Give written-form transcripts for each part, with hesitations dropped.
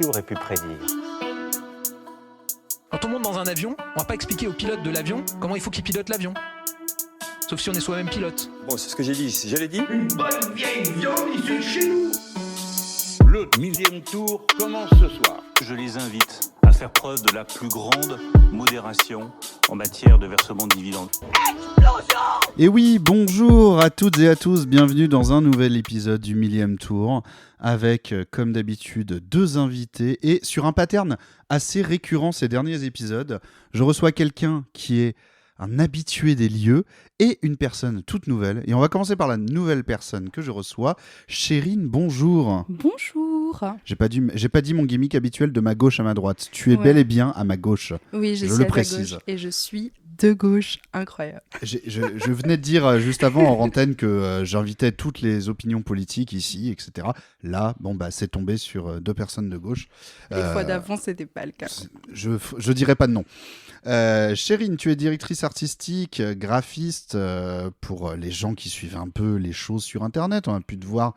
Qui aurait pu prédire ? Quand on monte dans un avion, on va pas expliquer au pilote de l'avion comment il faut qu'il pilote l'avion. Sauf si on est soi-même pilote. Bon, c'est ce que j'ai dit. Je l'ai dit. Une bonne vieille viande issue de chez nous. Le 1000e tour commence ce soir. Je les invite à faire preuve de la plus grande modération en matière de versement de dividendes. Et oui, bonjour à toutes et à tous, bienvenue dans un nouvel épisode du 1000e tour avec, comme d'habitude, deux invités et sur un pattern assez récurrent ces derniers épisodes, je reçois quelqu'un qui est un habitué des lieux et une personne toute nouvelle. Et on va commencer par la nouvelle personne que je reçois. Chérine, bonjour. Bonjour. J'ai pas dit mon gimmick habituel de ma gauche à ma droite. Tu es bel et bien à ma gauche. Oui, je suis le à ta précise. gauche et je suis de gauche. Incroyable. Je venais de dire juste avant en antenne que j'invitais toutes les opinions politiques ici, etc. Là, c'est tombé sur deux personnes de gauche. Les fois d'avant, c'était pas le cas. Je dirais pas de nom. Chérine, tu es directrice artistique, graphiste, pour les gens qui suivent un peu les choses sur Internet. On a pu te voir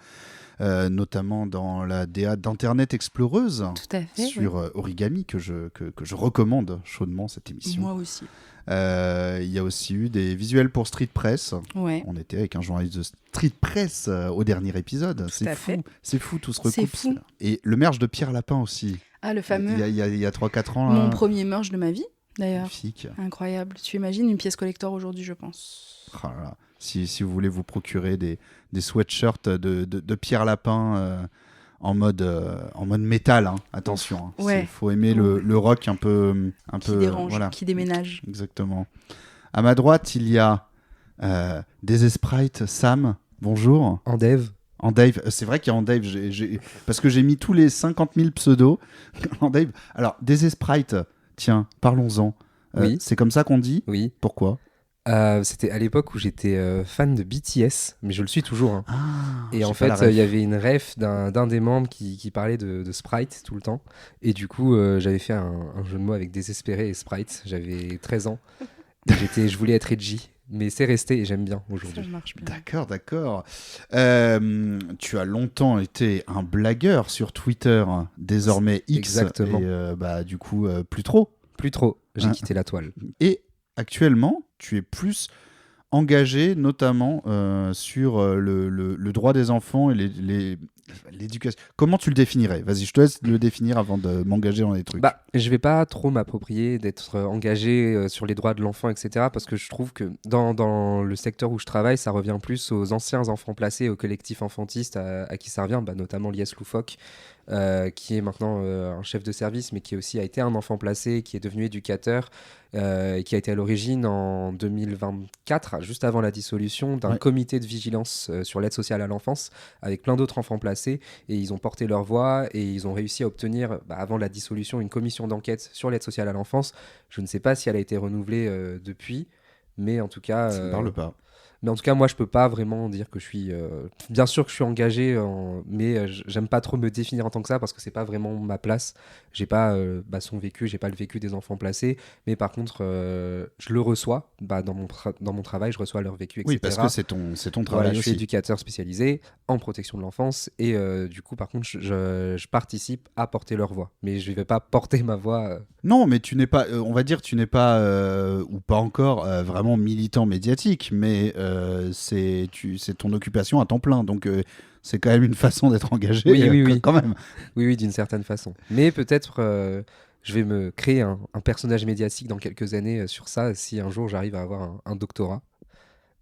notamment dans la DA d'Internet Exploreuse. Tout à fait. Sur Origami, que je recommande chaudement cette émission. Moi aussi. Il y a aussi eu des visuels pour Street Press. Ouais. On était avec un journaliste de Street Press au dernier épisode. C'est fou, tout se recoupe. C'est fou. Et le merge de Pierre Lapin aussi. Ah, le fameux. Il y a 3-4 ans. Mon premier merge de ma vie, d'ailleurs. Magnifique. Incroyable. Tu imagines une pièce collector aujourd'hui, je pense. Oh là là. Si vous voulez vous procurer des sweatshirts de Pierre Lapin en mode métal, hein. Attention. Hein. Ouais. Faut aimer le rock un peu qui dérange, voilà. qui déménage. Exactement. À ma droite, il y a des Sprites. Sam, bonjour. En dev. En Dave, c'est vrai qu'il y a en Dave, parce que j'ai mis tous les 50 000 pseudos en Dave. Alors, des Sprites, tiens, parlons-en. Oui. C'est comme ça qu'on dit ? Oui. Pourquoi ? C'était à l'époque où j'étais fan de BTS, mais je le suis toujours. Hein. Et en fait, il y avait une ref d'un des membres qui parlait de Sprite tout le temps. Et du coup, j'avais fait un jeu de mots avec Désespéré et Sprite. J'avais 13 ans. Et je voulais être edgy. Mais c'est resté et j'aime bien aujourd'hui. Ça marche bien. D'accord. Tu as longtemps été un blagueur sur Twitter, désormais X. Exactement. Et du coup, plus trop. Plus trop. J'ai quitté la toile. Et actuellement, tu es plus engagé, notamment sur le droit des enfants et l'éducation. Comment tu le définirais ? Vas-y, je te laisse le définir avant de m'engager dans les trucs. Je vais pas trop m'approprier d'être engagé sur les droits de l'enfant, etc. Parce que je trouve que dans le secteur où je travaille, ça revient plus aux anciens enfants placés, aux collectifs enfantistes à qui ça revient, notamment Lies Loufoque, qui est maintenant un chef de service, mais qui aussi a été un enfant placé, qui est devenu éducateur, et qui a été à l'origine en 2024, juste avant la dissolution, d'un comité de vigilance sur l'aide sociale à l'enfance, avec plein d'autres enfants placés, et ils ont porté leur voix, et ils ont réussi à obtenir, avant la dissolution, une commission d'enquête sur l'aide sociale à l'enfance. Je ne sais pas si elle a été renouvelée depuis, mais en tout cas... Ça ne parle pas. Mais en tout cas, moi, je peux pas vraiment dire que je suis... Bien sûr que je suis engagé, mais j'aime pas trop me définir en tant que ça, parce que c'est pas vraiment ma place. J'ai pas son vécu, j'ai pas le vécu des enfants placés, mais par contre, je le reçois. Dans mon travail, je reçois leur vécu, etc. Oui, parce que c'est ton travail aussi. Je suis éducateur spécialisé en protection de l'enfance, et du coup, par contre, je participe à porter leur voix. Mais je vais pas porter ma voix... Non, mais tu n'es pas, on va dire, tu n'es pas, ou pas encore, vraiment militant médiatique, mais c'est ton occupation à temps plein, donc c'est quand même une façon d'être engagé, oui. quand même. Oui, d'une certaine façon. Mais peut-être je vais me créer un personnage médiatique dans quelques années sur ça, si un jour j'arrive à avoir un doctorat,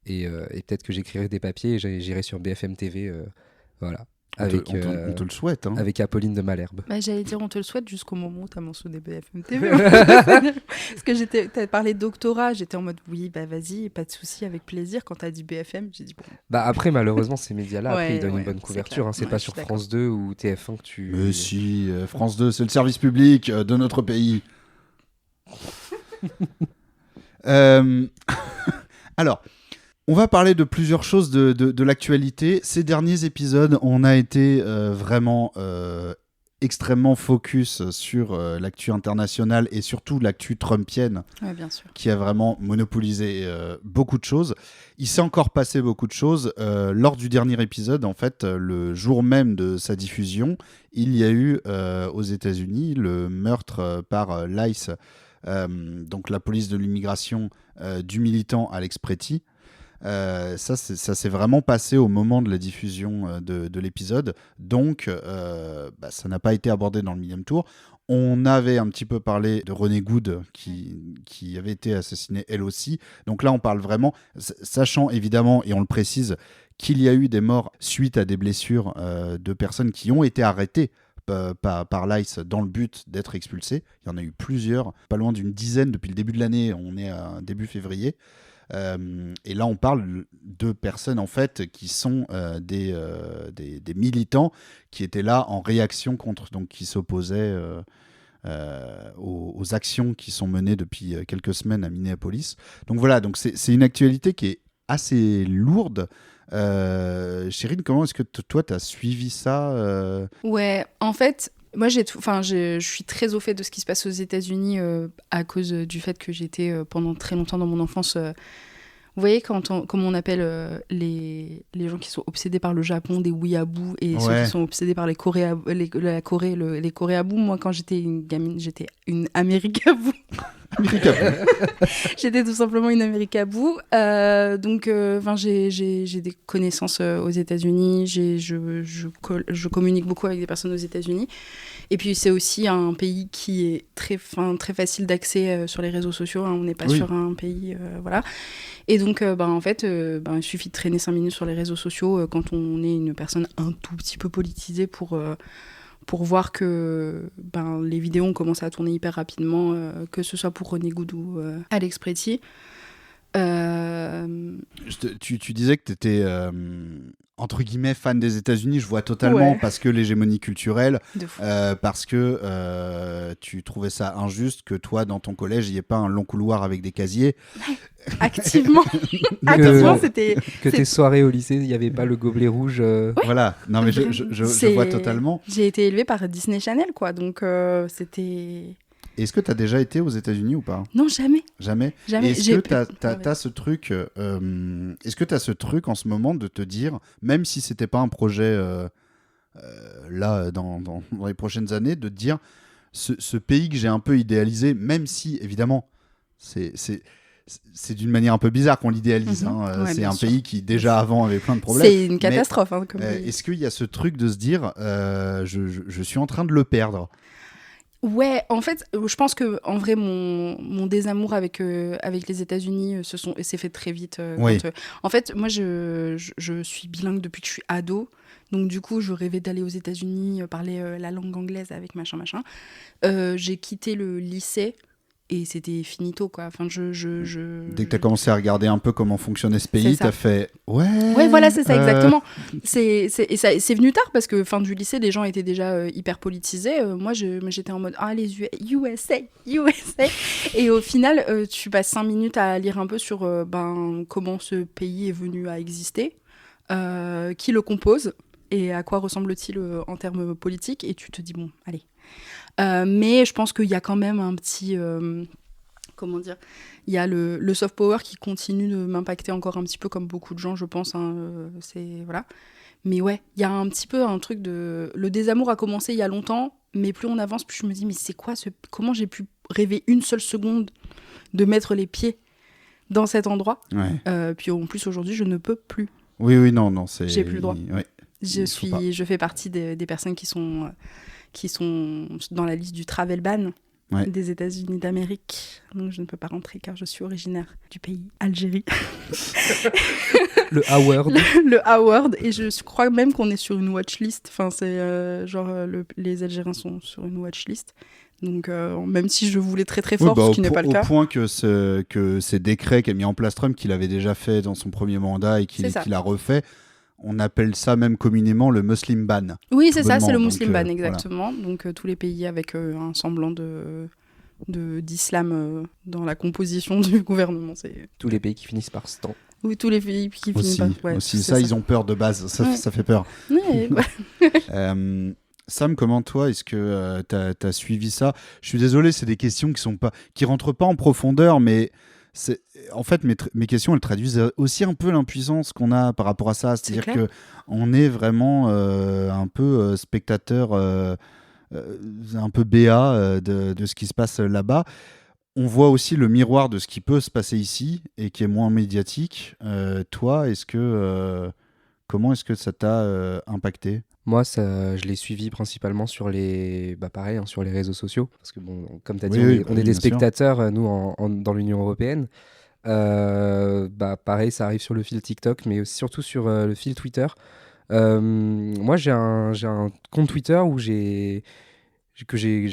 et peut-être que j'écrirai des papiers et j'irai sur BFM TV, voilà. On te le souhaite. Hein. Avec Apolline de Malherbe. J'allais dire on te le souhaite jusqu'au moment où tu as mentionné BFM TV. Parce que tu as parlé de doctorat, j'étais en mode oui, vas-y, pas de souci, avec plaisir. Quand tu as dit BFM, j'ai dit bon. Après, malheureusement, ces médias-là, après, ils donnent une bonne c'est couverture. Hein, c'est pas sur France 2 ou TF1 que tu... Mais si, France 2, c'est le service public de notre pays. Alors... On va parler de plusieurs choses de l'actualité. Ces derniers épisodes, on a été vraiment extrêmement focus sur l'actu internationale et surtout l'actu trumpienne, Ouais, bien sûr. qui a vraiment monopolisé beaucoup de choses. Il s'est encore passé beaucoup de choses. Lors du dernier épisode, en fait, le jour même de sa diffusion, il y a eu aux États-Unis le meurtre par l'ICE, donc la police de l'immigration, du militant Alex Pretty. Ça s'est vraiment passé au moment de la diffusion de l'épisode, donc ça n'a pas été abordé dans le Millième Tour. On avait un petit peu parlé de Renée Good qui avait été assassinée elle aussi, donc là on parle vraiment, sachant évidemment, et on le précise, qu'il y a eu des morts suite à des blessures de personnes qui ont été arrêtées par l'ICE dans le but d'être expulsées. Il y en a eu plusieurs, pas loin d'une dizaine depuis le début de l'année, on est à début février. Et là, on parle de personnes en fait qui sont des militants qui étaient là en réaction contre, donc qui s'opposaient aux actions qui sont menées depuis quelques semaines à Minneapolis. Donc voilà, donc c'est une actualité qui est assez lourde. Chérine, comment est-ce que toi, tu as suivi ça Ouais, en fait, moi, je suis très au fait de ce qui se passe aux États-Unis à cause du fait que j'étais pendant très longtemps dans mon enfance. Vous voyez, comme on appelle les gens qui sont obsédés par le Japon, des weeaboos, et ceux qui sont obsédés par les coréabous. Moi, quand j'étais une gamine, j'étais une américabou. J'étais tout simplement une américabou. Donc, j'ai des connaissances aux États-Unis. Je communique beaucoup avec des personnes aux États-Unis. Et puis, c'est aussi un pays qui est très facile d'accès sur les réseaux sociaux. Hein. On n'est pas sur un pays... voilà. Et donc, en fait, il suffit de traîner 5 minutes sur les réseaux sociaux quand on est une personne un tout petit peu politisée pour voir que les vidéos ont commencé à tourner hyper rapidement, que ce soit pour Renée Good ou Alex Pretty. Tu disais que tu étais, entre guillemets, fan des États-Unis. Je vois totalement, parce que l'hégémonie culturelle, parce que tu trouvais ça injuste que toi, dans ton collège, il n'y ait pas un long couloir avec des casiers. Activement, c'était... Que tes soirées au lycée, il n'y avait pas le gobelet rouge. Voilà, non mais je vois totalement. J'ai été élevée par Disney Channel, quoi, donc c'était... Est-ce que tu as déjà été aux États-Unis ou pas ? Non, jamais. Jamais. Est-ce que tu as ce truc est-ce que tu as ce truc en ce moment de te dire, même si c'était pas un projet là dans les prochaines années, de te dire ce pays que j'ai un peu idéalisé, même si évidemment c'est d'une manière un peu bizarre qu'on l'idéalise. C'est un pays qui déjà avant avait plein de problèmes. C'est une catastrophe. Est-ce qu'il y a ce truc de se dire je suis en train de le perdre ? Ouais, en fait, je pense que en vrai, mon désamour avec les États-Unis s'est fait très vite. En fait, moi, je suis bilingue depuis que je suis ado. Donc, du coup, je rêvais d'aller aux États-Unis, parler la langue anglaise avec machin. J'ai quitté le lycée et c'était finito, quoi. Enfin, Dès que tu as commencé à regarder un peu comment fonctionnait ce pays, tu as fait Ouais, voilà, c'est ça, exactement. C'est venu tard parce que fin du lycée, les gens étaient déjà hyper politisés. Moi, j'étais en mode les USA. Et au final, tu passes 5 minutes à lire un peu sur comment ce pays est venu à exister, qui le compose et à quoi ressemble-t-il en termes politiques. Et tu te dis, bon, allez. Mais je pense qu'il y a quand même un petit... comment dire ? Il y a le soft power qui continue de m'impacter encore un petit peu, comme beaucoup de gens, je pense. Voilà. Mais ouais, il y a un petit peu un truc de... Le désamour a commencé il y a longtemps, mais plus on avance, plus je me dis, mais c'est quoi comment j'ai pu rêver une seule seconde de mettre les pieds dans cet endroit ? Puis en plus, aujourd'hui, je ne peux plus. Oui, non, c'est... J'ai plus le droit. Ouais. Je fais partie des personnes qui sont dans la liste du travel ban des États-Unis d'Amérique. Donc je ne peux pas rentrer car je suis originaire du pays Algérie. Le A-word. Le A-word. Et je crois même qu'on est sur une watchlist. Enfin, c'est les Algériens sont sur une watchlist. Donc même si je voulais très très fort, ce qui n'est pas le cas. Au point que ces décrets qu'a mis en place Trump, qu'il avait déjà fait dans son premier mandat et qu'il a refait, on appelle ça même communément le Muslim ban. Oui, c'est ça, c'est le Muslim ban, exactement. Voilà. Donc tous les pays avec un semblant d'islam dans la composition du gouvernement. Tous les pays qui finissent par stan. Oui, tous les pays qui finissent par... Aussi, ça, ils ont peur de base, ça fait peur. Ouais, Sam, comment toi, est-ce que t'as suivi ça? Je suis désolé, c'est des questions qui rentrent pas en profondeur, mais en fait, mes questions, elles traduisent aussi un peu l'impuissance qu'on a par rapport à ça. C'est-à-dire clair. qu'on est vraiment un peu spectateur, un peu BA de ce qui se passe là-bas. On voit aussi le miroir de ce qui peut se passer ici et qui est moins médiatique. Toi, comment est-ce que ça t'a impacté? Moi, je l'ai suivi principalement sur pareil, hein, sur les réseaux sociaux. Parce que, bon, comme tu as dit, on est des bien sûr. spectateurs, nous, dans l'Union européenne. Pareil, ça arrive sur le fil TikTok, mais aussi, surtout sur le fil Twitter. Moi, j'ai un compte Twitter où j'ai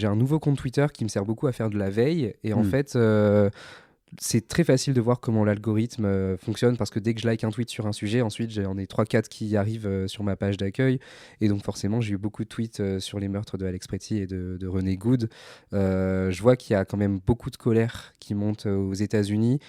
un nouveau compte Twitter qui me sert beaucoup à faire de la veille. Et en fait, c'est très facile de voir comment l'algorithme fonctionne, parce que dès que je like un tweet sur un sujet, ensuite j'en ai 3-4 qui arrivent sur ma page d'accueil. Et donc forcément, j'ai eu beaucoup de tweets sur les meurtres de Alex Pretty et de René Good. Je vois qu'il y a quand même beaucoup de colère qui monte aux États-Unis.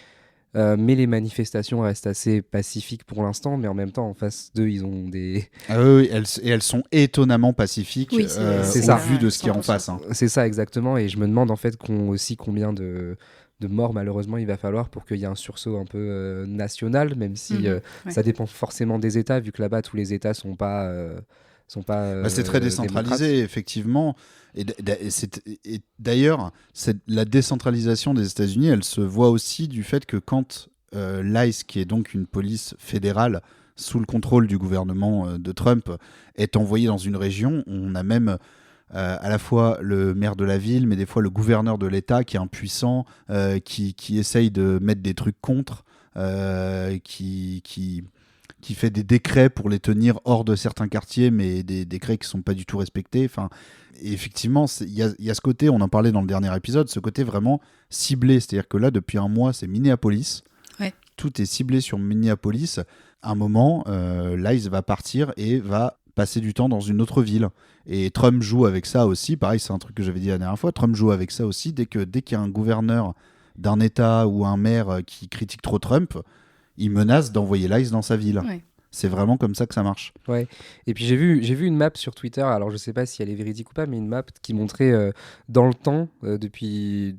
Mais les manifestations restent assez pacifiques pour l'instant, mais en même temps, en face d'eux, ils ont des... Ah oui, elles sont étonnamment pacifiques Oui, c'est au ça. vu de ce qu'il y a en 100%. face. Hein. C'est ça, exactement. Et je me demande en fait aussi combien de morts, malheureusement, il va falloir pour qu'il y ait un sursaut un peu national, même si ça dépend forcément des États, vu que là-bas, tous les États sont pas C'est très décentralisé, démocrates. effectivement. Et d'ailleurs, la décentralisation des États-Unis, elle se voit aussi du fait que quand l'ICE, qui est donc une police fédérale sous le contrôle du gouvernement de Trump, est envoyée dans une région, on a même à la fois le maire de la ville, mais des fois le gouverneur de l'État qui est impuissant, qui essaye de mettre des trucs contre, qui fait des décrets pour les tenir hors de certains quartiers, mais des décrets qui ne sont pas du tout respectés. Enfin, et effectivement, il y a ce côté, on en parlait dans le dernier épisode, ce côté vraiment ciblé. C'est-à-dire que là, depuis un mois, c'est Minneapolis. Ouais. Tout est ciblé sur Minneapolis. À un moment, l'ICE va partir et va passer du temps dans une autre ville. Et Trump joue avec ça aussi. Pareil, c'est un truc que j'avais dit la dernière fois. Trump joue avec ça aussi. Dès qu'il y a un gouverneur d'un État ou un maire qui critique trop Trump, il menace d'envoyer l'ICE dans sa ville. Ouais. C'est vraiment comme ça que ça marche. Ouais. Et puis j'ai vu une map sur Twitter, alors je sais pas si elle est véridique ou pas, mais une map qui montrait dans le temps, depuis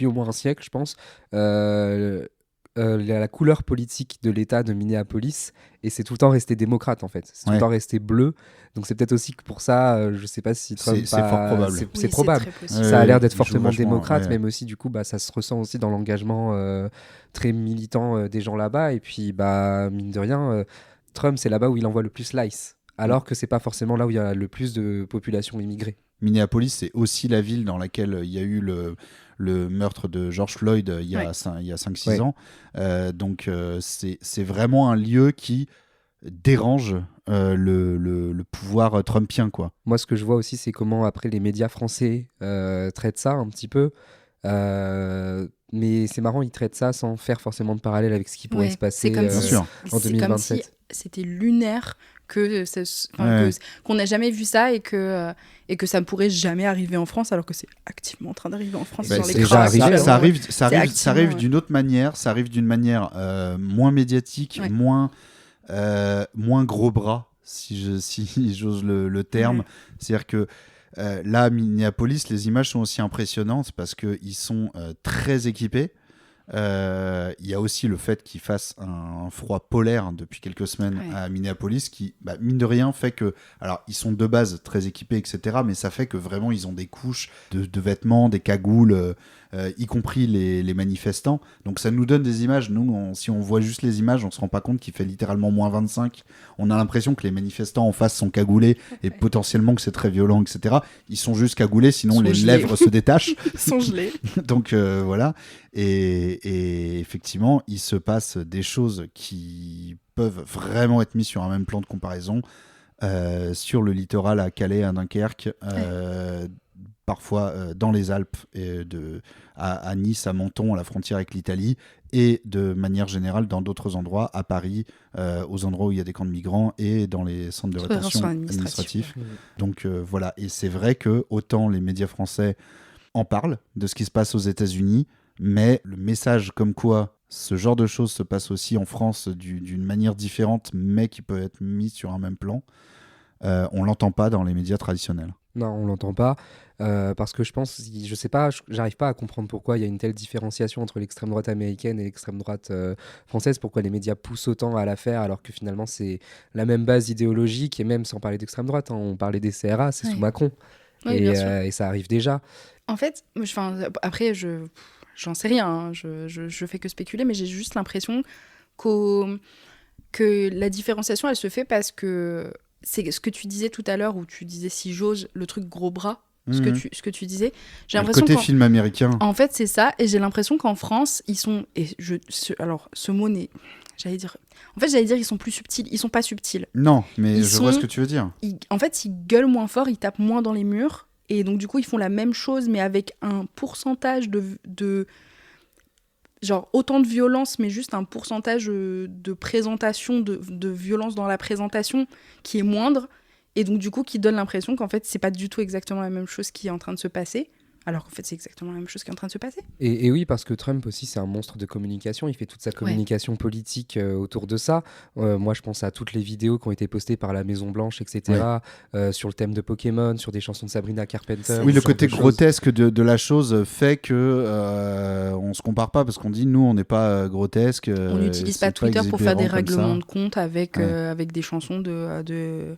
au moins un siècle, je pense, la couleur politique de l'État de Minneapolis, et c'est tout le temps resté démocrate en fait. C'est tout le temps resté bleu. Donc c'est peut-être aussi que pour ça, je sais pas si Trump c'est fort probable. C'est probable. très possible. Ça a l'air d'être il joue fortement vachement, démocrate, ouais. même aussi du coup, ça se ressent aussi dans l'engagement très militant des gens là-bas. Et puis, mine de rien, Trump, c'est là-bas où il envoie le plus l'ICE, alors que c'est pas forcément là où il y a le plus de population immigrée. Minneapolis, c'est aussi la ville dans laquelle il y a eu le meurtre de George Floyd il y a 5-6 ans. Donc c'est vraiment un lieu qui dérange le pouvoir trumpien, quoi. Moi, ce que je vois aussi, c'est comment après les médias français traitent ça un petit peu. Mais c'est marrant, ils traitent ça sans faire forcément de parallèle avec ce qui pourrait se passer Bien sûr. en C'est 2027. comme si c'était lunaire qu'on n'a jamais vu ça et que ça ne pourrait jamais arriver en France, alors que c'est activement en train d'arriver en France. Dans les déjà crânes, arrivé, vraiment. Ça arrive d'une autre manière. Ça arrive d'une manière moins médiatique, Ouais. moins gros bras, si j'ose le terme. Ouais. C'est-à-dire que là, à Minneapolis, les images sont aussi impressionnantes parce qu'ils sont très équipés. Il y a aussi le fait qu'il fasse un froid polaire depuis quelques semaines à Minneapolis qui, mine de rien, fait que... Alors, ils sont de base très équipés, etc. Mais ça fait que vraiment, ils ont des couches de vêtements, des cagoules, y compris les manifestants. Donc, ça nous donne des images. Nous, si on voit juste les images, on se rend pas compte qu'il fait littéralement moins 25. On a l'impression que les manifestants en face sont cagoulés et potentiellement que c'est très violent, etc. Ils sont juste cagoulés, sinon les lèvres se détachent. Ils sont gelés. Donc, voilà. Et effectivement, il se passe des choses qui peuvent vraiment être mises sur un même plan de comparaison sur le littoral à Calais, à Dunkerque, parfois dans les Alpes, à Nice, à Menton, à la frontière avec l'Italie, et de manière générale dans d'autres endroits, à Paris, aux endroits où il y a des camps de migrants et dans les centres de rétention administratifs. Donc voilà, et c'est vrai que autant les médias français en parlent de ce qui se passe aux États-Unis, mais le message comme quoi ce genre de choses se passe aussi en France d'une manière différente, mais qui peut être mis sur un même plan, on l'entend pas dans les médias traditionnels. Non, on l'entend pas. Parce que je sais pas, j'arrive pas à comprendre pourquoi il y a une telle différenciation entre l'extrême droite américaine et l'extrême droite française, pourquoi les médias poussent autant à la faire alors que finalement c'est la même base idéologique, et même sans parler d'extrême droite, hein, on parlait des CRA, c'est sous Macron. Oui, bien sûr. Et ça arrive déjà. En fait, après, j'en sais rien, hein, je fais que spéculer, mais j'ai juste l'impression que la différenciation, elle se fait parce que c'est ce que tu disais tout à l'heure, où tu disais, si j'ose, le truc gros bras, ce que tu disais. J'ai l'impression le côté film américain. En fait, c'est ça, et j'ai l'impression qu'en France, ils sont... alors, ce mot n'est... J'allais dire, ils sont plus subtils. Ils sont pas subtils. Non, mais je vois ce que tu veux dire. En fait, ils gueulent moins fort, ils tapent moins dans les murs. Et donc, du coup, ils font la même chose, mais avec un pourcentage de genre, autant de violence, mais juste un pourcentage de présentation, de violence dans la présentation qui est moindre. Et donc, du coup, qui donne l'impression qu'en fait, c'est pas du tout exactement la même chose qui est en train de se passer. Alors qu'en fait, c'est exactement la même chose qui est en train de se passer. Et oui, parce que Trump aussi, c'est un monstre de communication. Il fait toute sa communication politique autour de ça. Moi, je pense à toutes les vidéos qui ont été postées par la Maison-Blanche, etc., sur le thème de Pokémon, sur des chansons de Sabrina Carpenter. Oui, le côté grotesque de la chose fait que on se compare pas, parce qu'on dit, nous, on n'est pas grotesque. On n'utilise pas Twitter pour faire des règlements de compte avec des chansons de...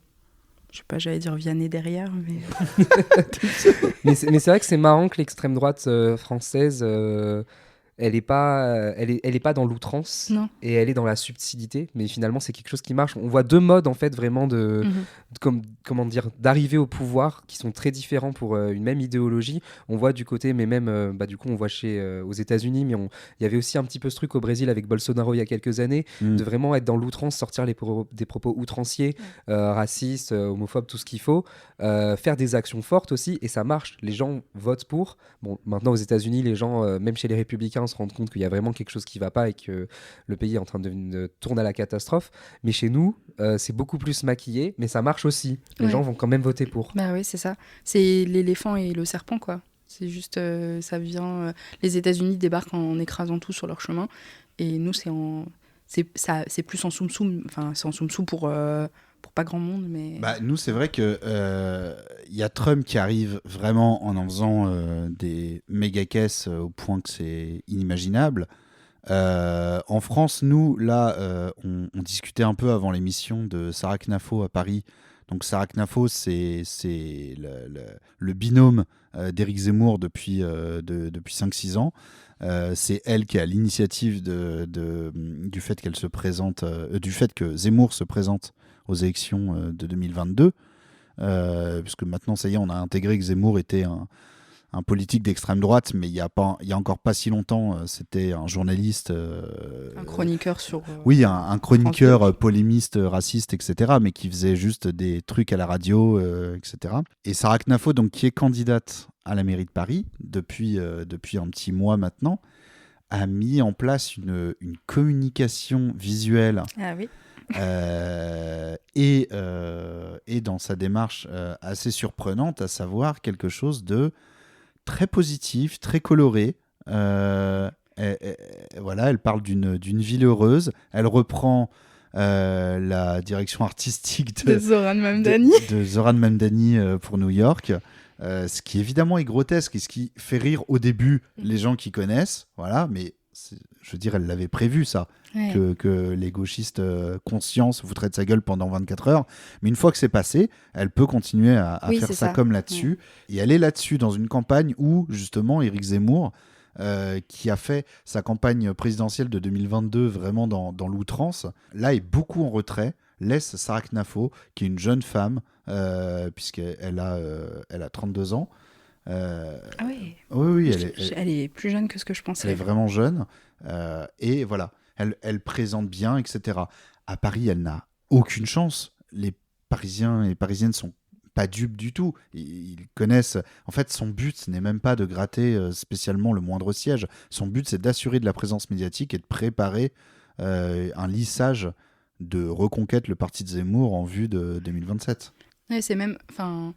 Je sais pas, j'allais dire Vianney derrière, mais... mais c'est vrai que c'est marrant que l'extrême droite française, elle est pas dans l'outrance, et elle est dans la subtilité, mais finalement c'est quelque chose qui marche. On voit deux modes en fait vraiment comment dire, d'arriver au pouvoir qui sont très différents pour une même idéologie. On voit du côté, mais même du coup on voit aux États-Unis, mais il y avait aussi un petit peu ce truc au Brésil avec Bolsonaro il y a quelques années, de vraiment être dans l'outrance, sortir des propos outranciers, racistes, homophobes, tout ce qu'il faut, faire des actions fortes aussi, et ça marche. Les gens votent pour. Bon, maintenant aux États-Unis, les gens, même chez les républicains, se rendre compte qu'il y a vraiment quelque chose qui va pas et que le pays est en train de tourner à la catastrophe. Mais chez nous, c'est beaucoup plus maquillé, mais ça marche aussi. Les gens vont quand même voter pour. Bah oui, c'est ça. C'est l'éléphant et le serpent, quoi. C'est juste, ça vient... les États-Unis débarquent en écrasant tout sur leur chemin, et nous, c'est plus en soum-soum. Enfin, c'est en soum-soum pour pas grand monde, mais... Nous, c'est vrai que y a Trump qui arrive vraiment en faisant des méga caisses au point que c'est inimaginable. En France, nous, là, on discutait un peu avant l'émission de Sarah Knafo à Paris. Donc Sarah Knafo, c'est le binôme d'Éric Zemmour depuis 5-6 ans. C'est elle qui a l'initiative du fait qu'elle se présente, du fait que Zemmour se présente aux élections de 2022, puisque maintenant, ça y est, on a intégré que Zemmour était un politique d'extrême droite, mais il y a encore pas si longtemps, c'était un journaliste... un chroniqueur sur... oui, un chroniqueur polémiste, raciste, etc., mais qui faisait juste des trucs à la radio, etc. Et Sarah Knafo, donc, qui est candidate à la mairie de Paris depuis un petit mois maintenant, a mis en place une communication visuelle. Ah oui. Et dans sa démarche assez surprenante, à savoir quelque chose de très positif, très coloré. Voilà, elle parle d'une ville heureuse. Elle reprend la direction artistique de Zoran Mamdani. de Zoran Mamdani pour New York. Ce qui évidemment est grotesque et ce qui fait rire au début les gens qui connaissent. Voilà, mais je veux dire, elle l'avait prévu ça. Ouais. Que les gauchistes conscients se foutraient de sa gueule pendant 24 heures. Mais une fois que c'est passé, elle peut continuer à faire ça comme là-dessus. Ouais. Et elle est là-dessus dans une campagne où, justement, Éric Zemmour, qui a fait sa campagne présidentielle de 2022 vraiment dans l'outrance, là est beaucoup en retrait, laisse Sarah Knafo, qui est une jeune femme, puisqu'elle a 32 ans. Ah oui. Oui, elle est plus jeune que ce que je pensais. Elle est vraiment jeune. Et voilà. Elle présente bien, etc. À Paris, elle n'a aucune chance. Les Parisiens et Parisiennes sont pas dupes du tout. Ils connaissent... En fait, son but, ce n'est même pas de gratter spécialement le moindre siège. Son but, c'est d'assurer de la présence médiatique et de préparer un lissage de reconquête le parti de Zemmour en vue de 2027. Ouais, c'est même... Enfin,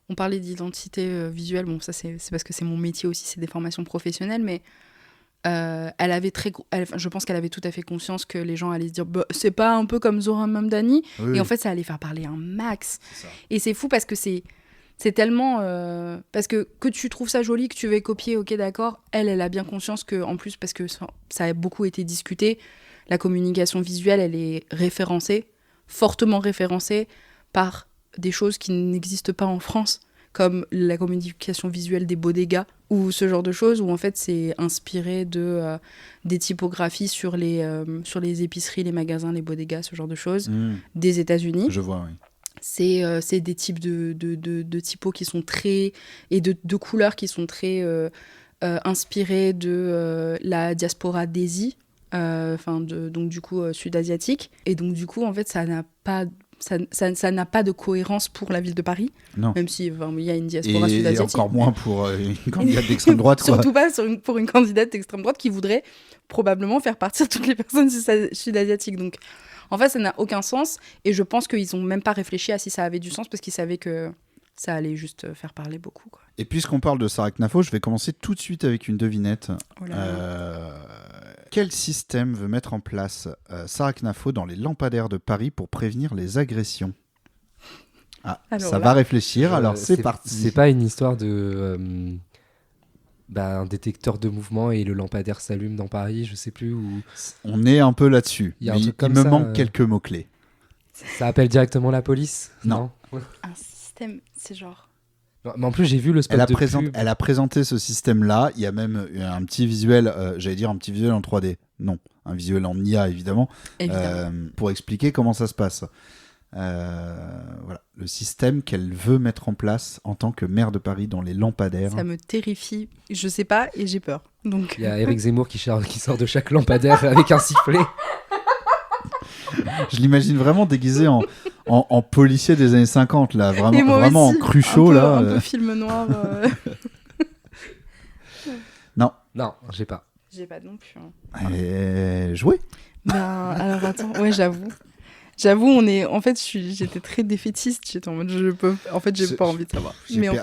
on parlait d'identité visuelle. Bon, ça, c'est parce que c'est mon métier aussi, c'est des formations professionnelles, mais... elle avait je pense qu'elle avait tout à fait conscience que les gens allaient se dire bah, c'est pas un peu comme Zohran Mamdani, Oui, et en oui, fait ça allait faire parler un max. c'est ça. Et c'est fou parce que c'est tellement parce que tu trouves ça joli, que tu veux copier, ok d'accord, elle a bien conscience que en plus, parce que ça a beaucoup été discuté, la communication visuelle elle est référencée, fortement référencée par des choses qui n'existent pas en France, comme la communication visuelle des bodegas ou ce genre de choses, où en fait c'est inspiré de des typographies sur les épiceries, les magasins, les bodegas, ce genre de choses, des États-Unis. Je vois, oui. C'est des types de typos qui sont très... et de couleurs qui sont très inspirées de la diaspora d'Asie, donc du coup sud-asiatique. Et donc du coup, en fait, ça n'a pas de cohérence pour la ville de Paris, Non. même si il y a une diaspora Et sud-asiatique. encore moins pour une candidate d'extrême droite, quoi. Surtout pas pour une candidate d'extrême droite qui voudrait probablement faire partir toutes les personnes sud-asiatiques. Donc, en fait, ça n'a aucun sens. Et je pense qu'ils n'ont même pas réfléchi à si ça avait du sens, parce qu'ils savaient que ça allait juste faire parler beaucoup, quoi. Et puisqu'on parle de Sarah Knafo, je vais commencer tout de suite avec une devinette. Oh là là. Quel système veut mettre en place Sarah Knafo dans les lampadaires de Paris pour prévenir les agressions? Alors ça là, va réfléchir, alors c'est parti. C'est pas une histoire de un détecteur de mouvement et le lampadaire s'allume dans Paris, je sais plus où. On est un peu là-dessus. Il y a un Mais truc il comme me ça, manque quelques mots-clés. Ça appelle directement la police? Non. un système, c'est genre... Non, mais en plus, j'ai vu le spot Elle a, de pub. elle a présenté ce système-là. Il y a même un petit visuel, j'allais dire un petit visuel en 3D. Non, un visuel en IA, évidemment. Pour expliquer comment ça se passe. Voilà, le système qu'elle veut mettre en place en tant que maire de Paris dans les lampadaires. Ça me terrifie. Je sais pas et j'ai peur. Donc... Il y a Éric Zemmour qui sort de chaque lampadaire avec un sifflet. Je l'imagine vraiment déguisé en policier des années 50, là. Et moi Vraiment aussi, en cruchot, là. Un peu film noir. Non. Non, j'ai pas. J'ai pas non plus. Hein. Jouer. Alors attends, ouais, J'avoue, en fait, j'étais très défaitiste. J'étais en mode, j'ai pas envie de savoir.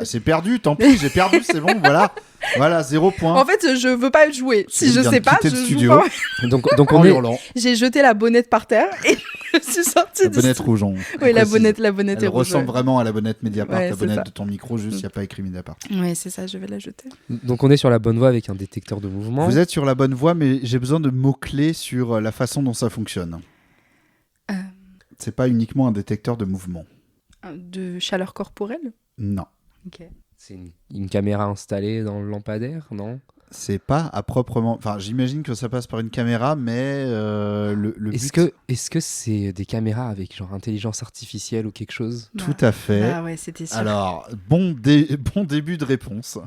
C'est perdu, tant pis, j'ai perdu, c'est bon, voilà. Voilà, 0 point. En fait, je veux pas jouer. Si je viens sais de pas, quitter je le joue studio. pas. Donc En on est. hurlant. J'ai jeté la bonnette par terre et je suis sortie La bonnette rouge. Oui, la précise. bonnette Elle est rouge. ressemble vraiment à la bonnette Mediapart, Ouais, la c'est bonnette ça. de ton micro, juste il n'y a pas écrit Mediapart. Ouais, c'est ça, je vais la jeter. Donc on est sur la bonne voie avec un détecteur de mouvement. Vous êtes sur la bonne voie, mais j'ai besoin de mots-clés sur la façon dont ça fonctionne. C'est pas uniquement un détecteur de mouvement. De chaleur corporelle? Non. Ok. C'est une caméra installée dans le lampadaire, non? C'est pas à proprement... Enfin, j'imagine que ça passe par une caméra, mais le but... Est-ce que c'est des caméras avec genre intelligence artificielle ou quelque chose? Tout à fait. Ah ouais, c'était sûr. Alors, bon début de réponse.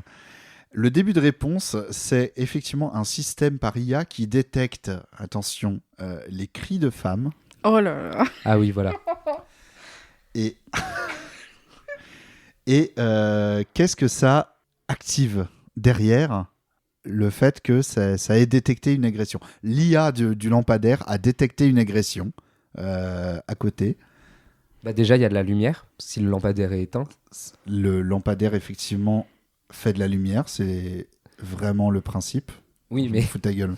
Le début de réponse, c'est effectivement un système par IA qui détecte, attention, les cris de femmes. Oh là là. Ah oui, voilà. Et qu'est-ce que ça active derrière le fait que ça ait détecté une agression? L'IA du lampadaire a détecté une agression à côté. Bah déjà, il y a de la lumière, si le lampadaire est éteint. Le lampadaire, effectivement, fait de la lumière. C'est vraiment le principe. Oui, mais... Fous ta gueule.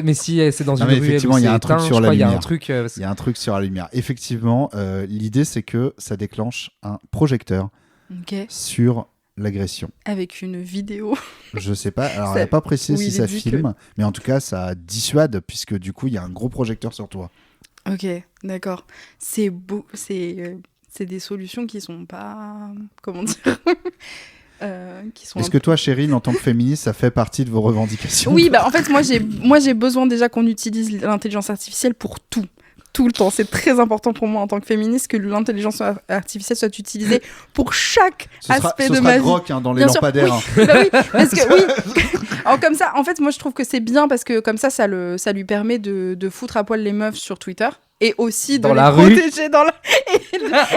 mais si c'est dans une Non, mais ruelle effectivement, où il y a c'est un truc éteint, sur je la crois, il y a un lumière. truc... Il y a un truc sur la lumière. Effectivement, l'idée, c'est que ça déclenche un projecteur Ok. sur l'agression. Avec une vidéo. Je sais pas, alors Ça- elle n'a pas précisé oui, si il ça est dit filme, mais en tout cas, ça dissuade, puisque du coup, il y a un gros projecteur sur toi. Ok, d'accord. C'est beau, c'est des solutions qui sont pas, comment dire, qui sont. Est-ce que toi, Chérine, en tant que féministe, ça fait partie de vos revendications? Oui, bah en fait moi j'ai besoin déjà qu'on utilise l'intelligence artificielle pour tout le temps. C'est très important pour moi en tant que féministe que l'intelligence artificielle soit utilisée pour chaque aspect de ma vie. Grok dans les Bien sûr, lampadaires. oui. Bah oui, parce que oui. Alors, comme ça, en fait, moi je trouve que c'est bien parce que comme ça lui permet de foutre à poil les meufs sur Twitter et aussi de Dans les la rue. protéger dans la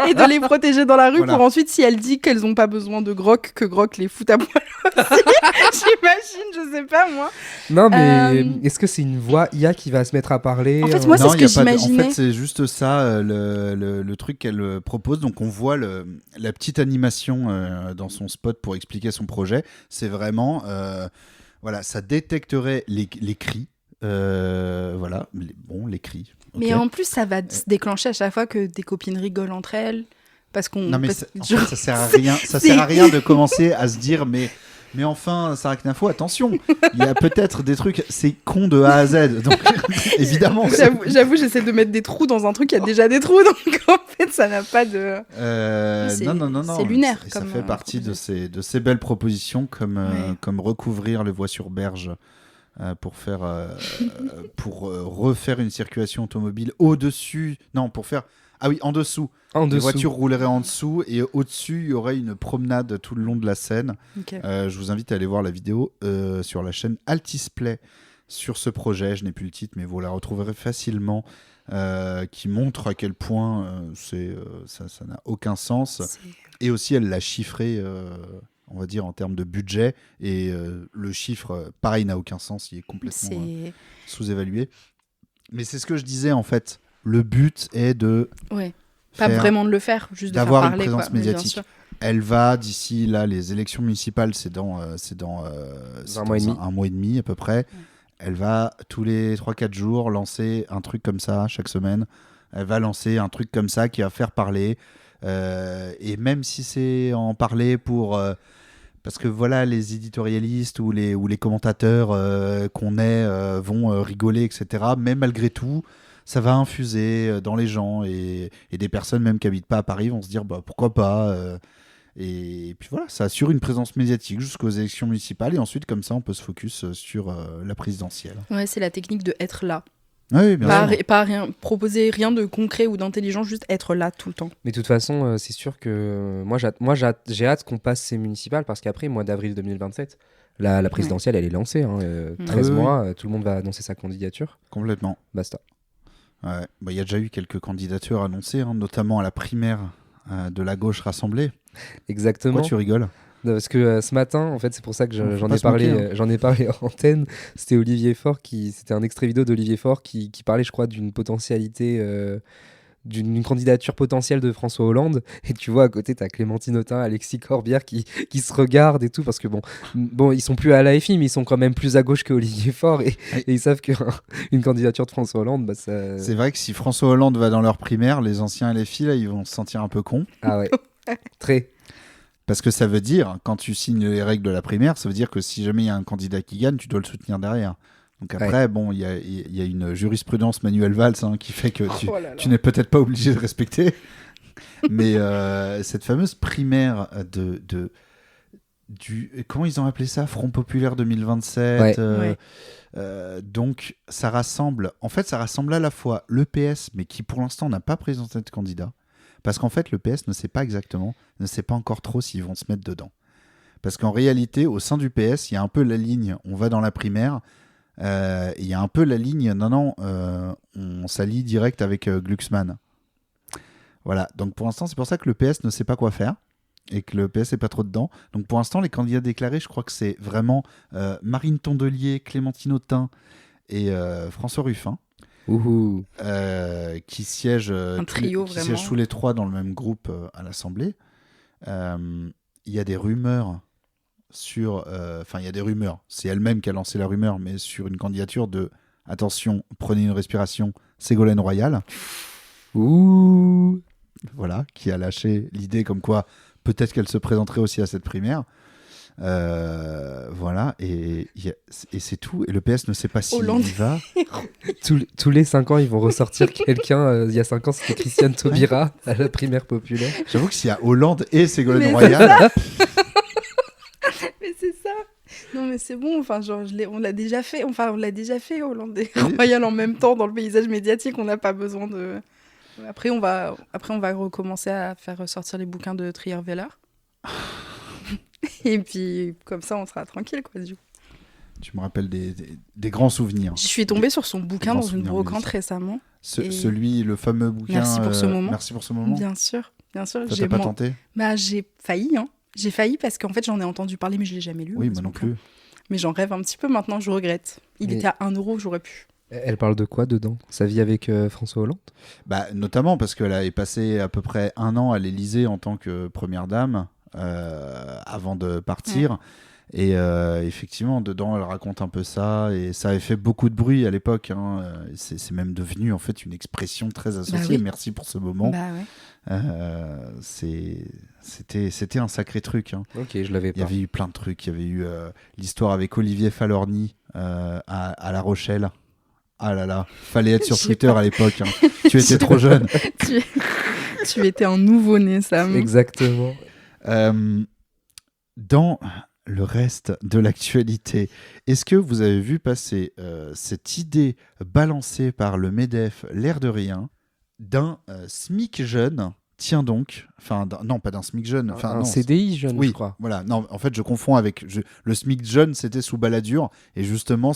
et de les protéger dans la rue Voilà. pour ensuite, si elle dit qu'elles n'ont pas besoin de Grok, que Grok les fout à poil aussi. J'imagine, je sais pas moi. Non, mais est-ce que c'est une voix IA qui va se mettre à parler? En fait, moi, c'est Non, ce il y a que pas de- j'imaginais. En fait, c'est juste ça, le truc qu'elle propose. Donc, on voit la petite animation dans son spot pour expliquer son projet. C'est vraiment... Voilà, ça détecterait les cris. Voilà, les cris. Mais Ok. en plus, ça va se déclencher à chaque fois que des copines rigolent entre elles. Parce qu'on. Non, mais parce- en fait, ça sert à rien. Ça sert à rien de commencer à se dire, mais enfin, Sarah Knafo, attention, il y a peut-être des trucs, c'est con de A à Z. Donc, évidemment. J'avoue, j'essaie de mettre des trous dans un truc qui a déjà des trous, donc en fait, ça n'a pas de. C'est- non. c'est lunaire Ça comme, fait partie de ces belles propositions comme recouvrir les voies sur berge pour refaire une circulation automobile au-dessus. Non, pour faire. Ah oui, en dessous. En Les dessous. voitures rouleraient en dessous et au-dessus, il y aurait une promenade tout le long de la Seine. Ok. Je vous invite à aller voir la vidéo sur la chaîne Altisplay sur ce projet. Je n'ai plus le titre, mais vous la retrouverez facilement. Qui montre à quel point ça n'a aucun sens. C'est- Et aussi, elle l'a chiffré, on va dire, en termes de budget. Et le chiffre, pareil, n'a aucun sens. Il est complètement C'est. sous-évalué. Mais c'est ce que je disais, en fait. Le but est de Ouais. Pas faire- vraiment de le faire, juste de faire d'avoir une parler. présence quoi. Mais bien médiatique. sûr. Elle va, d'ici là, les élections municipales, c'est dans mois et demi. un mois et demi à peu près. Elle va, tous les 3-4 jours, lancer un truc comme ça, chaque semaine. Elle va lancer un truc comme ça qui va faire parler. Et même si c'est en parler pour... parce que voilà, les éditorialistes ou les commentateurs qu'on est vont rigoler, etc. Mais malgré tout, ça va infuser dans les gens. Et des personnes même qui habitent pas à Paris vont se dire bah, pourquoi pas. Et puis voilà, ça assure une présence médiatique jusqu'aux élections municipales. Et ensuite, comme ça, on peut se focus sur la présidentielle. Ouais, c'est la technique de être là. Oui, bien sûr. Pas rien, proposer rien de concret ou d'intelligent, juste être là tout le temps. Mais de toute façon, c'est sûr que moi, j'ai hâte qu'on passe ces municipales parce qu'après, mois d'avril 2027, la présidentielle, elle est lancée. 13 Oui, oui. mois, tout le monde va annoncer sa candidature. Complètement. Basta. Ouais. Bah, y a déjà eu quelques candidatures annoncées, notamment à la primaire de la gauche rassemblée. Exactement. Pourquoi tu rigoles? Parce que ce matin, en fait, c'est pour ça que Faut j'en pas ai se moquer, parlé, j'en ai parlé en antenne. C'était c'était un extrait vidéo d'Olivier Faure qui parlait, je crois, d'une potentialité, d'une candidature potentielle de François Hollande. Et tu vois, à côté, t'as Clémentine Autain, Alexis Corbière qui se regardent et tout, parce que bon, ils sont plus à l'AFI, mais ils sont quand même plus à gauche que Olivier Faure, et ils savent qu'une candidature de François Hollande, bah ça. C'est vrai que si François Hollande va dans leur primaire, les anciens LFI, là, ils vont se sentir un peu cons. Ah ouais. Très. Parce que ça veut dire, quand tu signes les règles de la primaire, ça veut dire que si jamais il y a un candidat qui gagne, tu dois le soutenir derrière. Donc après, bon, il y a une jurisprudence Manuel Valls qui fait que tu n'es peut-être pas obligé de respecter. Mais cette fameuse primaire comment ils ont appelé ça, Front Populaire 2027. Donc ça rassemble à la fois le PS, mais qui pour l'instant n'a pas présenté de candidat. Parce qu'en fait, le PS ne sait pas encore trop s'ils vont se mettre dedans. Parce qu'en réalité, au sein du PS, il y a un peu la ligne, on va dans la primaire, il y a un peu la ligne, on s'allie direct avec Glucksmann. Voilà, donc pour l'instant, c'est pour ça que le PS ne sait pas quoi faire, et que le PS n'est pas trop dedans. Donc pour l'instant, les candidats déclarés, je crois que c'est vraiment Marine Tondelier, Clémentine Autain et François Ruffin. Qui siègent tous les trois dans le même groupe à l'Assemblée. Il y a des rumeurs c'est elle-même qui a lancé la rumeur, mais sur une candidature de, attention, prenez une respiration, Ségolène Royal. Voilà, qui a lâché l'idée comme quoi peut-être qu'elle se présenterait aussi à cette primaire. Voilà, et c'est tout. Et le PS ne sait pas s'il y va. Tous les 5 ans, ils vont ressortir quelqu'un. Il y a 5 ans, c'était Christiane Taubira à la primaire populaire. J'avoue que s'il y a Hollande et Ségolène Royal. Mais c'est ça. Non, mais c'est bon. Enfin, genre, on l'a déjà fait. Enfin, on l'a déjà fait, Hollande et Royal en même temps dans le paysage médiatique. On n'a pas besoin de. Après, on va recommencer à faire ressortir les bouquins de Trier-Veller. Et puis, comme ça, on sera tranquille, quoi, du coup. Tu me rappelles des grands souvenirs. Je suis tombée sur son bouquin dans une brocante récemment. Celui, le fameux bouquin. Merci pour ce moment. Merci pour ce moment. Bien sûr. Ça t'a pas tenté? Bah, j'ai failli, hein. J'ai failli parce qu'en fait, j'en ai entendu parler, mais je l'ai jamais lu. Oui, moi non plus. Mais j'en rêve un petit peu maintenant, je regrette. Il était à 1 €, j'aurais pu. Elle parle de quoi dedans? Sa vie avec François Hollande? Bah, notamment parce qu'elle est passée à peu près 1 an à l'Élysée en tant que première dame avant de partir. Et effectivement, dedans, elle raconte un peu ça, et ça avait fait beaucoup de bruit à l'époque. Hein. C'est même devenu en fait une expression très associée. oui. Merci pour ce moment. Bah ouais. C'était un sacré truc. Hein. Ok, je l'avais Il y pas. avait eu plein de trucs. Il y avait eu l'histoire avec Olivier Falorni à La Rochelle. Ah là là, fallait être sur Je sais Twitter pas. à l'époque. Hein. Tu étais trop jeune. Tu étais un nouveau-né, Sam. Exactement. Dans le reste de l'actualité, est-ce que vous avez vu passer cette idée balancée par le MEDEF, l'air de rien, d'un SMIC jeune, tiens donc, enfin non pas d'un SMIC jeune, enfin Un non, CDI jeune, oui, je crois. voilà, non, en fait je confonds avec le SMIC jeune, c'était sous Balladur, et justement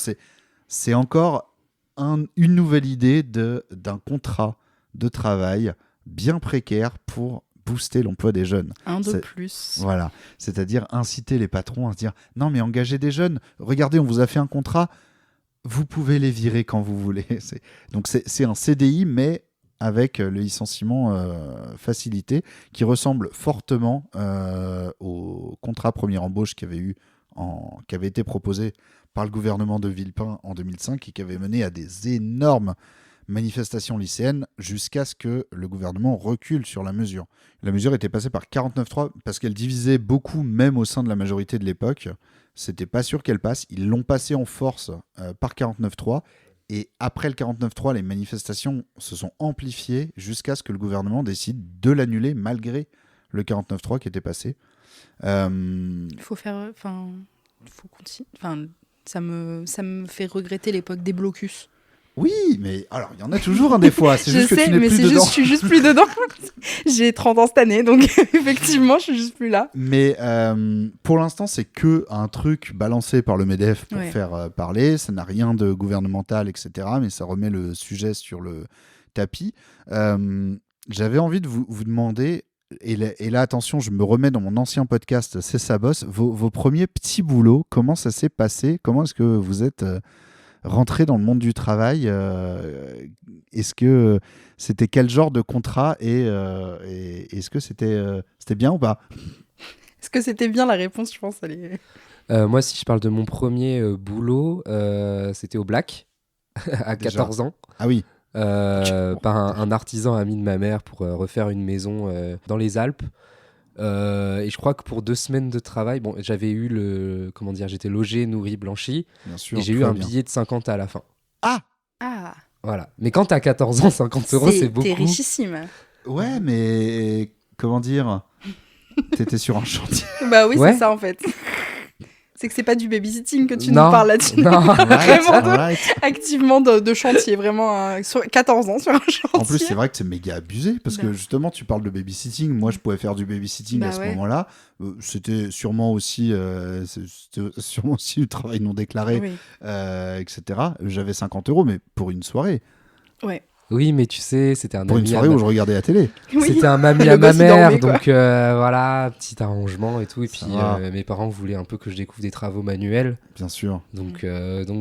c'est encore une nouvelle idée d'un contrat de travail bien précaire pour booster l'emploi des jeunes. Un de C'est- plus. Voilà, c'est-à-dire inciter les patrons à se dire non mais engagez des jeunes, regardez on vous a fait un contrat, vous pouvez les virer quand vous voulez. Donc c'est un CDI mais avec le licenciement facilité qui ressemble fortement au contrat première embauche qui avait été proposé par le gouvernement de Villepin en 2005 et qui avait mené à des énormes manifestations lycéennes jusqu'à ce que le gouvernement recule sur la mesure. La mesure était passée par 49.3 parce qu'elle divisait beaucoup, même au sein de la majorité de l'époque. C'était pas sûr qu'elle passe. Ils l'ont passée en force par 49.3. Et après le 49.3, les manifestations se sont amplifiées jusqu'à ce que le gouvernement décide de l'annuler malgré le 49.3 qui était passé. Il faut faire. Enfin. Faut continuer. Enfin. Ça me fait regretter l'époque des blocus. Oui, mais alors il y en a toujours des fois. C'est Je juste que sais, tu n'es mais plus c'est dedans. juste, je suis juste plus dedans. J'ai 30 ans cette année, donc effectivement, je suis juste plus là. Mais pour l'instant, c'est que un truc balancé par le MEDEF pour Ouais. faire parler. Ça n'a rien de gouvernemental, etc. Mais ça remet le sujet sur le tapis. J'avais envie de vous demander, et là, attention, je me remets dans mon ancien podcast, C'est sa bosse, vos premiers petits boulots, comment ça s'est passé? Comment est-ce que vous êtes rentré dans le monde du travail? Est-ce que c'était quel genre de contrat et est-ce que c'était bien ou pas? Est-ce que c'était bien la réponse? Je pense. Elle est... Moi, si je parle de mon premier boulot, c'était au Black, à Déjà. 14 ans. Ah oui. Par un artisan ami de ma mère pour refaire une maison dans les Alpes. Et je crois que pour 2 semaines de travail, bon, j'avais eu j'étais logé, nourri, blanchi, Bien sûr. et j'ai eu un billet de 50 à la fin. Ah, Voilà. Mais quand t'as 14 ans, 50 euros, c'est beaucoup. T'es richissime. Ouais, mais comment dire? T'étais sur un chantier. Bah oui, Ouais. c'est ça en fait. C'est que c'est pas du babysitting que tu Non. nous parles là-dessus. Non. Vraiment Alright. activement de chantier, vraiment sur 14 ans sur un chantier. En plus, c'est vrai que c'est méga abusé parce que Bah. justement, tu parles de babysitting. Moi, je pouvais faire du babysitting Bah à ce ouais. moment-là. C'était sûrement aussi du travail non déclaré, Oui. etc. J'avais 50 euros, mais pour une soirée. Ouais. Oui, mais tu sais, c'était un Pour une ami soirée où je regardais la télé. Oui. C'était un mamie Le à ma gosse, il mère, dormait, quoi. donc voilà, petit arrangement et tout. Et Ça puis va. mes parents voulaient un peu que je découvre des travaux manuels, Bien sûr. donc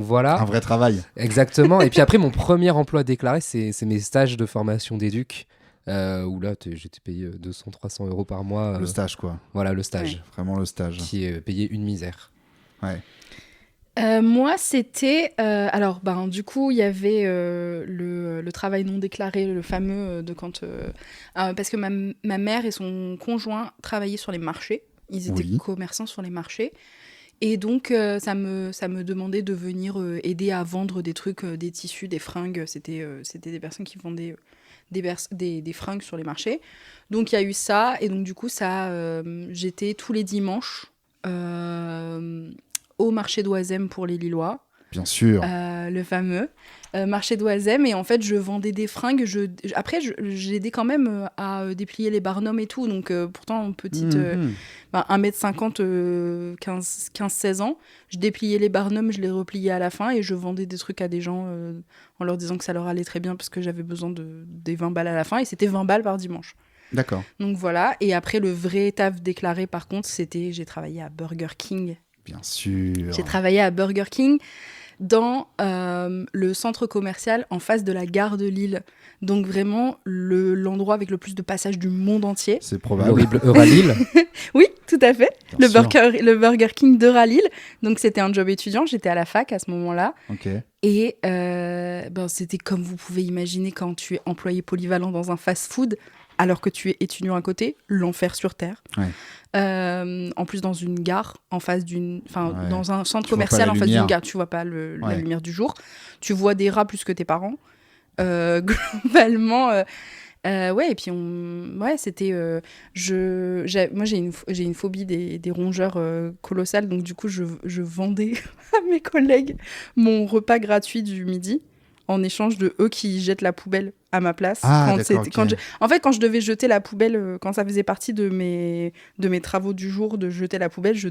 voilà. Un vrai travail. Exactement. Et puis après, mon premier emploi déclaré, c'est mes stages de formation d'éduc, où là, j'étais payé 200-300 euros par mois. Le stage, quoi. Voilà, le stage, Vraiment le stage. qui est payé une misère. Ouais. Moi, c'était... alors, du coup, il y avait le travail non déclaré, le fameux de quand... parce que ma mère et son conjoint travaillaient sur les marchés. Ils étaient Oui. commerçants sur les marchés. Et donc, ça me demandait de venir aider à vendre des trucs, des tissus, des fringues. C'était des personnes qui vendaient des fringues sur les marchés. Donc, il y a eu ça. Et donc, du coup, j'étais tous les dimanches au marché d'Oisem pour les Lillois, Bien sûr. le fameux marché d'Oisem. Et en fait, je vendais des fringues. Après, j'ai aidé quand même à déplier les barnums et tout. Donc, pourtant, petite, Mhm. 1m50, 15-16 ans. Je dépliais les barnums, je les repliais à la fin et je vendais des trucs à des gens en leur disant que ça leur allait très bien parce que j'avais besoin des 20 balles à la fin. Et c'était 20 balles par dimanche. D'accord. Donc voilà. Et après, le vrai taf déclaré, par contre, j'ai travaillé à Burger King. Bien sûr. J'ai travaillé à Burger King dans le centre commercial en face de la gare de Lille. Donc vraiment l'endroit avec le plus de passages du monde entier. C'est probable. L'horrible Euralil. Oui, tout tout à fait. Bien sûr. Le Burger King de Ralil. Donc, c'était un job étudiant. J'étais à la fac à ce moment-là. Ok. Et c'était comme vous pouvez imaginer quand tu es employé polyvalent dans un fast-food, alors que tu es étudiant à côté, l'enfer sur Terre. Ouais. En plus, dans une gare, en face d'une... Enfin, Ouais. dans un centre Tu vois pas commercial, la en face lumière. d'une gare, tu vois pas la Ouais. lumière du jour. Tu vois des rats plus que tes parents. Globalement... ouais, et puis c'était... moi, j'ai une phobie des rongeurs colossales, donc du coup, je vendais à mes collègues mon repas gratuit du midi en échange de eux qui jettent la poubelle à ma place. Ah, d'accord, ok. En fait, quand je devais jeter la poubelle, quand ça faisait partie de mes travaux du jour de jeter la poubelle, je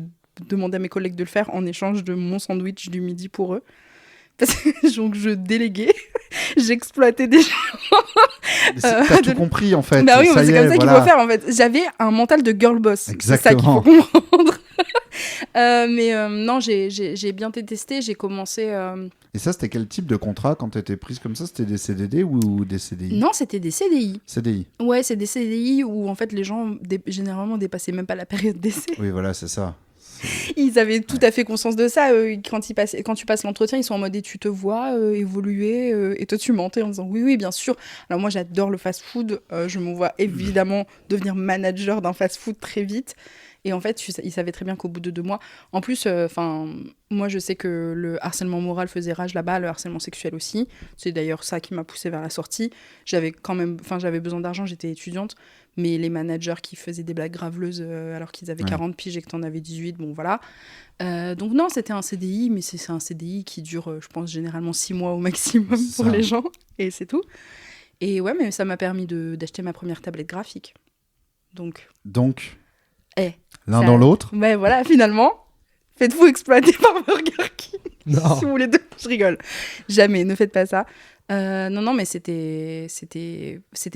demandais à mes collègues de le faire en échange de mon sandwich du midi pour eux. Parce que donc, je déléguais, j'exploitais des gens. Mais t'as tout compris en fait. Bah oui, Ça mais y c'est est, comme ça qu'il voilà. faut faire en fait. J'avais un mental de girl boss. Exactement. C'est ça qu'il faut comprendre. Non, j'ai bien détesté. J'ai commencé. Et ça, c'était quel type de contrat quand t'étais prise comme ça? C'était des CDD ou des CDI? Non, c'était des CDI. CDI. Ouais, c'est des CDI où en fait les gens généralement dépassaient même pas la période d'essai. Oui, voilà, c'est ça. Ils avaient tout à fait conscience de ça. Quand tu passes l'entretien, ils sont en mode et tu te vois évoluer et toi tu mentais en disant oui, bien sûr. Alors moi j'adore le fast-food. Je me vois évidemment devenir manager d'un fast-food très vite. Et en fait, ils savaient très bien qu'au bout de 2 mois... En plus, moi, je sais que le harcèlement moral faisait rage là-bas, le harcèlement sexuel aussi. C'est d'ailleurs ça qui m'a poussée vers la sortie. J'avais besoin d'argent, j'étais étudiante. Mais les managers qui faisaient des blagues graveleuses alors qu'ils avaient 40 piges et que t'en avais 18, bon voilà. Donc non, c'était un CDI, mais c'est un CDI qui dure, je pense, généralement 6 mois au maximum pour les gens. Et c'est tout. Et ouais, mais ça m'a permis d'acheter ma première tablette graphique. Donc... L'un dans l'autre. Mais voilà, finalement, faites-vous exploiter par Burger King. Non. Si vous voulez je rigole. Jamais, ne faites pas ça. Non, mais c'était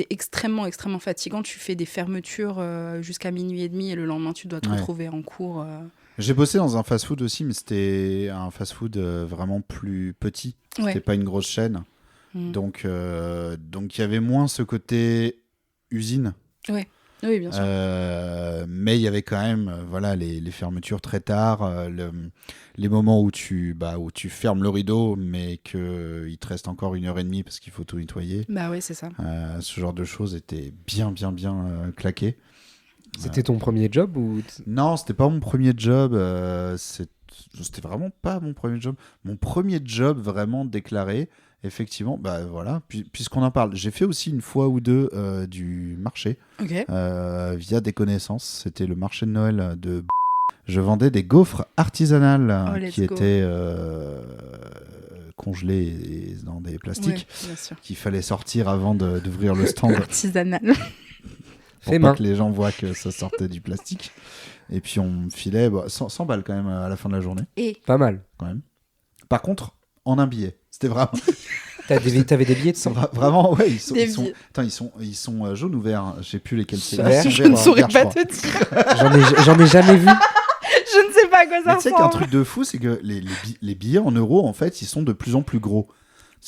extrêmement, extrêmement fatigant. Tu fais des fermetures jusqu'à 00h30 et le lendemain, tu dois te retrouver en cours. J'ai bossé dans un fast-food aussi, mais c'était un fast-food vraiment plus petit. C'était pas une grosse chaîne. Donc, il y avait moins ce côté usine. Oui, bien sûr. Mais il y avait quand même les fermetures très tard, les moments où tu fermes le rideau, mais qu'il te reste encore 1h30 parce qu'il faut tout nettoyer. Bah oui, c'est ça. Ce genre de choses était bien claqué. C'était ton premier job ou Non, c'était pas mon premier job. C'était vraiment pas mon premier job. Mon premier job vraiment déclaré, effectivement, puisqu'on en parle, j'ai fait aussi une fois ou deux du marché via des connaissances. C'était le marché de Noël de... Je vendais des gaufres artisanales qui étaient congelées dans des plastiques qu'il fallait sortir avant d'ouvrir le stand. Artisanal. Pour pas que les gens voient que ça sortait du plastique. Et puis on me filait 100 balles quand même à la fin de la journée. Et pas mal. Quand même. Par contre, en un billet. C'était vraiment... T'avais des billets de 100. Vraiment, ouais, ils sont jaunes ou verts. Je sais plus lesquels c'est. Je ne saurais pas te dire. J'en ai jamais vu. Je ne sais pas à quoi ça ressemble. Tu sais qu'un truc de fou, c'est que les billets en euros, en fait, ils sont de plus en plus gros.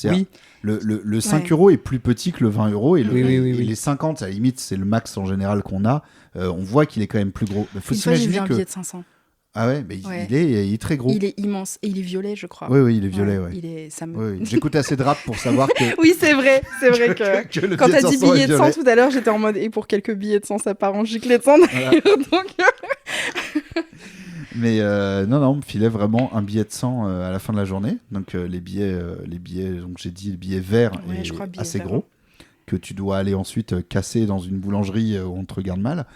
Oui. Le 5 euros est plus petit que le 20 euros et les 50, à la limite, c'est le max en général qu'on a. On voit qu'il est quand même plus gros. Faut s'imaginer j'ai vu un billet de 500. Ah ouais, mais il est très gros. Il est immense et il est violet, je crois. Oui, il est violet, J'écoute assez de rap pour savoir que... Oui, c'est vrai que quand t'as dit billets de 100 tout à l'heure, j'étais en mode, et pour quelques billets de 100, ça part en giclée de 100 d'ailleurs, donc... Mais non, on me filait vraiment un billet de 100 à la fin de la journée. Donc les billets, donc j'ai dit, les billets verts et assez vert, gros, que tu dois aller ensuite casser dans une boulangerie où on te regarde mal.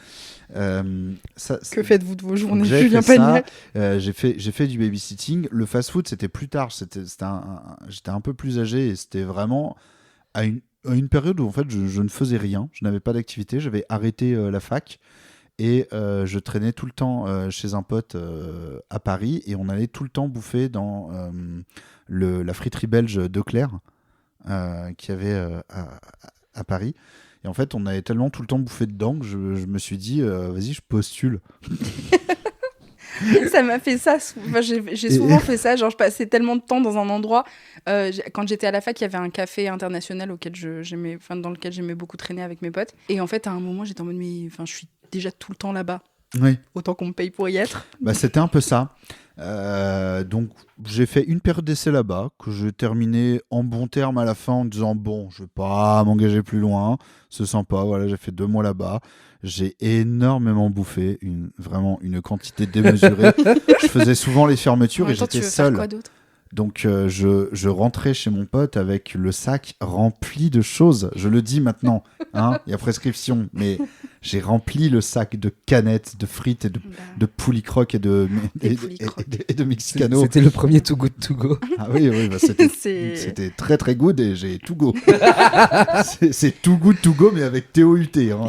Que faites-vous de vos journées, Julien Pagnac? J'ai fait du babysitting. Le fast-food, c'était plus tard. J'étais un peu plus âgé et c'était vraiment à une période où en fait je ne faisais rien. Je n'avais pas d'activité. J'avais arrêté la fac et je traînais tout le temps chez un pote à Paris et on allait tout le temps bouffer dans la friterie belge d'Eclair qu'il y avait à Paris. Et en fait, on avait tellement tout le temps bouffé dedans que je me suis dit, vas-y, je postule. Ça m'a fait ça. Enfin, j'ai souvent fait ça. Genre, je passais tellement de temps dans un endroit. Quand j'étais à la fac, il y avait un café international dans lequel j'aimais beaucoup traîner avec mes potes. Et en fait, à un moment, j'étais en mode, mais je suis déjà tout le temps là-bas. Oui. Autant qu'on me paye pour y être. Bah, c'était un peu ça. Donc j'ai fait une période d'essai là-bas que j'ai terminé en bon terme à la fin en disant bon, je vais pas m'engager plus loin, c'est sympa, voilà, j'ai fait 2 mois là-bas, j'ai énormément bouffé, vraiment une quantité démesurée. Je faisais souvent les fermetures et j'étais seul. Quoi d'autre? Donc je rentrais chez mon pote avec le sac rempli de choses. Je le dis maintenant, hein, il y a prescription, mais j'ai rempli le sac de canettes, de frites et de poulicrocs et de mexicano. C'était le premier Too Good To Go. Ah oui, bah c'était très très good et j'ai Too Go. c'est Too Good To Go mais avec TOUT. Hein.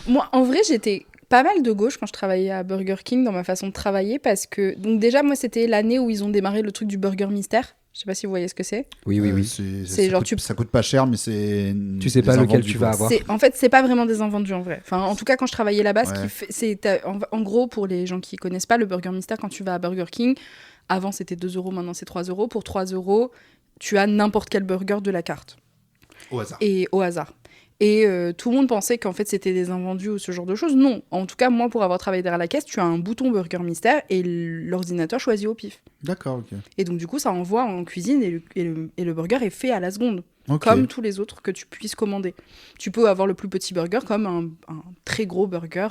Moi, en vrai, j'étais pas mal de gauche quand je travaillais à Burger King dans ma façon de travailler parce que donc déjà moi c'était l'année où ils ont démarré le truc du burger mystère. Je sais pas si vous voyez ce que c'est. Oui. C'est genre ça coûte pas cher mais c'est tu sais pas lequel tu vas avoir. En fait c'est pas vraiment des invendus en vrai. Enfin en tout cas quand je travaillais là-bas, en gros pour les gens qui connaissent pas le burger mystère, quand tu vas à Burger King, avant c'était 2 €, maintenant c'est 3 €. Pour 3 €, tu as n'importe quel burger de la carte. Au hasard. Et tout le monde pensait qu'en fait c'était des invendus ou ce genre de choses. Non, en tout cas moi pour avoir travaillé derrière la caisse, tu as un bouton burger mystère et l'ordinateur choisit au pif. D'accord, ok. Et donc du coup ça envoie en cuisine et le burger est fait à la seconde, Okay. comme tous les autres que tu puisses commander. Tu peux avoir le plus petit burger comme un très gros burger.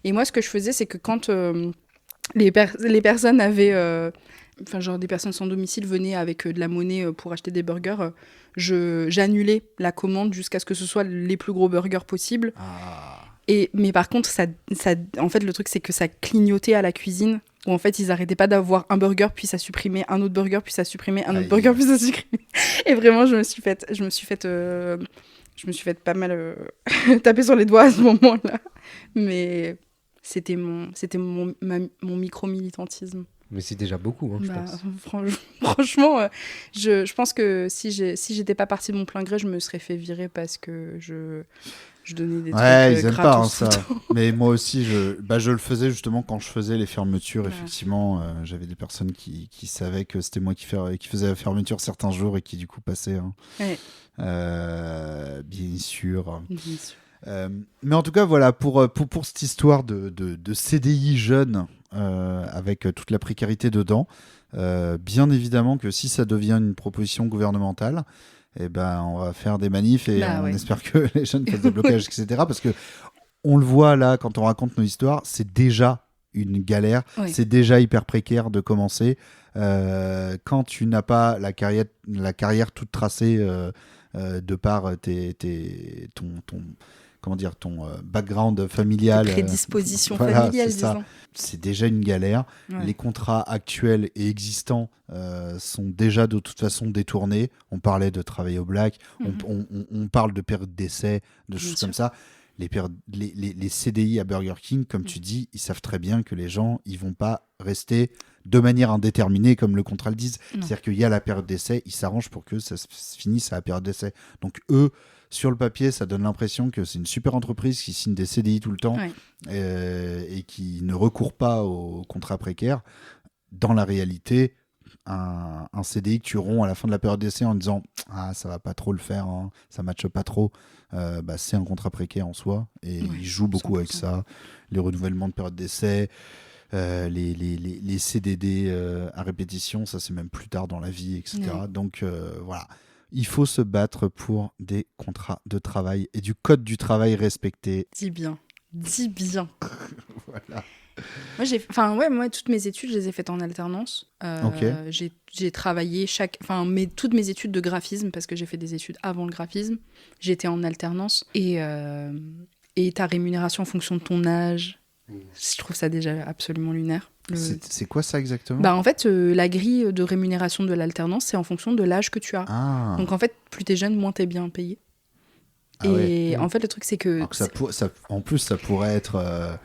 Et moi ce que je faisais c'est que quand les personnes avaient... Enfin, genre des personnes sans domicile venaient avec de la monnaie pour acheter des burgers, j'annulais la commande jusqu'à ce que ce soit les plus gros burgers possibles. Ah. Mais par contre, en fait, le truc, c'est que ça clignotait à la cuisine, où en fait, ils arrêtaient pas d'avoir un burger, puis ça supprimait un autre burger, puis ça supprimait un autre burger, puis ça supprimait. Et vraiment, je me suis fait pas mal taper sur les doigts à ce moment-là. Mais c'était mon micro-militantisme. Mais c'est déjà beaucoup, hein, je pense. Franchement, je pense que si j'étais pas partie de mon plein gré, je me serais fait virer parce que je donnais des trucs ils aiment pas gratos ça. Mais moi aussi, je le faisais justement quand je faisais les fermetures. Ouais. Effectivement, j'avais des personnes qui savaient que c'était moi qui faisais la fermeture certains jours et qui du coup passaient. Hein. Ouais. Bien sûr. Mais en tout cas, voilà, pour cette histoire de CDI jeune avec toute la précarité dedans, bien évidemment que si ça devient une proposition gouvernementale, eh ben, on va faire des manifs et on espère que les jeunes fassent des blocages, etc. Parce que on le voit là, quand on raconte nos histoires, c'est déjà une galère, c'est déjà hyper précaire de commencer. Quand tu n'as pas la carrière toute tracée de par ton background familial. Prédisposition familiale, disons. C'est déjà une galère. Ouais. Les contrats actuels et existants sont déjà de toute façon détournés. On parlait de travail au black, on parle de période d'essai, de choses comme ça. Les CDI à Burger King, comme tu dis, ils savent très bien que les gens, ils vont pas rester de manière indéterminée, comme le contrat le dit. C'est-à-dire qu'il y a la période d'essai, ils s'arrangent pour que ça se finisse à la période d'essai. Donc eux, sur le papier, ça donne l'impression que c'est une super entreprise qui signe des CDI tout le temps et qui ne recourt pas aux contrats précaires. Dans la réalité, un CDI que tu romps à la fin de la période d'essai en disant « Ah, ça va pas trop le faire, hein, ça matche pas trop », c'est un contrat précaire en soi et ils jouent beaucoup 100%. Avec ça. Les renouvellements de période d'essai, les CDD à répétition, ça c'est même plus tard dans la vie, etc. Donc voilà. Il faut se battre pour des contrats de travail et du code du travail respecté. Dis bien. Voilà. Moi, toutes mes études, je les ai faites en alternance. J'ai travaillé toutes mes études de graphisme, parce que j'ai fait des études avant le graphisme, j'étais en alternance. Et ta rémunération en fonction de ton âge, je trouve ça déjà absolument lunaire. C'est quoi ça exactement ? En fait, la grille de rémunération de l'alternance, c'est en fonction de l'âge que tu as. Ah. Donc en fait, plus t'es jeune, moins t'es bien payé. En fait, le truc, c'est que... En plus, ça pourrait être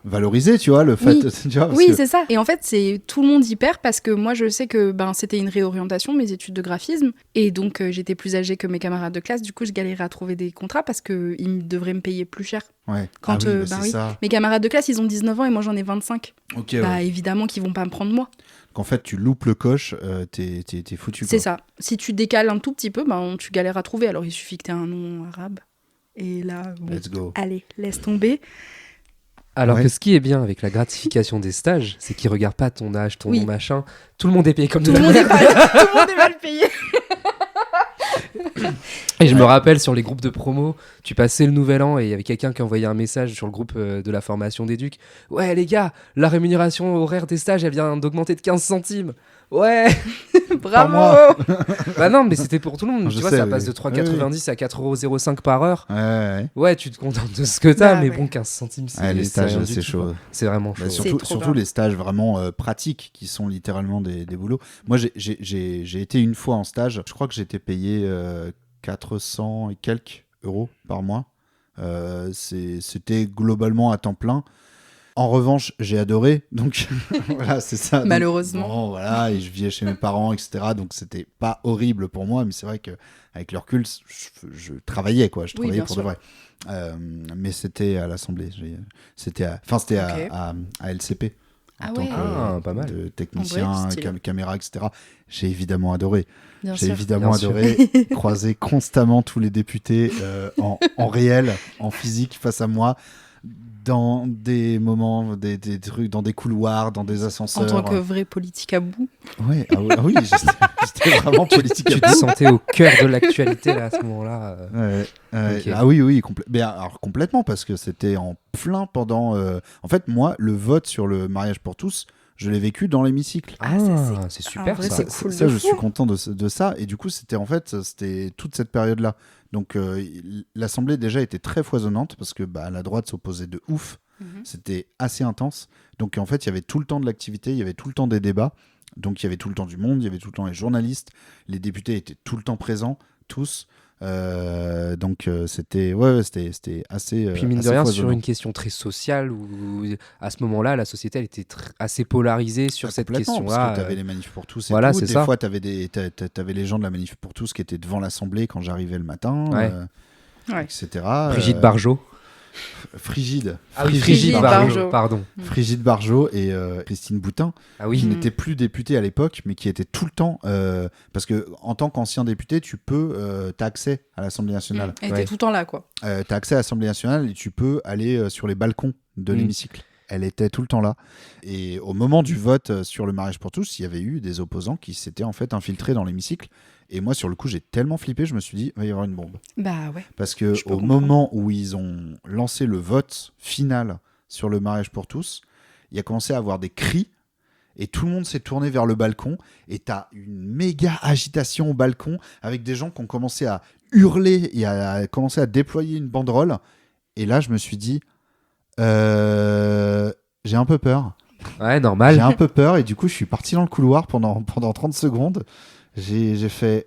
valorisé, tu vois, le fait... C'est ça. Et en fait, tout le monde y perd parce que moi, je sais que c'était une réorientation, mes études de graphisme. Et donc, j'étais plus âgée que mes camarades de classe. Du coup, je galérais à trouver des contrats parce qu'ils devraient me payer plus cher. Ouais. Ça. Mes camarades de classe, ils ont 19 ans et moi, j'en ai 25. Okay, évidemment qu'ils vont pas me prendre moi. Qu'en fait, tu loupes le coche, t'es foutu. C'est ça. Si tu décales un tout petit peu, tu galères à trouver. Alors, il suffit que t'aies un nom arabe. Et là, let's go. Allez, laisse tomber. Alors Ouais. que ce qui est bien avec la gratification des stages, c'est qu'ils regardent pas ton âge, ton Oui. nom, machin. Tout le monde est payé comme Tout de le la monde est merde. tout le monde est mal payé. Et je me rappelle sur les groupes de promo, tu passais le nouvel an et il y avait quelqu'un qui envoyait un message sur le groupe de la formation d'éduc. Ouais les gars, la rémunération horaire des stages, elle vient d'augmenter de 15 centimes. Ouais. Bravo. Bah non, mais c'était pour tout le monde. Je Tu vois, sais, ça oui. passe de 3,90 à 4,05 par heure. Ouais. Ouais, tu te contentes de ce que t'as, Bah mais ouais. bon, 15 centimes, c'est Les c'est stages, rien du c'est tout, chaud. quoi. C'est vraiment chaud. Bah, C'est surtout trop surtout bien. les stages vraiment pratiques qui sont littéralement des boulots. Moi, j'ai été une fois en stage. Je crois que j'étais payé 400 et quelques euros par mois. C'était globalement à temps plein. En revanche, j'ai adoré, donc voilà, c'est ça. Donc, Malheureusement. bon, voilà, et je vivais chez mes parents, etc. Donc c'était pas horrible pour moi, mais c'est vrai que avec le recul, je travaillais quoi, je Oui, travaillais bien pour sûr. de vrai. Mais c'était à l'Assemblée, c'était à Ok. LCP. Ah en tant ouais. que, Ah, pas mal. de technicien, En vrai, stylé. caméra, etc. J'ai évidemment adoré. Bien J'ai sûr. évidemment Bien sûr. adoré croiser constamment tous les députés en réel, en physique face à moi, dans des moments, des trucs, dans des couloirs, dans des En ascenseurs. tant que vrai politique à bout. Ouais, oui, j'étais vraiment politique. Tu te sentais au cœur de l'actualité là, à ce moment-là. Ok. Ah oui, mais alors, complètement, parce que c'était en plein pendant... En fait, moi, le vote sur le mariage pour tous, je l'ai vécu dans l'hémicycle. Ah, ça, c'est super vrai, ça. c'est cool Ça, de je fou. suis content de ça. Et du coup, c'était toute cette période-là. Donc, l'Assemblée déjà était très foisonnante parce que la droite s'opposait de ouf. Mhm. C'était assez intense. Donc, en fait, il y avait tout le temps de l'activité, il y avait tout le temps des débats. Donc, il y avait tout le temps du monde, il y avait tout le temps les journalistes. Les députés étaient tout le temps présents, tous. Donc, c'était assez. Puis mine de assez rien, sur foisonnant. une question très sociale où à ce moment-là, la société elle était assez polarisée sur cette Complètement, question-là. parce que tu avais les manifs pour tous et voilà, tout. c'est Des ça. fois, tu avais les gens de la manif pour tous qui étaient devant l'Assemblée quand j'arrivais le matin, Ouais. Ouais. etc. Brigitte Barjot. Frigide. Ah oui, Frigide Barjot. Pardon. Frigide Barjot et Christine Boutin, Ah oui. qui Mm. n'étaient plus députés à l'époque, mais qui étaient tout le temps... parce que en tant qu'ancien député, tu peux... t'as accès à l'Assemblée nationale. Elle Ouais. était tout le temps là, quoi. T'as accès à l'Assemblée nationale et tu peux aller sur les balcons de Mm. l'hémicycle. Elle était tout le temps là. Et au moment du vote sur le mariage pour tous, il y avait eu des opposants qui s'étaient en fait infiltrés dans l'hémicycle. Et moi, sur le coup, j'ai tellement flippé, je me suis dit, il va y avoir une bombe. Bah ouais. Parce que Je peux au comprendre. moment où ils ont lancé le vote final sur le mariage pour tous, il y a commencé à avoir des cris. Et tout le monde s'est tourné vers le balcon. Et t'as une méga agitation au balcon avec des gens qui ont commencé à hurler et à commencer à déployer une banderole. Et là, je me suis dit, j'ai un peu peur. Ouais, J'ai normal. un peu peur. Et du coup, je suis parti dans le couloir pendant 30 secondes. J'ai fait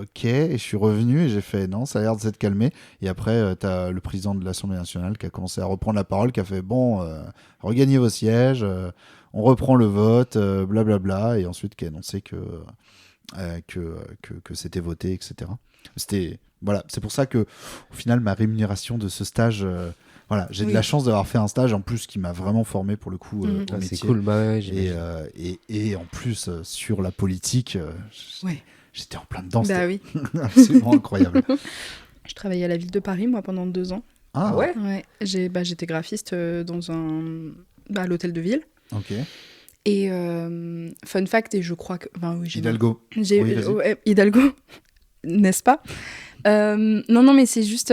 OK. Et je suis revenu et j'ai fait non, ça a l'air de s'être calmé. Et après, t'as le président de l'Assemblée nationale qui a commencé à reprendre la parole, qui a fait bon, regagnez vos sièges, on reprend le vote, blablabla. Et ensuite, qui a annoncé que c'était voté, etc. Voilà, c'est pour ça que au final, ma rémunération de ce stage, voilà, j'ai de Oui. la chance d'avoir fait un stage en plus qui m'a vraiment formé pour le coup Mhm. au Ah, métier. c'est cool. Bah ouais, Et, j'imagine. et en plus, sur la politique, Ouais. j'étais en plein dedans. Bah C'était oui. absolument incroyable. Je travaillais à la ville de Paris, moi, pendant 2 ans. Ah ouais. Ouais. J'étais graphiste à l'hôtel de ville. Ok. Et fun fact, et je crois que... Enfin, oui, Hidalgo. J'ai Oui, vas-y. ouais, Hidalgo, n'est-ce pas? Non, mais c'est juste,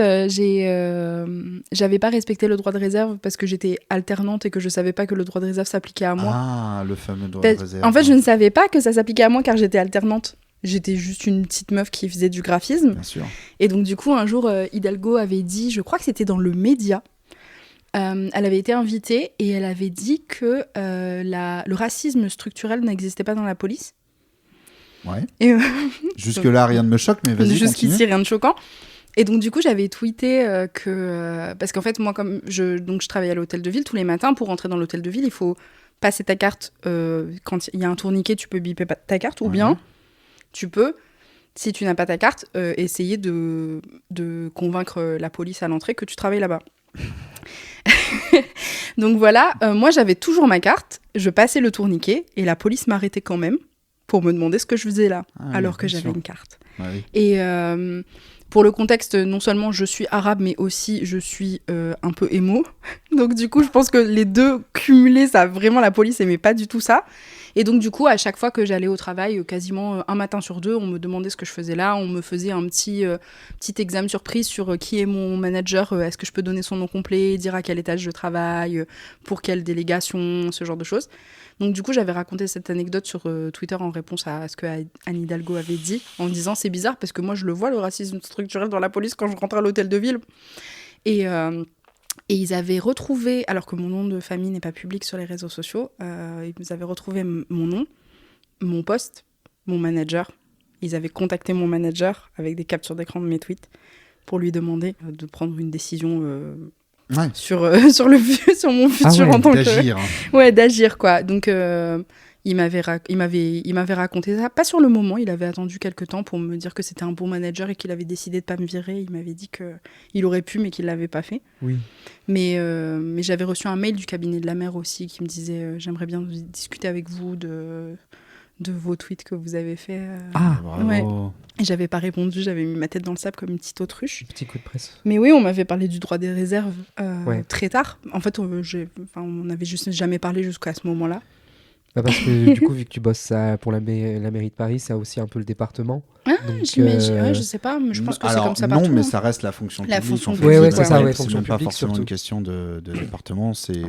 j'avais pas respecté le droit de réserve parce que j'étais alternante et que je savais pas que le droit de réserve s'appliquait à moi. Ah, le fameux droit de réserve. En fait, je ne savais pas que ça s'appliquait à moi car j'étais alternante. J'étais juste une petite meuf qui faisait du graphisme. Bien sûr. Et donc, du coup, un jour, Hidalgo avait dit, je crois que c'était dans le média, elle avait été invitée et elle avait dit que le racisme structurel n'existait pas dans la police. Ouais. Et Jusque-là, rien ne me choque, mais vas-y, jusqu'ici, continue. rien de choquant. Et donc, du coup, j'avais tweeté que... parce qu'en fait, moi, comme je travaille à l'hôtel de ville tous les matins, pour rentrer dans l'hôtel de ville, il faut passer ta carte. Quand il y a un tourniquet, tu peux biper ta carte. Ou Ouais. bien, tu peux, si tu n'as pas ta carte, essayer de convaincre la police à l'entrée que tu travailles là-bas. Donc voilà, moi, j'avais toujours ma carte. Je passais le tourniquet et la police m'arrêtait quand même pour me demander ce que je faisais là, Ah oui, alors que bien j'avais sûr. une carte. Ouais, oui. Et Pour le contexte, non seulement je suis arabe, mais aussi je suis un peu émo. Donc du coup, je pense que les deux cumulés, ça vraiment, la police aimait pas du tout ça. Et donc du coup, à chaque fois que j'allais au travail, quasiment un matin sur deux, on me demandait ce que je faisais là. On me faisait un petit examen surprise sur qui est mon manager, est-ce que je peux donner son nom complet, dire à quel étage je travaille, pour quelle délégation, ce genre de choses. Donc du coup, j'avais raconté cette anecdote sur Twitter en réponse à ce que Anne Hidalgo avait dit, en disant c'est bizarre parce que moi je le vois, le racisme structurel dans la police quand je rentre à l'hôtel de ville. Et ils avaient retrouvé, alors que mon nom de famille n'est pas public sur les réseaux sociaux, ils avaient retrouvé mon nom, mon poste, mon manager. Ils avaient contacté mon manager avec des captures d'écran de mes tweets pour lui demander de prendre une décision sur mon futur en tant d'agir. que... Ouais, d'agir, quoi. Donc, il m'avait raconté ça. Pas sur le moment, il avait attendu quelques temps pour me dire que c'était un bon manager et qu'il avait décidé de pas me virer. Il m'avait dit qu'il aurait pu, mais qu'il l'avait pas fait. Oui. Mais j'avais reçu un mail du cabinet de la maire aussi qui me disait j'aimerais bien discuter avec vous de vos tweets que vous avez fait. Bravo. Ouais. Et j'avais pas répondu, j'avais mis ma tête dans le sable comme une petite autruche. Petit coup de presse. Mais oui, on m'avait parlé du droit des réserves très tard. En fait, on n'avait juste jamais parlé jusqu'à ce moment-là. Bah parce que du coup, vu que tu bosses pour la mairie de Paris, ça a aussi un peu le département. Donc, je sais pas, mais je pense que c'est comme ça partout. Non, mais ça reste la fonction publique. La fonction en fait. publique, c'est ça, C'est fonction même pas publique, forcément surtout. une question de département, c'est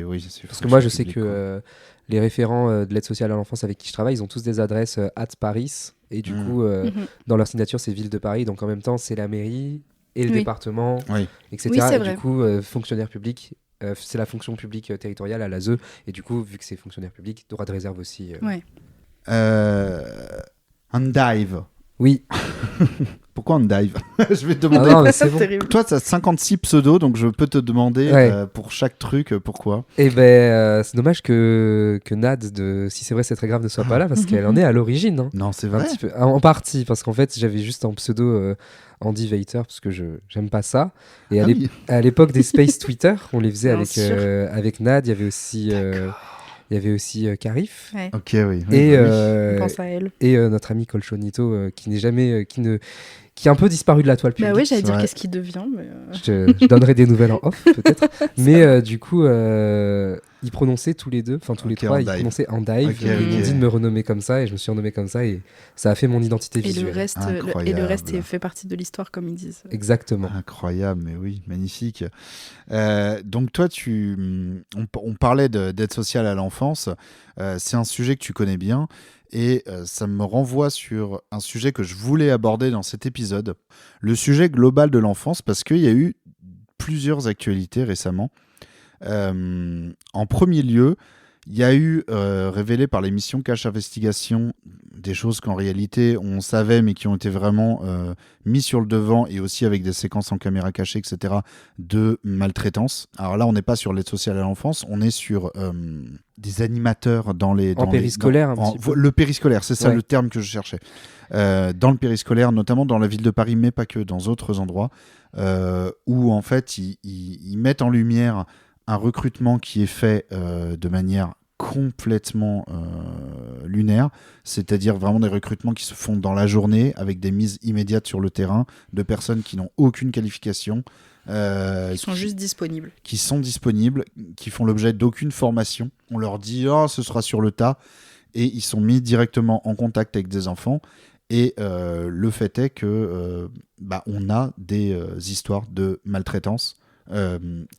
Parce que moi, je sais publique, que les référents de l'aide sociale à l'enfance avec qui je travaille, ils ont tous des adresses @Paris. Et du coup, dans leur signature, c'est Ville de Paris. Donc en même temps, c'est la mairie et le département, etc. Oui, c'est et vrai. du coup, fonctionnaire public, c'est la fonction publique territoriale à l'ASE. Et du coup, vu que c'est fonctionnaire public, droit de réserve aussi. Undive. Oui. Pourquoi Undive? Je vais te demander. Ah non, mais c'est bon. terrible. Toi, tu as 56 pseudos, donc je peux te demander pour chaque truc pourquoi. Et c'est dommage que Nad de Si c'est vrai, c'est très grave ne soit pas là parce qu'elle en est à l'origine. Hein. Non, c'est Un vrai. petit peu. En partie, parce qu'en fait, j'avais juste un pseudo Andy Vater parce que j'aime pas ça. Et à l'époque des Space Twitter, on les faisait avec Nad. Il y avait aussi Karif. Ouais. Ok, oui. Et, On pense à elle. et notre ami Colchonito qui n'est jamais. Qui est un peu disparu de la toile publique. Bah oui, j'allais dire vrai. qu'est-ce qu'il devient. Mais Je donnerai des nouvelles en off, peut-être. Mais du coup, ils prononçaient tous les deux, enfin tous les trois, ils Undive. prononçaient Undive. Ok, Ils m'ont ok. dit de me renommer comme ça et je me suis renommé comme ça et ça a fait mon identité Et visuelle. Incroyable. le reste fait partie de l'histoire, comme ils disent. Exactement. Incroyable, mais oui, magnifique. Donc toi, on parlait d'aide sociale à l'enfance. C'est un sujet que tu connais bien et ça me renvoie sur un sujet que je voulais aborder dans cet épisode, le sujet global de l'enfance, parce qu'il y a eu plusieurs actualités récemment. En premier lieu, il y a eu révélé par l'émission Cache Investigation des choses qu'en réalité on savait mais qui ont été vraiment mis sur le devant et aussi avec des séquences en caméra cachée, etc. de maltraitance. Alors là, on n'est pas sur l'aide sociale à l'enfance, on est sur des animateurs dans les... périscolaire, un petit peu. Le périscolaire, c'est ça Ouais. le terme que je cherchais. Dans le périscolaire, notamment dans la ville de Paris, mais pas que, dans d'autres endroits, où en fait ils mettent en lumière un recrutement qui est fait de manière complètement lunaire, c'est-à-dire vraiment des recrutements qui se font dans la journée avec des mises immédiates sur le terrain de personnes qui n'ont aucune qualification, Ils sont juste disponibles. qui sont disponibles, qui font l'objet d'aucune formation. On leur dit ce sera sur le tas et ils sont mis directement en contact avec des enfants. Et le fait est que on a des histoires de maltraitance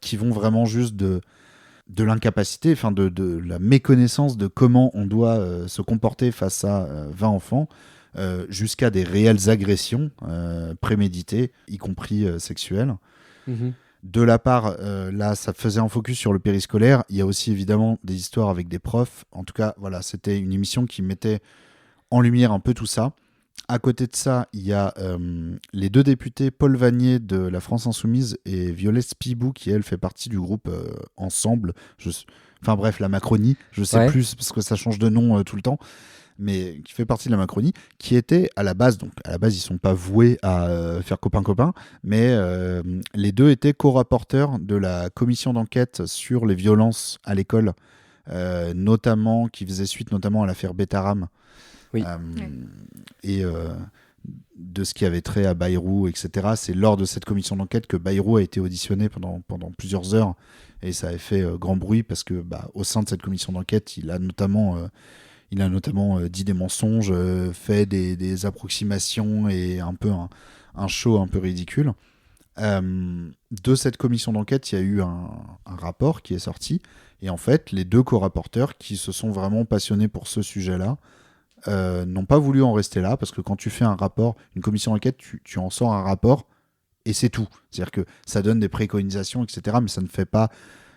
qui vont vraiment juste de l'incapacité, enfin de la méconnaissance de comment on doit se comporter face à 20 enfants, jusqu'à des réelles agressions préméditées, y compris sexuelles. Mhm. De la part, là, ça faisait un focus sur le périscolaire. Il y a aussi évidemment des histoires avec des profs. En tout cas, voilà, c'était une émission qui mettait en lumière un peu tout ça. À côté de ça, il y a les deux députés, Paul Vanier de la France Insoumise et Violette Spibou, qui elle fait partie du groupe Ensemble. Enfin bref, la Macronie, je sais plus parce que ça change de nom tout le temps, mais qui fait partie de la Macronie, qui était à la base, donc à la base ils sont pas voués à faire copain-copain, mais les deux étaient co-rapporteurs de la commission d'enquête sur les violences à l'école, notamment qui faisait suite notamment à l'affaire Betaram. Oui. Et de ce qui avait trait à Bayrou, etc. C'est lors de cette commission d'enquête que Bayrou a été auditionné pendant plusieurs heures, et ça avait fait grand bruit parce que au sein de cette commission d'enquête, il a notamment dit des mensonges, fait des approximations et un peu un show un peu ridicule. De cette commission d'enquête, il y a eu un rapport qui est sorti, et en fait, les deux co-rapporteurs qui se sont vraiment passionnés pour ce sujet-là n'ont pas voulu en rester là, parce que quand tu fais un rapport, une commission d'enquête, tu en sors un rapport et c'est tout. C'est-à-dire que ça donne des préconisations, etc., mais ça ne fait pas...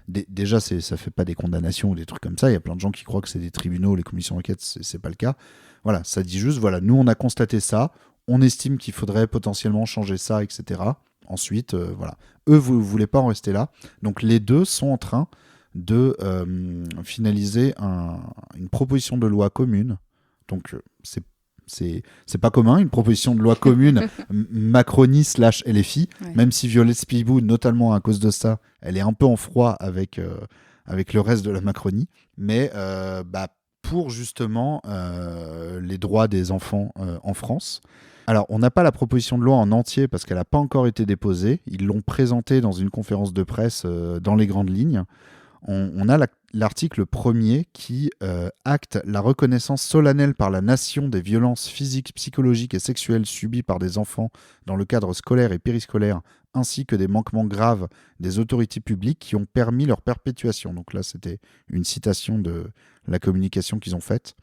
Déjà, ça fait pas des condamnations ou des trucs comme ça. Il y a plein de gens qui croient que c'est des tribunaux, les commissions d'enquête, c'est pas le cas. Voilà, ça dit juste, voilà, nous on a constaté ça, on estime qu'il faudrait potentiellement changer ça, etc. Ensuite, voilà. Eux, vous voulez pas en rester là. Donc les deux sont en train de finaliser une proposition de loi commune. Donc c'est pas commun, une proposition de loi commune Macronie/LFI, même si Violette Spilibou, notamment à cause de ça, elle est un peu en froid avec le reste de la Macronie, mais pour justement les droits des enfants en France. Alors, on n'a pas la proposition de loi en entier parce qu'elle n'a pas encore été déposée. Ils l'ont présentée dans une conférence de presse dans les grandes lignes. On a l'article 1er qui acte la reconnaissance solennelle par la nation des violences physiques, psychologiques et sexuelles subies par des enfants dans le cadre scolaire et périscolaire, ainsi que des manquements graves des autorités publiques qui ont permis leur perpétuation. Donc là, c'était une citation de la communication qu'ils ont faite.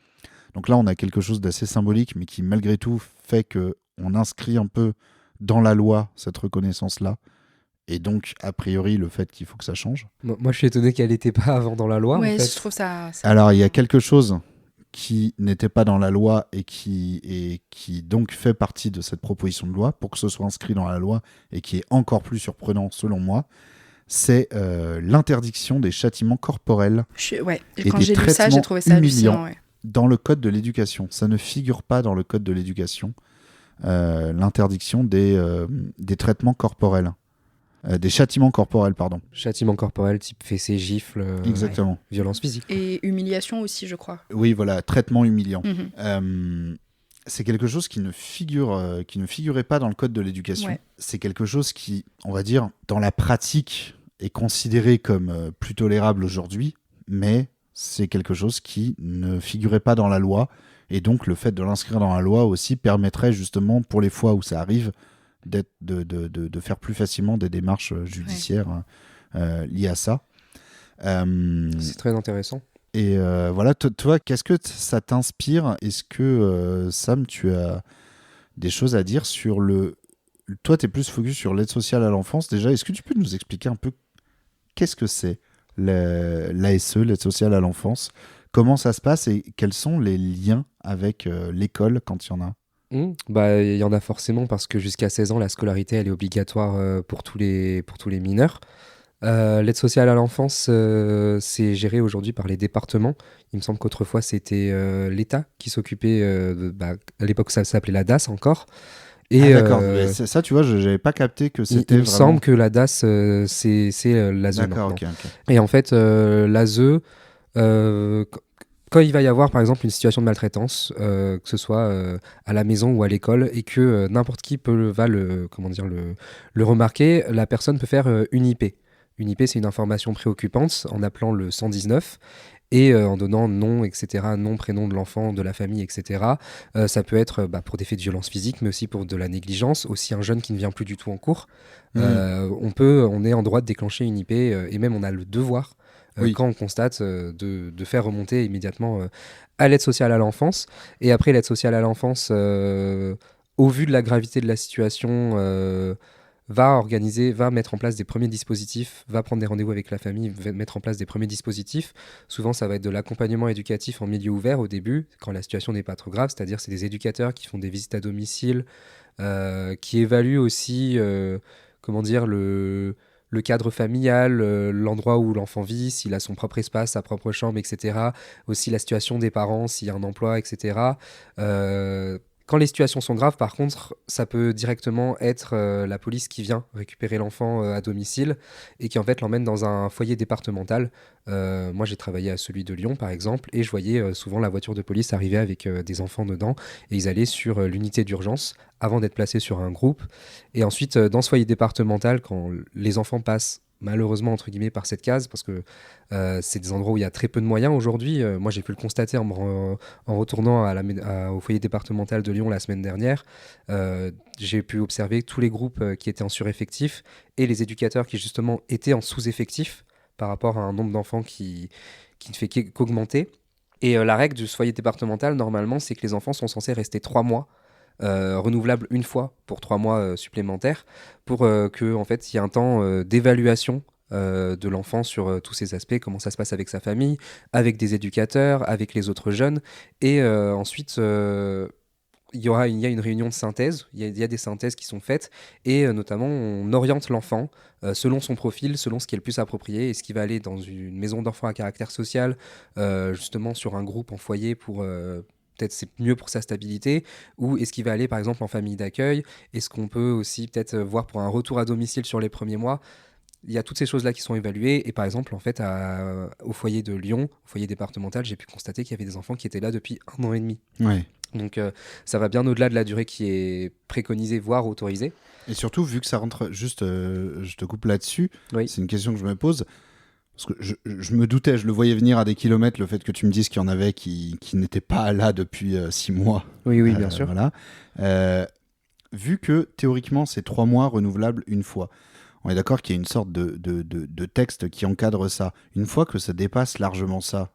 Donc là, on a quelque chose d'assez symbolique, mais qui, malgré tout, fait qu'on inscrit un peu dans la loi cette reconnaissance-là. Et donc, a priori, le fait qu'il faut que ça change. Moi, je suis étonné qu'elle n'était pas avant dans la loi. Ouais, en fait. je trouve ça... Alors, il y a quelque chose qui n'était pas dans la loi et qui donc fait partie de cette proposition de loi, pour que ce soit inscrit dans la loi, et qui est encore plus surprenant, selon moi, c'est l'interdiction des châtiments corporels. Et quand j'ai lu ça, j'ai trouvé ça hallucinant. Ouais. Dans le code de l'éducation. Ça ne figure pas dans le code de l'éducation, l'interdiction des traitements corporels. Des châtiments corporels, pardon. Châtiments corporels type fessées, gifles, exactement. Violence physique. Et humiliation aussi, je crois. Oui, voilà, traitement humiliant. C'est quelque chose qui ne figurait pas dans le code de l'éducation. Ouais. C'est quelque chose qui, on va dire, dans la pratique, est considéré comme plus tolérable aujourd'hui, mais c'est quelque chose qui ne figurait pas dans la loi. Et donc, le fait de l'inscrire dans la loi aussi permettrait justement, pour les fois où ça arrive, de faire plus facilement des démarches judiciaires liées à ça. C'est très intéressant. Et voilà, toi, qu'est-ce que ça t'inspire ? Est-ce que, Sam, tu as des choses à dire sur le... Toi, tu es plus focus sur l'aide sociale à l'enfance. Déjà, est-ce que tu peux nous expliquer un peu qu'est-ce que c'est l'ASE, l'aide sociale à l'enfance ? Comment ça se passe et quels sont les liens avec l'école quand il y en a ? Il y en a forcément parce que jusqu'à 16 ans, la scolarité elle est obligatoire pour tous les mineurs. L'aide sociale à l'enfance, c'est géré aujourd'hui par les départements. Il me semble qu'autrefois, c'était l'État qui s'occupait, à l'époque ça s'appelait la DAS encore. Et, d'accord, ça tu vois, je n'avais pas capté que c'était il me semble que la DAS, c'est l'ASE d'accord, maintenant. ok. Et en fait, l'ASE... quand il va y avoir par exemple une situation de maltraitance, que ce soit à la maison ou à l'école, et que n'importe qui va le remarquer, la personne peut faire une IP. Une IP, c'est une information préoccupante en appelant le 119 et en donnant nom, etc., nom, prénom de l'enfant, de la famille, etc. Ça peut être pour des faits de violence physique, mais aussi pour de la négligence, aussi un jeune qui ne vient plus du tout en cours. On est en droit de déclencher une IP et même on a le devoir quand on constate de faire remonter immédiatement à l'aide sociale à l'enfance. Et après l'aide sociale à l'enfance, au vu de la gravité de la situation, va mettre en place des premiers dispositifs, va prendre des rendez-vous avec la famille, va mettre en place des premiers dispositifs. Souvent, ça va être de l'accompagnement éducatif en milieu ouvert au début, quand la situation n'est pas trop grave, c'est-à-dire c'est des éducateurs qui font des visites à domicile, qui évaluent aussi, le cadre familial, l'endroit où l'enfant vit, s'il a son propre espace, sa propre quand la situation des parents, s'il y a un emploi, etc. Quand les situations sont graves, par contre, ça peut directement être la police qui vient récupérer l'enfant à domicile et qui en fait l'emmène dans un foyer départemental. Moi, j'ai travaillé à celui de Lyon, par exemple, et je voyais souvent la voiture de police arriver avec des enfants dedans, et ils allaient sur l'unité d'urgence avant d'être placés sur un groupe. Et ensuite, dans ce foyer départemental, quand les enfants passent malheureusement entre guillemets par cette case, parce que c'est des endroits où il y a très peu de moyens aujourd'hui. Moi j'ai pu le constater en retournant au foyer départemental de Lyon la semaine dernière. J'ai pu observer tous les groupes qui étaient en sureffectif et les éducateurs qui justement étaient en sous-effectif par rapport à un nombre d'enfants qui ne fait qu'augmenter. Et la règle du foyer départemental normalement c'est que les enfants sont censés rester 3 mois renouvelable une fois pour 3 mois supplémentaires pour que en fait il y ait un temps d'évaluation de l'enfant sur tous ces aspects, comment ça se passe avec sa famille, avec des éducateurs, avec les autres jeunes, et ensuite il y a une réunion de synthèse, il y a des synthèses qui sont faites, et notamment on oriente l'enfant selon son profil, selon ce qui est le plus approprié. Est-ce qu'il va aller dans une maison d'enfants à caractère social, justement sur un groupe en foyer pour peut-être c'est mieux pour sa stabilité, ou est-ce qu'il va aller par exemple en famille d'accueil? Est-ce qu'on peut aussi peut-être voir pour un retour à domicile sur les premiers mois? Il y a toutes ces choses-là qui sont évaluées, et par exemple en fait au foyer de Lyon, au foyer départemental, j'ai pu constater qu'il y avait des enfants qui étaient là depuis 1 an et demi. Ouais. Donc ça va bien au-delà de la durée qui est préconisée, voire autorisée. Et surtout, vu que ça rentre, juste je te coupe là-dessus, Oui. c'est une question que je me pose. Parce que je me doutais, je le voyais venir à des kilomètres, le fait que tu me dises qu'il y en avait qui n'étaient pas là depuis 6 mois. Oui, bien sûr. Voilà. Vu que théoriquement, c'est 3 mois renouvelables une fois, on est d'accord qu'il y a une sorte de texte qui encadre ça. Une fois que ça dépasse largement ça,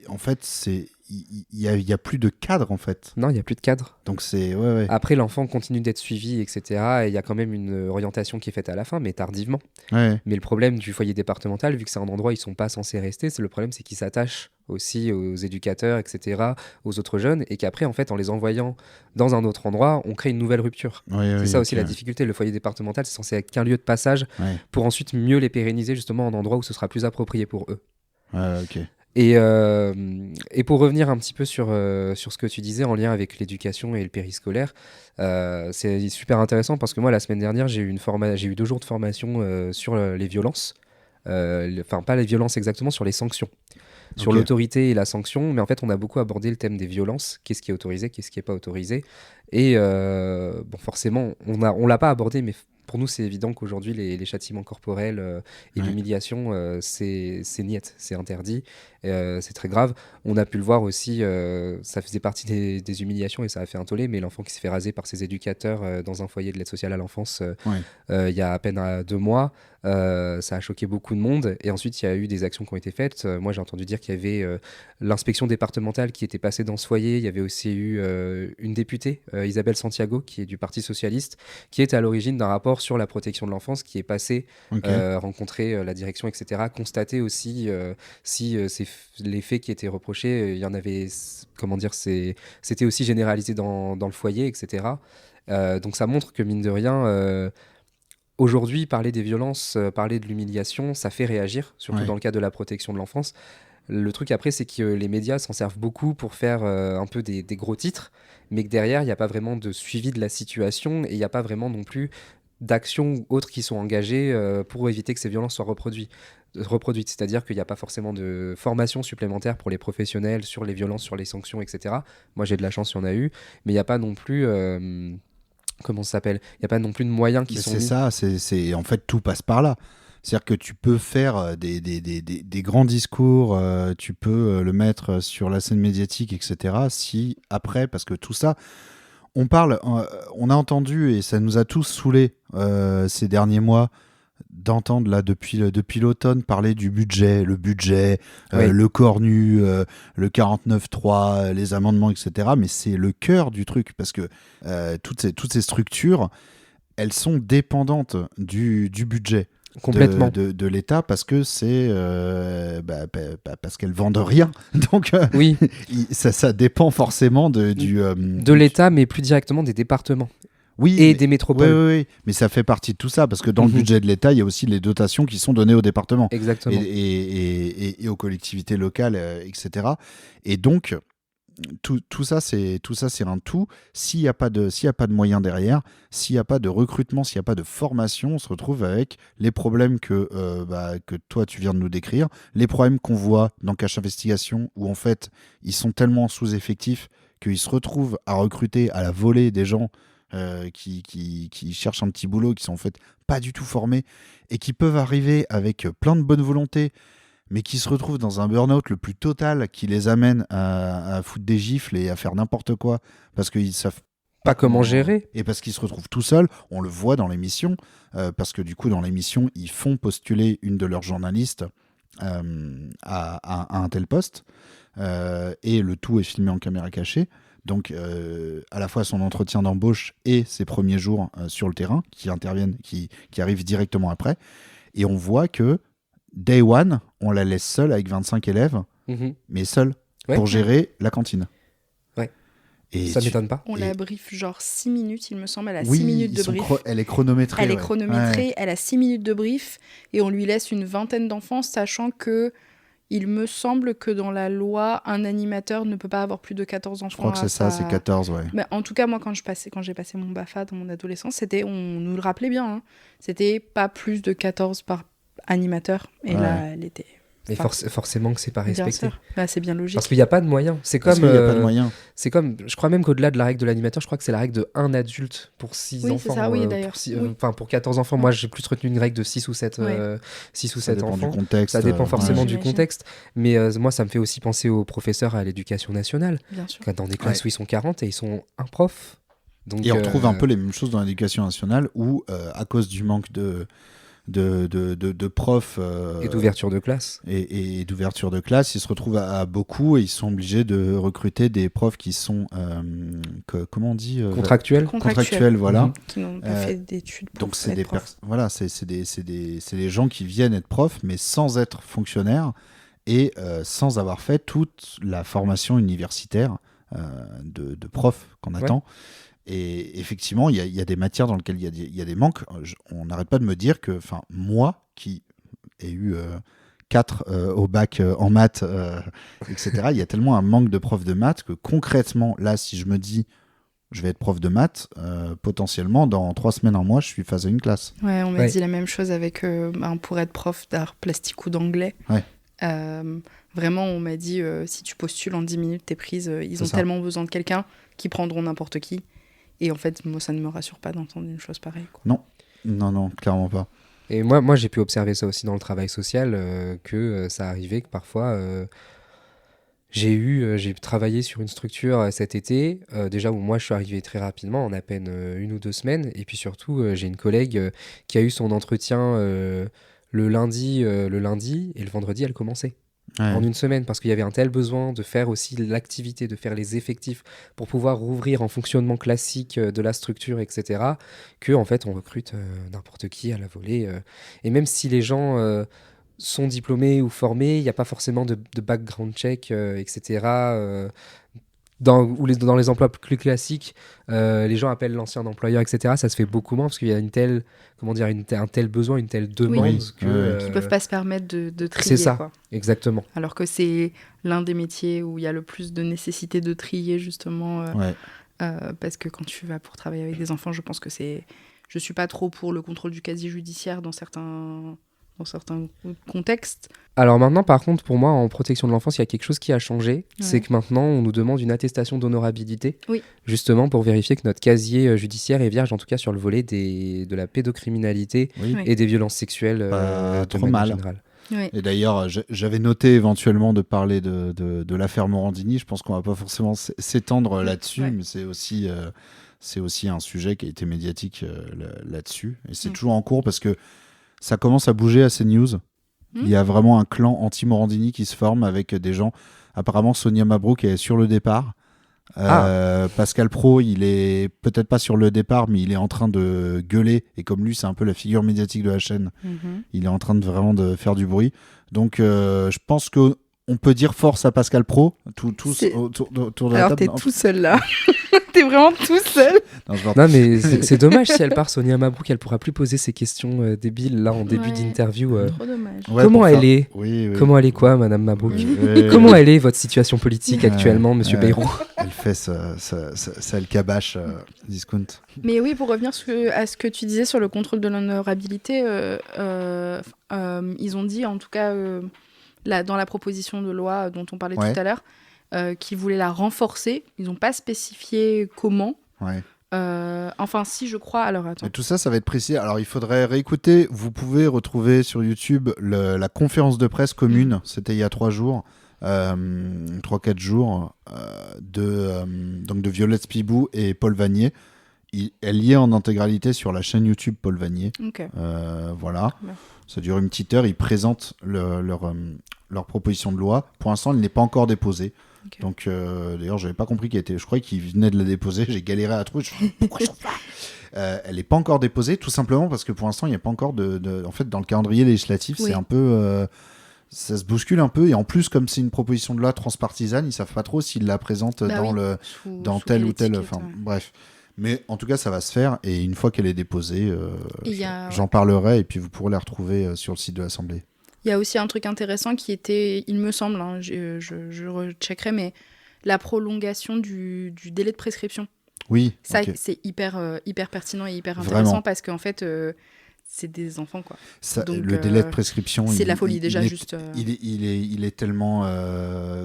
en fait, il y a plus de cadre, en fait. Non, il n'y a plus de cadre. Donc c'est... Ouais. Après, l'enfant continue d'être suivi, etc. Et il y a quand même une orientation qui est faite à la fin, mais tardivement. Ouais. Mais le problème du foyer départemental, vu que c'est un endroit où ils ne sont pas censés rester, le problème c'est qu'ils s'attachent aussi aux éducateurs, etc., aux autres jeunes, et qu'après, en fait, en les envoyant dans un autre endroit, on crée une nouvelle rupture. C'est ça aussi la difficulté. Le foyer départemental, c'est censé être qu'un lieu de passage pour ensuite mieux les pérenniser justement en endroit où ce sera plus approprié pour eux. Ok. Et pour revenir un petit peu sur ce que tu disais en lien avec l'éducation et le périscolaire, c'est super intéressant parce que moi, la semaine dernière, j'ai eu 2 jours de formation sur les violences. Enfin, pas les violences exactement, sur les sanctions. Sur l'autorité et la sanction, mais en fait on a beaucoup abordé le thème des violences, qu'est-ce qui est autorisé, qu'est-ce qui n'est pas autorisé, et bon, forcément on l'a pas abordé, mais pour nous c'est évident qu'aujourd'hui les châtiments corporels et l'humiliation c'est niet, c'est interdit, c'est très grave. On a pu le voir aussi, ça faisait partie des humiliations et ça a fait un tollé, mais l'enfant qui s'est fait raser par ses éducateurs dans un foyer de l'aide sociale à l'enfance il y a à peine 2 mois, ça a choqué beaucoup de monde, et ensuite il y a eu des actions qui ont été faites. Moi j'ai entendu dire qu'il y avait l'inspection départementale qui était passée dans ce foyer. Il y avait aussi eu une députée, Isabelle Santiago, qui est du Parti Socialiste, qui est à l'origine d'un rapport sur la protection de l'enfance, qui est passé rencontrer la direction, etc., constater aussi si les faits qui étaient reprochés, il y en avait, comment dire, c'était aussi généralisé dans le foyer, etc. Donc ça montre que mine de rien, aujourd'hui, parler des violences, parler de l'humiliation, ça fait réagir, surtout dans le cadre de la protection de l'enfance. Le truc après, c'est que les médias s'en servent beaucoup pour faire un peu des gros titres, mais que derrière, il n'y a pas vraiment de suivi de la situation, et il n'y a pas vraiment non plus d'actions ou autres qui sont engagées pour éviter que ces violences soient reproduites. C'est-à-dire qu'il n'y a pas forcément de formation supplémentaire pour les professionnels sur les violences, sur les sanctions, etc. Moi, j'ai de la chance, il y en a eu, mais il n'y a pas non plus... comment ça s'appelle ? Il n'y a pas non plus de moyens qui sont mis. C'est ça, en fait, tout passe par là. C'est-à-dire que tu peux faire des grands discours, tu peux le mettre sur la scène médiatique, etc. Si après, parce que tout ça, on a entendu, et ça nous a tous saoulés ces derniers mois, d'entendre là depuis l'automne parler du budget, le cornu, le 49.3, les amendements, etc. Mais c'est le cœur du truc, parce que toutes ces structures, elles sont dépendantes du budget. Complètement. De l'État, parce que c'est parce qu'elles vendent rien, donc oui. ça dépend forcément de l'État, mais plus directement des départements. Oui, et des métropoles. Oui, mais ça fait partie de tout ça, parce que dans le budget de l'État, il y a aussi les dotations qui sont données aux départements. Exactement. Et aux collectivités locales, etc. Et donc, tout ça, c'est un tout. S'il n'y a pas de moyens derrière, s'il n'y a pas de recrutement, s'il n'y a pas de formation, on se retrouve avec les problèmes que toi tu viens de nous décrire, les problèmes qu'on voit dans Cache Investigation, où en fait ils sont tellement sous-effectifs qu'ils se retrouvent à recruter à la volée des gens qui cherchent un petit boulot, qui sont en fait pas du tout formés et qui peuvent arriver avec plein de bonne volonté, mais qui se retrouvent dans un burn-out le plus total, qui les amène à foutre des gifles et à faire n'importe quoi parce qu'ils savent Pas comment gérer. et parce qu'ils se retrouvent tout seuls. On le voit dans l'émission, parce que du coup dans l'émission ils font postuler une de leurs journalistes à un tel poste, et le tout est filmé en caméra cachée. Donc à la fois son entretien d'embauche et ses premiers jours sur le terrain qui interviennent, qui arrivent directement après. Et on voit que Day One, on la laisse seule avec 25 élèves, mais seule Ouais. pour gérer la cantine. Ouais. Et Ça m'étonne pas. On la brief genre 6 minutes, il me semble. Elle a Oui, 6 minutes de brief. elle est chronométrée. Elle est ouais. chronométrée, Ouais. elle a 6 minutes de brief et on lui laisse une vingtaine d'enfants, sachant que il me semble que dans la loi, un animateur ne peut pas avoir plus de 14 enfants. Je crois que c'est ça, c'est 14, ouais. Mais en tout cas, moi, quand j'ai passé mon BAFA dans mon adolescence, on nous le rappelait bien, hein. C'était pas plus de 14 par animateur. Et Ouais. là, elle était... Mais forcément que c'est pas Bien respecté. sûr. Bah, c'est bien logique. Parce qu'il n'y a pas de moyens. C'est Parce comme, qu'il n'y a pas de moyens. c'est comme, je crois même qu'au-delà de la règle de l'animateur, je crois que c'est la règle de 1 adulte pour 6 Oui, enfants. c'est ça, oui, d'ailleurs. Oui. Enfin, pour 14 enfants, moi j'ai plus retenu une règle de 6 ou 7, Ouais. 6 ou Ça 7 dépend enfants. du contexte. Ça dépend forcément ouais. du J'imagine. contexte. Mais moi, ça me fait aussi penser aux professeurs à l'éducation nationale. Bien sûr. Dans des classes où ils sont 40 et ils sont un prof. Donc, Et on retrouve un peu les mêmes choses dans l'éducation nationale où, à cause du manque de profs et d'ouverture de classe. et d'ouverture de classe, ils se retrouvent à beaucoup et ils sont obligés de recruter des profs qui sont, comment on dit Contractuel. contractuels, voilà. Qui n'ont pas fait d'études pour Donc c'est être des prof. voilà, c'est des gens qui viennent être profs mais sans être fonctionnaires et sans avoir fait toute la formation universitaire de prof qu'on attend. Et effectivement, il y a des matières dans lesquelles il y a des manques. On n'arrête pas de me dire que, enfin, moi qui ai eu 4 au bac en maths, etc., il y a tellement un manque de profs de maths que concrètement, là, si je me dis je vais être prof de maths, potentiellement, dans 3 semaines, un mois, je suis face à une classe. Ouais, on m'a Ouais. dit la même chose avec pour être prof d'art plastique ou d'anglais. Ouais. Vraiment, on m'a dit si tu postules en 10 minutes, t'es prise. Ils ont ça. tellement besoin de quelqu'un qu'ils prendront n'importe qui. Et en fait, moi, ça ne me rassure pas d'entendre une chose pareille, quoi. Non, clairement pas. Et moi j'ai pu observer ça aussi dans le travail social, que ça arrivait que parfois j'ai travaillé sur une structure cet été, déjà où moi je suis arrivé très rapidement, en à peine 1 ou 2 semaines, et puis surtout j'ai une collègue qui a eu son entretien le lundi, et le vendredi elle commençait. Ouais. En 1 semaine, parce qu'il y avait un tel besoin de faire aussi l'activité, de faire les effectifs pour pouvoir rouvrir en fonctionnement classique de la structure, etc., que en fait on recrute n'importe qui à la volée. Et même si les gens sont diplômés ou formés, il n'y a pas forcément de background check, etc. Dans les emplois plus classiques, les gens appellent l'ancien employeur, etc. Ça se fait beaucoup moins parce qu'il y a un tel besoin, une telle demande Oui. que... Ils peuvent pas se permettre de trier, C'est ça. quoi. Exactement. Alors que c'est l'un des métiers où il y a le plus de nécessité de trier, justement. Ouais. Parce que quand tu vas pour travailler avec des enfants, je pense que c'est... Je suis pas trop pour le contrôle du casier judiciaire dans certains contextes. Alors maintenant, par contre, pour moi, en protection de l'enfance, il y a quelque chose qui a changé. Ouais. C'est que maintenant, on nous demande une attestation d'honorabilité, Oui. justement pour vérifier que notre casier judiciaire est vierge, en tout cas sur le volet de la pédocriminalité Oui. Oui. et des violences sexuelles Pas de trop manière mal. générale. Oui. Et d'ailleurs, j'avais noté éventuellement de parler de l'affaire Morandini. Je pense qu'on va pas forcément s'étendre là-dessus, Ouais. mais c'est aussi un sujet qui a été médiatique là-dessus. Et c'est Mm. toujours en cours parce que ça commence à bouger à CNews. Il y a vraiment un clan anti-Morandini qui se forme avec des gens. Apparemment, Sonia Mabrouk est sur le départ. Pascal Praud, il est peut-être pas sur le départ, mais il est en train de gueuler. Et comme lui, c'est un peu la figure médiatique de la chaîne, Mhm. il est en train de vraiment de faire du bruit. Donc, je pense que on peut dire force à Pascal Praud, tous C'est- autour de la Alors, table. t'es Non, tout seul, là. T'es vraiment tout seul. Non, mais c'est dommage si elle part, Sonia Mabrouk, elle pourra plus poser ces questions débiles là en début d'interview. Trop dommage. Ouais, Comment pour elle faire- est Oui, oui. Comment elle est quoi, Madame Mabrouk Oui, Comment oui. elle est votre situation politique actuellement, Monsieur Bayrou? Elle fait ça le cabache discount. Mais oui, pour revenir à ce que tu disais sur le contrôle de l'honorabilité, ils ont dit, en tout cas, dans la proposition de loi dont on parlait Ouais. tout à l'heure, qu'ils voulaient la renforcer. Ils n'ont pas spécifié comment. Ouais. Enfin, si, je crois. Alors, attends. Et tout ça, ça va être précis. Alors, il faudrait réécouter. Vous pouvez retrouver sur YouTube la conférence de presse commune. C'était il y a 3 jours. 3-4 jours donc de Violette Spibou et Paul Vanier. Elle y est en intégralité sur la chaîne YouTube Paul Vanier. Ok. Voilà. Bien. Ça dure une petite heure. Ils présentent leur proposition de loi. Pour l'instant, elle n'est pas encore déposée. Ok. Donc, d'ailleurs, j'avais pas compris qu'elle était. Je croyais qu'ils venaient de la déposer. J'ai galéré à trouver. Je me suis dit, pourquoi je trouve pas elle n'est pas encore déposée, tout simplement parce que pour l'instant, il n'y a pas encore en fait, dans le calendrier législatif, Oui. c'est un peu. Ça se bouscule un peu. Et en plus, comme c'est une proposition de loi transpartisane, ils savent pas trop s'ils la présentent Bah dans oui. dans Sous tel quelle ou tel. étiquette, Enfin, ouais. bref. Mais en tout cas, ça va se faire. Et une fois qu'elle est déposée, Et il y a- j'en parlerai. Et puis, vous pourrez la retrouver sur le site de l'Assemblée. Il y a aussi un truc intéressant qui était, il me semble, hein, je recheckerai, mais la prolongation du délai de prescription. Oui. Ça, ok. c'est hyper pertinent et hyper Vraiment. intéressant parce qu'en fait, c'est des enfants, quoi. Donc, Le délai de prescription. c'est la folie, déjà, est, juste, il est tellement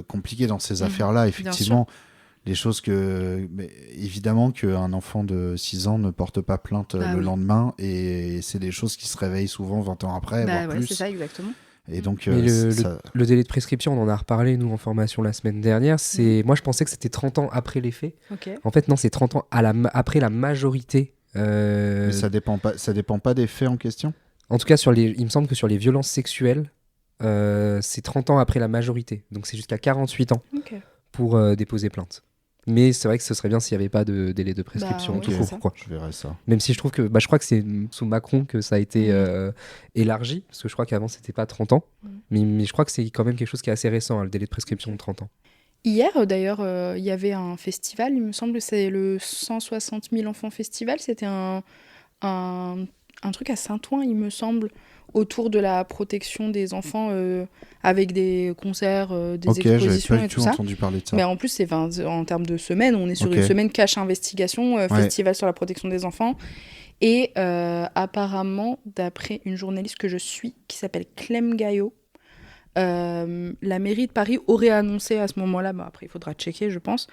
compliqué dans ces Mhm, affaires-là, effectivement. Les choses mais évidemment qu'un enfant de 6 ans ne porte pas plainte Bah le oui. lendemain, et c'est des choses qui se réveillent souvent 20 ans après, Bah voire ouais, plus. c'est ça, exactement. Et donc, Mais ça- le délai de prescription, on en a reparlé, nous, en formation la semaine dernière. Moi, je pensais que c'était 30 ans après les faits. Ok. En fait, non, c'est 30 ans après la majorité. mais ça dépend pas des faits en question. En tout cas, il me semble que sur les violences sexuelles, c'est 30 ans après la majorité. Donc, c'est jusqu'à 48 ans Ok. pour déposer plainte. Mais c'est vrai que ce serait bien s'il n'y avait pas de délai de prescription. oui, tout c'est court, ça. quoi. Je verrai ça. Même si je trouve que, je crois que c'est sous Macron que ça a été élargi, parce que je crois qu'avant c'était pas 30 ans, mais je crois que c'est quand même quelque chose qui est assez récent, hein, le délai de prescription de 30 ans. Hier, d'ailleurs, il y avait un festival, il me semble, c'est le 160 000 enfants festival. C'était un truc à Saint-Ouen, il me semble, autour de la protection des enfants avec des concerts, des Ok, j'avais expositions pas et du tout tout ça. entendu parler de ça. Mais en plus, c'est en termes de semaine, on est sur Ok. une semaine cache investigation, festival sur la protection des enfants. Et apparemment, d'après une journaliste que je suis, qui s'appelle Clem Gaillot, la mairie de Paris aurait annoncé à ce moment-là, après il faudra checker je pense,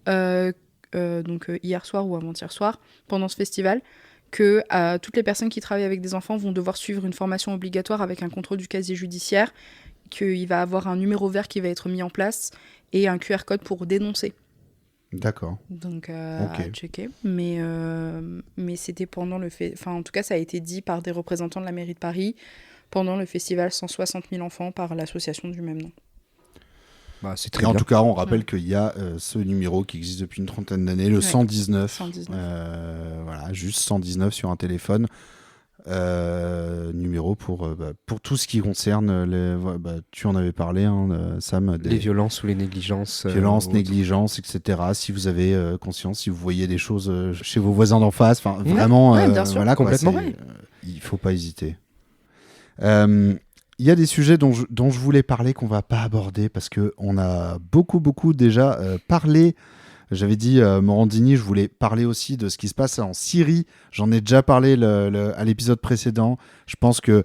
donc hier soir ou avant-hier soir, pendant ce festival, que toutes les personnes qui travaillent avec des enfants vont devoir suivre une formation obligatoire avec un contrôle du casier judiciaire, qu'il va avoir un numéro vert qui va être mis en place et un QR code pour dénoncer. D'accord. Donc Ok. à checker. Mais c'était pendant le enfin en tout cas ça a été dit par des représentants de la mairie de Paris pendant le festival 160 000 enfants par l'association du même nom. C'est Et très en bien. tout cas, on rappelle qu'il y a ce numéro qui existe depuis une trentaine d'années, le Ouais. 119. 119. Voilà, juste 119 sur un téléphone. Numéro pour tout ce qui concerne tu en avais parlé, hein, Sam, Les violences ou les négligences. violences, ou- négligences, etc. Si vous avez conscience, si vous voyez des choses chez vos voisins d'en face, enfin Ouais, vraiment, ouais, bien sûr, voilà, quoi, complètement. c'est, il faut pas hésiter. Il y a des sujets dont je voulais parler qu'on va pas aborder parce que on a beaucoup déjà parlé. J'avais dit Morandini, je voulais parler aussi de ce qui se passe en Syrie. J'en ai déjà parlé à l'épisode précédent. Je pense que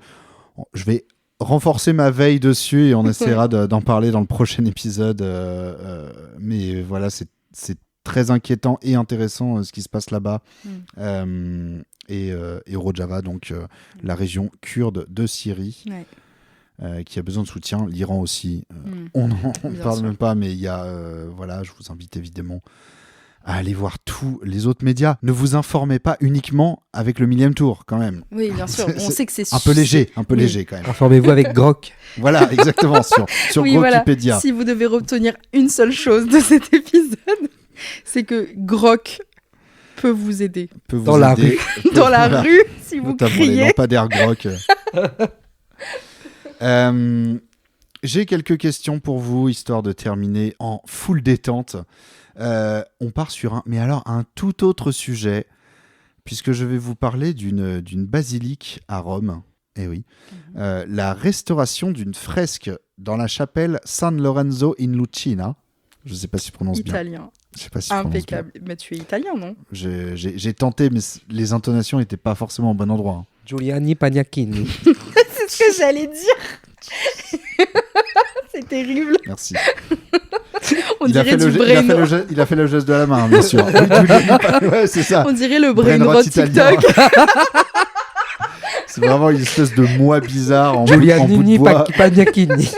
je vais renforcer ma veille dessus et on essaiera d'en parler dans le prochain épisode. Mais voilà, c'est très inquiétant et intéressant ce qui se passe là-bas. Et Rojava, donc la région kurde de Syrie. Ouais. Qui a besoin de soutien, l'Iran aussi. Mm. On ne Bien parle sûr. même pas, mais il y a, voilà, je vous invite évidemment à aller voir tous les autres médias. Ne vous informez pas uniquement avec le Millième Tour, quand même. Oui, bien sûr. On sait que c'est un peu léger, Oui. léger quand même. Informez-vous avec Grok. Voilà, exactement, sur Oui, voilà. Wikipédia. Si vous devez retenir une seule chose de cet épisode, c'est que Grok peut vous aider. Peut vous Dans la aider. Dans la Voilà. rue, si vous Notamment les criez. lampadaires Grok. J'ai quelques questions pour vous, histoire de terminer en full détente. On part sur un tout autre sujet, puisque je vais vous parler d'une basilique à Rome. Eh oui. La restauration d'une fresque dans la chapelle San Lorenzo in Lucina. Je ne sais pas si je prononce bien. Italien. Je sais pas si je prononce bien. Impeccable. Mais tu es italien, non? J'ai tenté, mais les intonations n'étaient pas forcément au bon endroit. Hein. Giuliani Pagnacchini. C'est ce que j'allais dire. C'est terrible. Merci. On dirait du brain rot. Il a fait le geste de la main, bien sûr. Ouais, c'est ça. On dirait le brain rot italien. TikTok. C'est vraiment une espèce de moi bizarre en bout de bois. Pagnacini.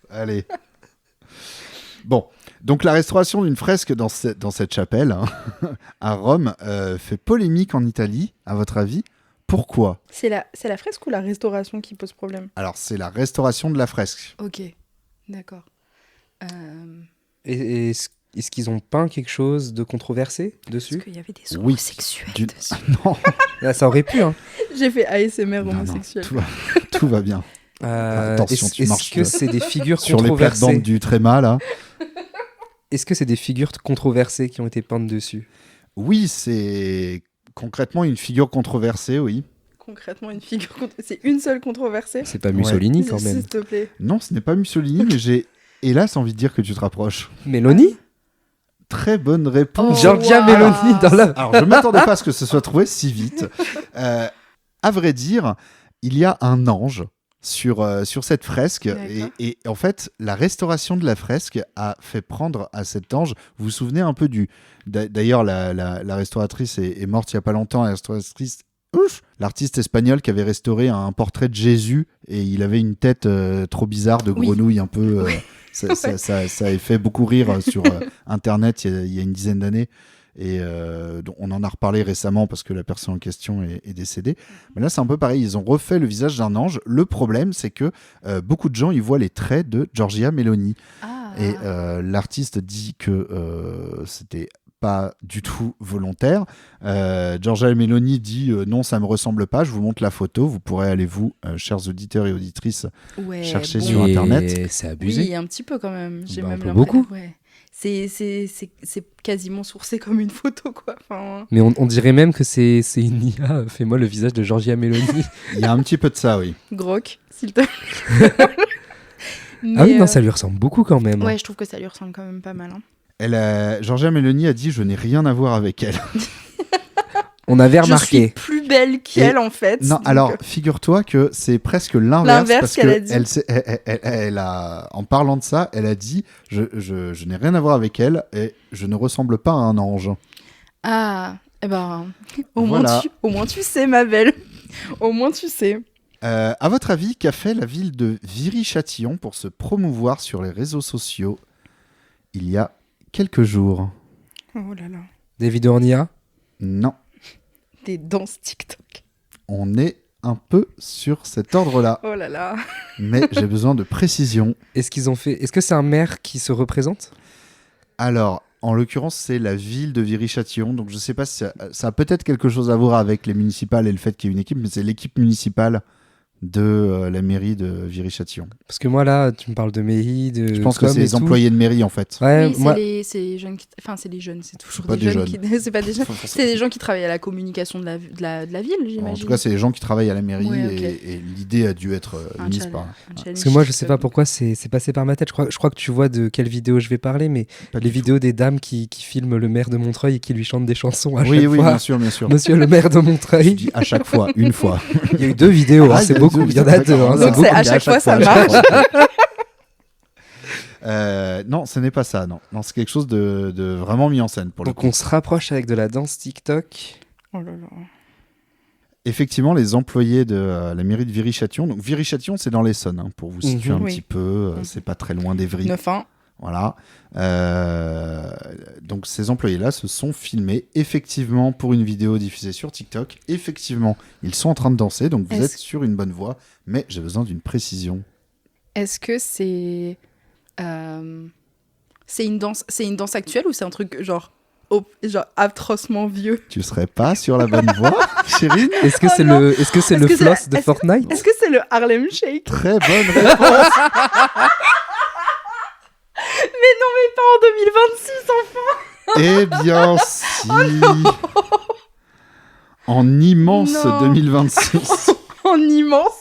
Allez. Bon, donc la restauration d'une fresque dans cette chapelle hein, à Rome fait polémique en Italie, à votre avis. Pourquoi ? C'est la fresque ou la restauration qui pose problème ? Alors, c'est la restauration de la fresque. Ok, d'accord. Et est-ce qu'ils ont peint quelque chose de controversé dessus ? Est-ce qu'il y avait des homosexuels dessus ? Non. Là, ça aurait pu, hein. J'ai fait ASMR Non, homosexuel. Tout va bien. Attention, tu marches est-ce que c'est des figures sur les controversées plates-bandes du tréma, là. Est-ce que c'est des figures controversées qui ont été peintes dessus ? Oui, c'est concrètement une figure controversée, oui. Concrètement, c'est une seule controversée ? C'est pas Mussolini, quand même. S'il te plaît. Non, ce n'est pas Mussolini, mais j'ai hélas envie de dire que tu te rapproches. Mélanie ? Très bonne réponse. Giorgia wow. Meloni dans la... Alors, je ne m'attendais pas à ce que ce soit trouvé si vite. À vrai dire, il y a un ange sur cette fresque. Et en fait, la restauration de la fresque a fait prendre à cet ange... Vous vous souvenez un peu du... D'ailleurs, la restauratrice est morte il n'y a pas longtemps. La restauratrice... L'artiste espagnol qui avait restauré un portrait de Jésus et il avait une tête trop bizarre de grenouille un peu... Ça avait fait beaucoup rire sur Internet il y a une dizaine d'années. Et on en a reparlé récemment parce que la personne en question est décédée. Mais là, c'est un peu pareil. Ils ont refait le visage d'un ange. Le problème, c'est que beaucoup de gens y voient les traits de Giorgia Meloni. Ah. Et l'artiste dit que c'était pas du tout volontaire. Giorgia Meloni dit non, ça me ressemble pas. Je vous montre la photo. Vous pourrez aller chers auditeurs et auditrices, chercher sur Internet. C'est abusé. Oui, un petit peu quand même. J'ai Bah, même un peu l'impression- beaucoup. Ouais. C'est quasiment sourcé comme une photo, quoi. Enfin, Mais on dirait même que c'est une IA. Fais-moi le visage de Giorgia Meloni. Il y a un petit peu de ça, oui. Groc, s'il te plaît. Ah oui, non, ça lui ressemble beaucoup quand même. Ouais, je trouve que ça lui ressemble quand même pas mal. Hein. Giorgia Meloni a dit « Je n'ai rien à voir avec elle ». On avait Je suis remarqué. plus belle qu'elle, en fait. Non, donc, alors figure-toi que c'est presque l'inverse parce qu'elle a que dit. elle a, en parlant de ça, elle a dit je n'ai rien à voir avec elle et je ne ressemble pas à un ange. Ah, eh ben, Voilà. au moins tu sais, ma belle. Au moins tu sais. À votre avis, qu'a fait la ville de Viry-Châtillon pour se promouvoir sur les réseaux sociaux il y a quelques jours? Oh là là. Des vidéos en IA. Non, Des danses TikTok. on est un peu sur cet ordre-là, Oh là là. mais j'ai besoin de précision. Est-ce que c'est un maire qui se représente? Alors, en l'occurrence, c'est la ville de Viry-Châtillon. Donc, je ne sais pas si ça a peut-être quelque chose à voir avec les municipales et le fait qu'il y ait une équipe, mais c'est l'équipe municipale de la mairie de Viry-Châtillon. Parce que moi là, tu me parles de mairie, de. Je pense que com c'est et les tout. employés de mairie, en fait. Ouais, Oui, moi. c'est les jeunes qui... Enfin, c'est les jeunes, c'est toujours pas des des jeunes. jeunes. C'est pas des jeunes. C'est des gens qui travaillent à la communication de la ville, j'imagine. En tout cas, c'est les gens qui travaillent à la mairie Ouais, ok. et l'idée a dû être Un mise challenge- par... un challenge Parce que moi, je sais TikTok. pas pourquoi c'est passé par ma tête. Je crois que tu vois de quelle vidéo je vais parler, mais Pas les du tout. vidéos des dames qui filment le maire de Montreuil et qui lui chantent des chansons à Oui, chaque oui, fois. bien sûr, bien sûr. Monsieur le maire de Je Montreuil. dis à chaque fois, une fois. Il y a eu 2 vidéos, Ah, hein, il y c'est a beaucoup. deux, Il y en a 2. d'accord. Hein, Donc, c'est beaucoup. à chaque fois, ça à marche. Non, ce n'est pas ça, non. Non, c'est quelque chose de vraiment mis en scène pour le Donc coup. on se rapproche avec de la danse TikTok. Oh là là. Effectivement, les employés de la mairie de Viry-Châtillon. Donc Viry-Châtillon, c'est dans l'Essonne, hein, pour vous situer un Oui. petit peu. C'est pas très loin d'Evry. 9-1. Voilà. Donc ces employés-là se sont filmés effectivement pour une vidéo diffusée sur TikTok. Effectivement, ils sont en train de danser, donc vous êtes sur une bonne voie. Mais j'ai besoin d'une précision. Est-ce que c'est une danse actuelle ou c'est un truc genre atrocement vieux? Tu serais pas sur la bonne voie, Chérine? Est-ce que c'est le floss de Fortnite? Est-ce que c'est le Harlem Shake? Très bonne réponse. Mais Pas en 2026, enfin. Eh bien, si. En immense Non. 2026. En immense.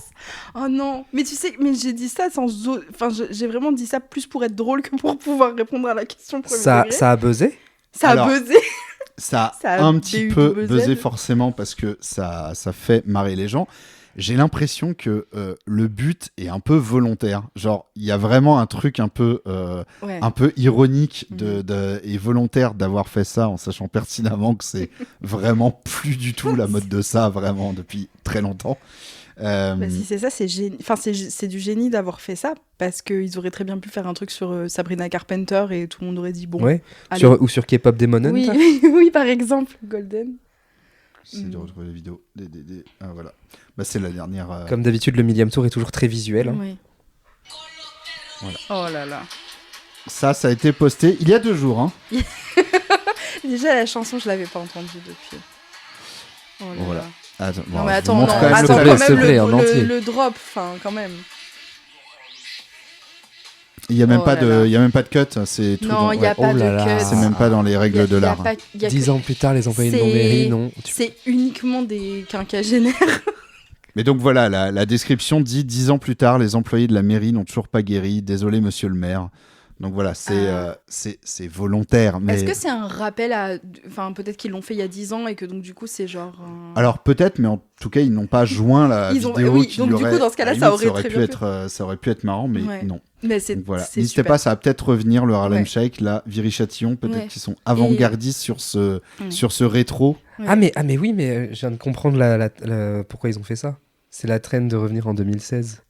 Oh non, mais tu sais, mais j'ai dit ça enfin, j'ai vraiment dit ça plus pour être drôle que pour pouvoir répondre à la question premier degré. Ça a buzzé. Ça a Alors, buzzé. Ça Ça a a un petit peu buzzé. buzzé forcément parce que ça fait marrer les gens. J'ai l'impression que le but est un peu volontaire. Genre, il y a vraiment un truc un peu Ouais. ironique et volontaire d'avoir fait ça en sachant pertinemment que c'est vraiment plus du tout la mode de ça, vraiment, depuis très longtemps. Bah, si c'est ça, c'est génie. Enfin, c'est du génie d'avoir fait ça parce qu'ils auraient très bien pu faire un truc sur Sabrina Carpenter et tout le monde aurait dit bon. Ouais. allez. Ou sur K-pop Demon Hunt. Oui, oui, par exemple, Golden. J'essaie de retrouver la vidéo. Ah, voilà. Bah, c'est la dernière. Comme d'habitude, le millième tour est toujours très visuel. Hein. Oui. Voilà. Oh là là. Ça a été posté il y a 2 jours. Hein. Déjà, la chanson, je l'avais pas entendue depuis. Oh là Voilà. là. Attends, Non, bon, mais je attends, vous montre non, quand même attends, le quand clip. s'il te plaît, en même entier. le drop, enfin, quand même. Il n'y a même Oh pas là de, là. il y a même pas de cut. C'est tout. Non, il n'y a Oh pas là de là. cut. C'est même pas dans les règles de l'art. 10 ans plus tard, les employés de C'est- non-mairie, non. C'est uniquement des quinquagénaires. Mais donc voilà, la description dit 10 ans plus tard, les employés de la mairie n'ont toujours pas guéri. Désolé, monsieur le maire. Donc voilà, c'est volontaire. Mais... Est-ce que c'est un rappel à. Enfin, peut-être qu'ils l'ont fait il y a 10 ans et que donc, du coup, c'est genre. Alors peut-être, mais en tout cas, ils n'ont pas joint la Ils ont- vidéo oui, qui donc lui du coup, aurait- dans ce cas-là, à la ça limite, aurait très pu bien être, ça aurait pu être marrant, mais Ouais. non. Mais c'est. Donc voilà. c'est N'hésitez super. pas, ça va peut-être revenir, le Harlem Ouais. Shake, la Viry-Châtillon, peut-être Ouais. qu'ils sont avant-gardistes sur ce rétro. Ouais. Ah mais oui, mais je viens de comprendre pourquoi ils ont fait ça. C'est la traîne de revenir en 2016.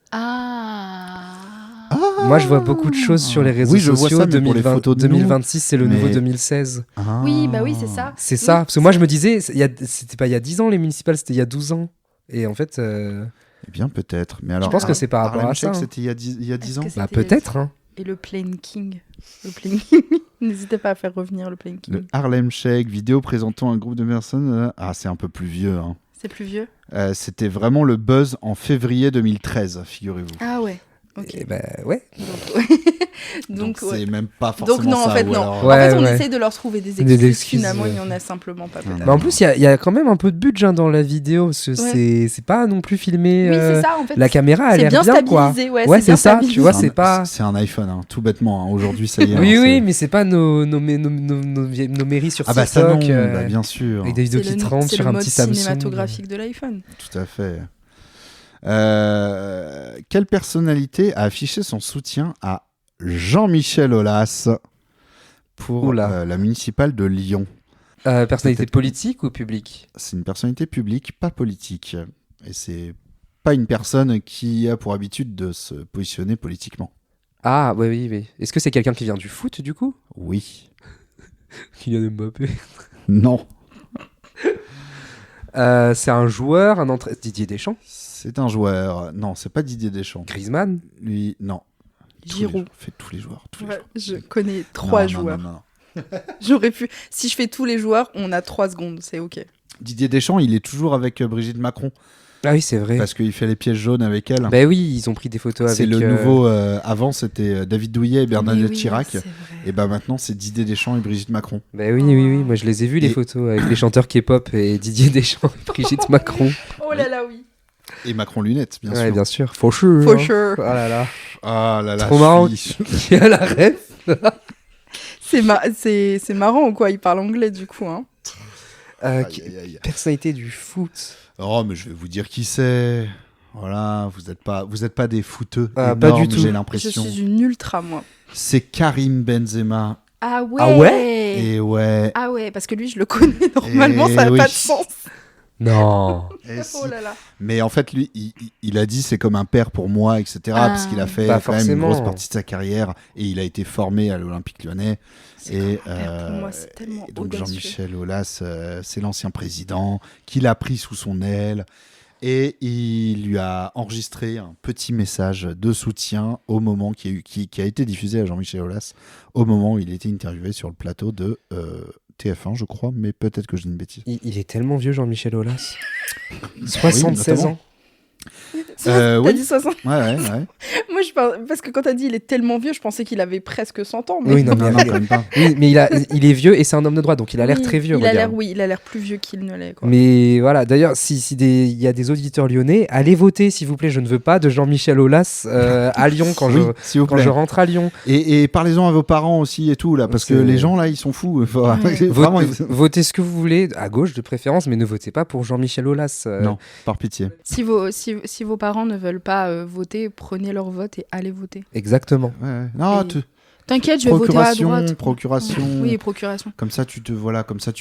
Moi, je vois beaucoup de choses sur les réseaux Oui, je vois sociaux. ça, mais pour les photos de nous. 2026, c'est le Mais- nouveau 2016. Ah. Oui, bah oui, c'est ça. C'est Oui, ça. Parce que moi, je me disais, c'était pas il y a 10 ans les municipales, c'était il y a 12 ans. Et en fait, Eh bien, peut-être. Mais alors, je pense que c'est par rapport Harlem à ça. Shake, Hein. c'était il y a 10 Est-ce ans. que Bah c'était- peut-être. Hein. Et le Plain King. Le Plain King. N'hésitez pas à faire revenir le Plain King. Le Harlem Shake, vidéo présentant un groupe de personnes. Ah, c'est un peu plus vieux. Hein. C'est plus vieux. C'était vraiment le buzz en février 2013, figurez-vous. Ah ouais. Ok. Et bah ouais. Donc, ouais. c'est même pas forcément Donc non, ça. en fait, ou non. alors- Ouais, en fait, on ouais. essaie de leur trouver des Des excuses. excuses, Finalement, ouais. il y en a simplement pas. peut-être. Non. Mais en plus, il y a quand même un peu de budget dans la vidéo. Parce que Ouais. c'est pas non plus filmé. Oui, c'est ça, en fait. La caméra a C'est l'air bien bien, quoi. stabilisé, ouais, Ouais, c'est bien c'est ça. stabilisé. Tu vois, C'est c'est un- pas. C'est un iPhone, hein, tout bêtement. Hein. Aujourd'hui, ça y est. Oui, hein, oui, c'est- mais c'est pas nos mairies sur Ah bah ça non, TikTok. bah, bien sûr. Avec des vidéos C'est qui le- tremblent c'est sur le un mode petit Samsung. cinématographique de l'iPhone. Tout à fait. Quelle personnalité a affiché son soutien à Jean-Michel Aulas pour Oula. la municipale de Lyon? Personnalité Peut-être- politique ou publique? C'est une personnalité publique, pas politique. Et c'est pas une personne qui a pour habitude de se positionner politiquement. Ah, oui, oui, oui. Est-ce que c'est quelqu'un qui vient du foot, du coup? Oui. Kylian Mbappé. Non. C'est un joueur, Didier Deschamps? C'est un joueur. Non, c'est pas Didier Deschamps. Griezmann? Lui, non. Tous les Giroud. joueurs. Fait tous les joueurs. Tous les Ouais, joueurs. je connais Non, 3 non, joueurs. non, non, non. J'aurais pu. Si je fais tous les joueurs, on a 3 secondes, c'est ok. Didier Deschamps, il est toujours avec Brigitte Macron Ah oui, c'est vrai. parce qu'il fait les pièges jaunes avec elle. Bah oui, ils ont pris des photos C'est avec... le nouveau. Avant, c'était David Douillet et Bernadette Mais oui, Chirac. c'est vrai. Et bah maintenant, c'est Didier Deschamps et Brigitte Macron. Bah oui, oui, oui. Moi, je les ai vus, les Et- photos avec les chanteurs K-pop et Didier Deschamps et Brigitte Macron. Oh là là, oui. Et Macron lunettes, bien Ouais, sûr. bien sûr. For sure. For hein. sure. Oh là là. Ah là là. Trop marrant. je suis- Qui a la ref? C'est marrant ou quoi? Il parle anglais du coup. Hein. Aïe, aïe, aïe. Personnalité du foot. Oh, mais je vais vous dire qui c'est. Voilà, vous êtes pas des footeux. Ah, pas énormes, du tout. J'ai Je l'impression. suis une ultra, moi. C'est Karim Benzema. Ah ouais. Ah ouais Et ouais. Ah ouais, parce que lui, je le connais normalement, Eh ça n'a oui. pas de sens. Non. Et si. Oh là là. Mais en fait, lui, il a dit c'est comme un père pour moi, etc. Parce qu'il a fait Bah, quand même une forcément. grosse partie de sa carrière et il a été formé à l'Olympique Lyonnais. C'est Et, comme un père pour moi, c'est tellement et donc audacieux. Jean-Michel Aulas, c'est l'ancien président qu'il a pris sous son aile et il lui a enregistré un petit message de soutien au moment qui a été diffusé à Jean-Michel Aulas au moment où il était interviewé sur le plateau de TF1, je crois, mais peut-être que je dis une bêtise. Il est tellement vieux, Jean-Michel Aulas. 76 notamment. ans. Oui. T'as dit 60. Ouais. Moi, parce que quand t'as dit il est tellement vieux, je pensais qu'il avait presque 100 ans. Mais... Oui, non, Non, quand même pas. Oui, mais il est vieux et c'est un homme de droite, donc il a l'air très vieux. Il a regarde. l'air plus vieux qu'il ne l'est. Quoi. Mais voilà, d'ailleurs, si il y a des auditeurs lyonnais, allez voter, s'il vous plaît. Je ne veux pas de Jean-Michel Aulas à Lyon Oui, s'il vous quand plaît. je rentre à Lyon. Et parlez-en à vos parents aussi et tout, là, parce que C'est- les gens, là, ils sont fous. Enfin, Ouais. vraiment, Votez ce que vous voulez, à gauche de préférence, mais ne votez pas pour Jean-Michel Aulas. Non, par pitié. Si vos parents ne veulent pas voter, prenez leur vote et allez voter. Exactement. Ouais. Non, Et- T'inquiète, je vais voter à droite. Procuration. Oui, procuration. Comme ça, tu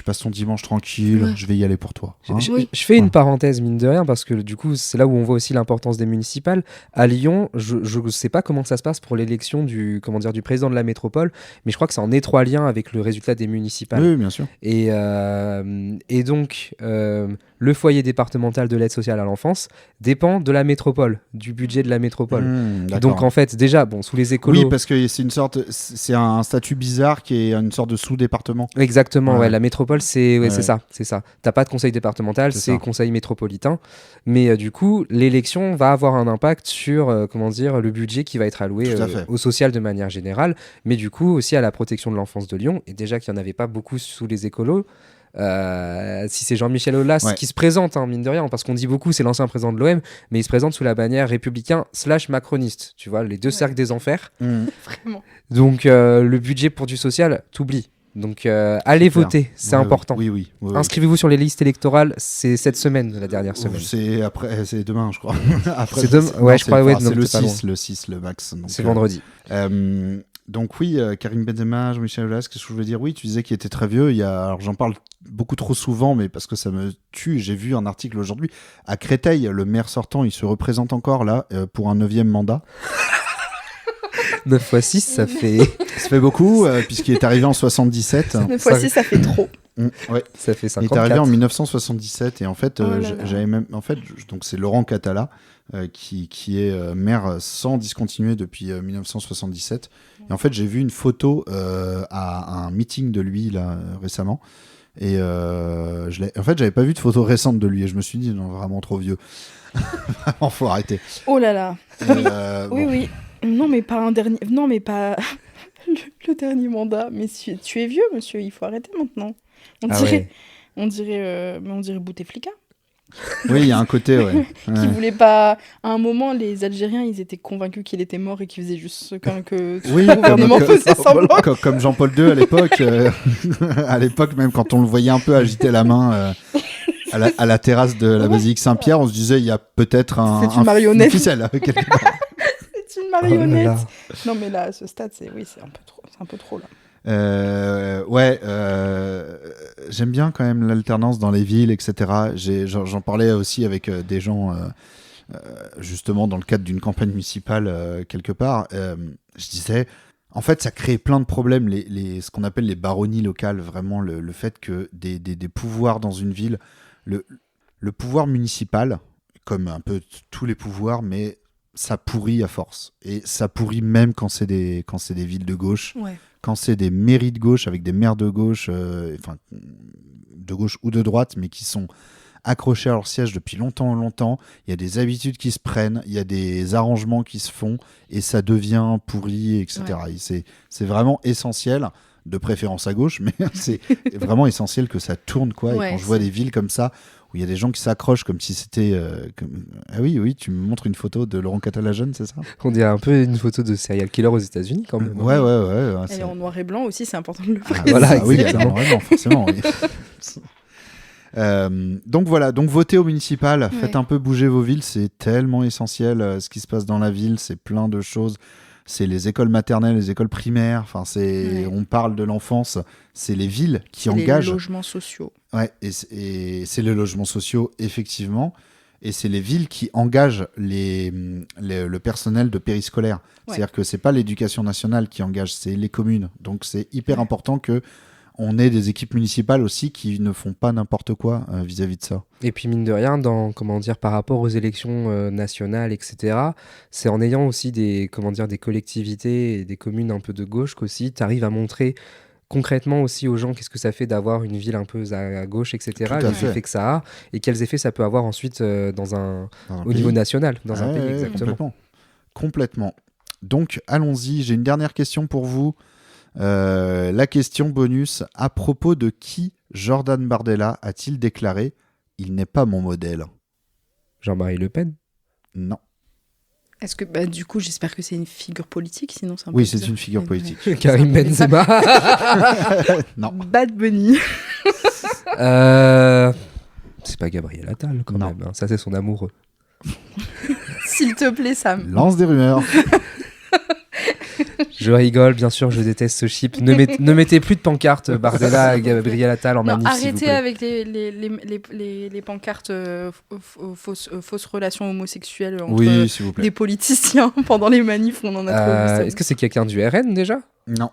passes ton dimanche tranquille. Ouais. Je vais y aller pour toi. Hein. Oui. Je fais une parenthèse, mine de rien, parce que du coup, c'est là où on voit aussi l'importance des municipales. À Lyon, je ne sais pas comment ça se passe pour l'élection du président de la métropole, mais je crois que c'est en étroit lien avec le résultat des municipales. Oui, bien sûr. Et donc, le foyer départemental de l'aide sociale à l'enfance dépend de la métropole, du budget de la métropole. D'accord. Donc, en fait, déjà, sous les écolos... Oui, parce que c'est un statut bizarre qui est une sorte de sous-département. Exactement, Ouais. ouais, la métropole, c'est Ouais. c'est ça. T'as pas de conseil départemental, C'est c'est ça. conseil métropolitain. Mais du coup, l'élection va avoir un impact sur le budget qui va être alloué Tout à fait. au social de manière générale, mais du coup aussi à la protection de l'enfance de Lyon. Et déjà qu'il n'y en avait pas beaucoup sous les écolos. Si c'est Jean-Michel Aulas Ouais. qui se présente, mine de rien, parce qu'on dit beaucoup c'est l'ancien président de l'OM, mais il se présente sous la bannière républicain/macroniste, tu vois, les deux cercles des enfers. Vraiment. Donc le budget pour du social, t'oublies. Donc allez Clair. voter, c'est Ouais, important. Oui. Inscrivez-vous sur les listes électorales, c'est cette semaine, la dernière semaine. C'est demain, je crois. Après, C'est demain- ouais, je crois, ouais, c'est non, le t'es pas 6, le 6, le max. Donc, C'est vendredi. Donc oui, Karim Benzema, Jean-Michel Aulas, qu'est-ce que je voulais dire? Oui, tu disais qu'il était très vieux. Alors j'en parle beaucoup trop souvent, mais parce que ça me tue. J'ai vu un article aujourd'hui à Créteil, le maire sortant, il se représente encore là pour un 9e mandat. 9 x 6, ça fait... Ça fait beaucoup, puisqu'il est arrivé en 77. 9 fois 6, ça fait trop. Ouais. ça fait Il est 54. arrivé en 1977 et en fait, Oh là là. j'avais même, en fait, donc c'est Laurent Catala qui est maire sans discontinuer depuis 1977. Et en fait, j'ai vu une photo à un meeting de lui là récemment. Et en fait, j'avais pas vu de photo récente de lui et je me suis dit non, vraiment trop vieux. Vraiment, faut arrêter. Oh là là. Bon. Oui. Non, mais pas un dernier. Non, mais pas le dernier mandat. Mais tu es vieux, monsieur. Il faut arrêter maintenant. On dirait Bouteflika. Oui, il y a un côté, ouais. Qui Ouais. voulait pas. À un moment, les Algériens, ils étaient convaincus qu'il était mort et qu'ils faisaient juste ce que Oui, le gouvernement faisait semblant. comme Jean-Paul II à l'époque. À l'époque, même quand on le voyait un peu agiter la main à la terrasse de la basilique Saint-Pierre, on se disait il y a peut-être C'est une marionnette. ficelle quelque part. C'est une marionnette. là. Non, mais là, à ce stade, c'est un peu trop là. J'aime bien quand même l'alternance dans les villes, etc. J'en parlais aussi avec des gens, justement dans le cadre d'une campagne municipale quelque part. Je disais, en fait, ça crée plein de problèmes, ce qu'on appelle les baronnies locales, vraiment le fait que des pouvoirs dans une ville, le pouvoir municipal, comme un peu tous les pouvoirs, mais ça pourrit à force. Et ça pourrit même quand c'est des villes de gauche. Ouais. Quand c'est des mairies de gauche avec des maires de gauche, enfin de gauche ou de droite, mais qui sont accrochés à leur siège depuis longtemps, il y a des habitudes qui se prennent, il y a des arrangements qui se font, et ça devient pourri, etc. Ouais. Et c'est vraiment essentiel, de préférence à gauche, mais c'est vraiment essentiel que ça tourne, quoi. Ouais, et quand je vois des villes comme ça, où il y a des gens qui s'accrochent comme si c'était... Ah oui, tu me montres une photo de Laurent Catala jeune, c'est ça? On dirait un peu une photo de serial killer aux États-Unis quand même. Ouais. Elle c'est- est en noir et blanc aussi, c'est important de le Ah, préciser. voilà, oui, exactement. vraiment, forcément. Oui. Donc voilà, donc votez au municipal, faites un peu bouger vos villes, c'est tellement essentiel. Ce qui se passe dans la ville, c'est plein de choses. C'est les écoles maternelles, les écoles primaires. Enfin, on parle de l'enfance. C'est les villes qui engagent. Les logements sociaux. Ouais, et c'est les logements sociaux, effectivement. Et c'est les villes qui engagent le personnel de périscolaire. Ouais. C'est-à-dire que c'est pas l'éducation nationale qui engage, c'est les communes. Donc c'est hyper important que on ait des équipes municipales aussi qui ne font pas n'importe quoi vis-à-vis de ça. Et puis mine de rien, par rapport aux élections nationales, etc., c'est en ayant aussi des collectivités et des communes un peu de gauche qu'aussi tu arrives à montrer concrètement aussi aux gens, qu'est-ce que ça fait d'avoir une ville un peu à gauche, etc. Tout à Les fait. effets que ça a et quels effets ça peut avoir ensuite Dans un au pays. niveau national, dans un Ouais, pays, ouais, exactement. Complètement. Donc, allons-y. J'ai une dernière question pour vous. La question bonus. À propos de qui Jordan Bardella a-t-il déclaré « Il n'est pas mon modèle Jean-Marie Le Pen. » Non. Est-ce que, du coup, j'espère que c'est une figure politique, sinon c'est un peu Oui, c'est bizarre. une figure Ouais, politique. ouais. Karim Benzema. Non. Bad Bunny. C'est pas Gabriel Attal quand Non. même. Ça, c'est son amoureux. S'il te plaît, Sam. Lance des rumeurs. Je rigole, bien sûr, je déteste ce chip. Ne mettez plus de pancarte Bardella et Gabriel Attal en Non, manif, s'il vous arrêtez plaît. avec les pancartes fausses relations homosexuelles entre Oui, s'il vous plaît. des politiciens pendant les manifs. On en a trop vu ça. Est-ce que c'est quelqu'un du RN déjà? Non.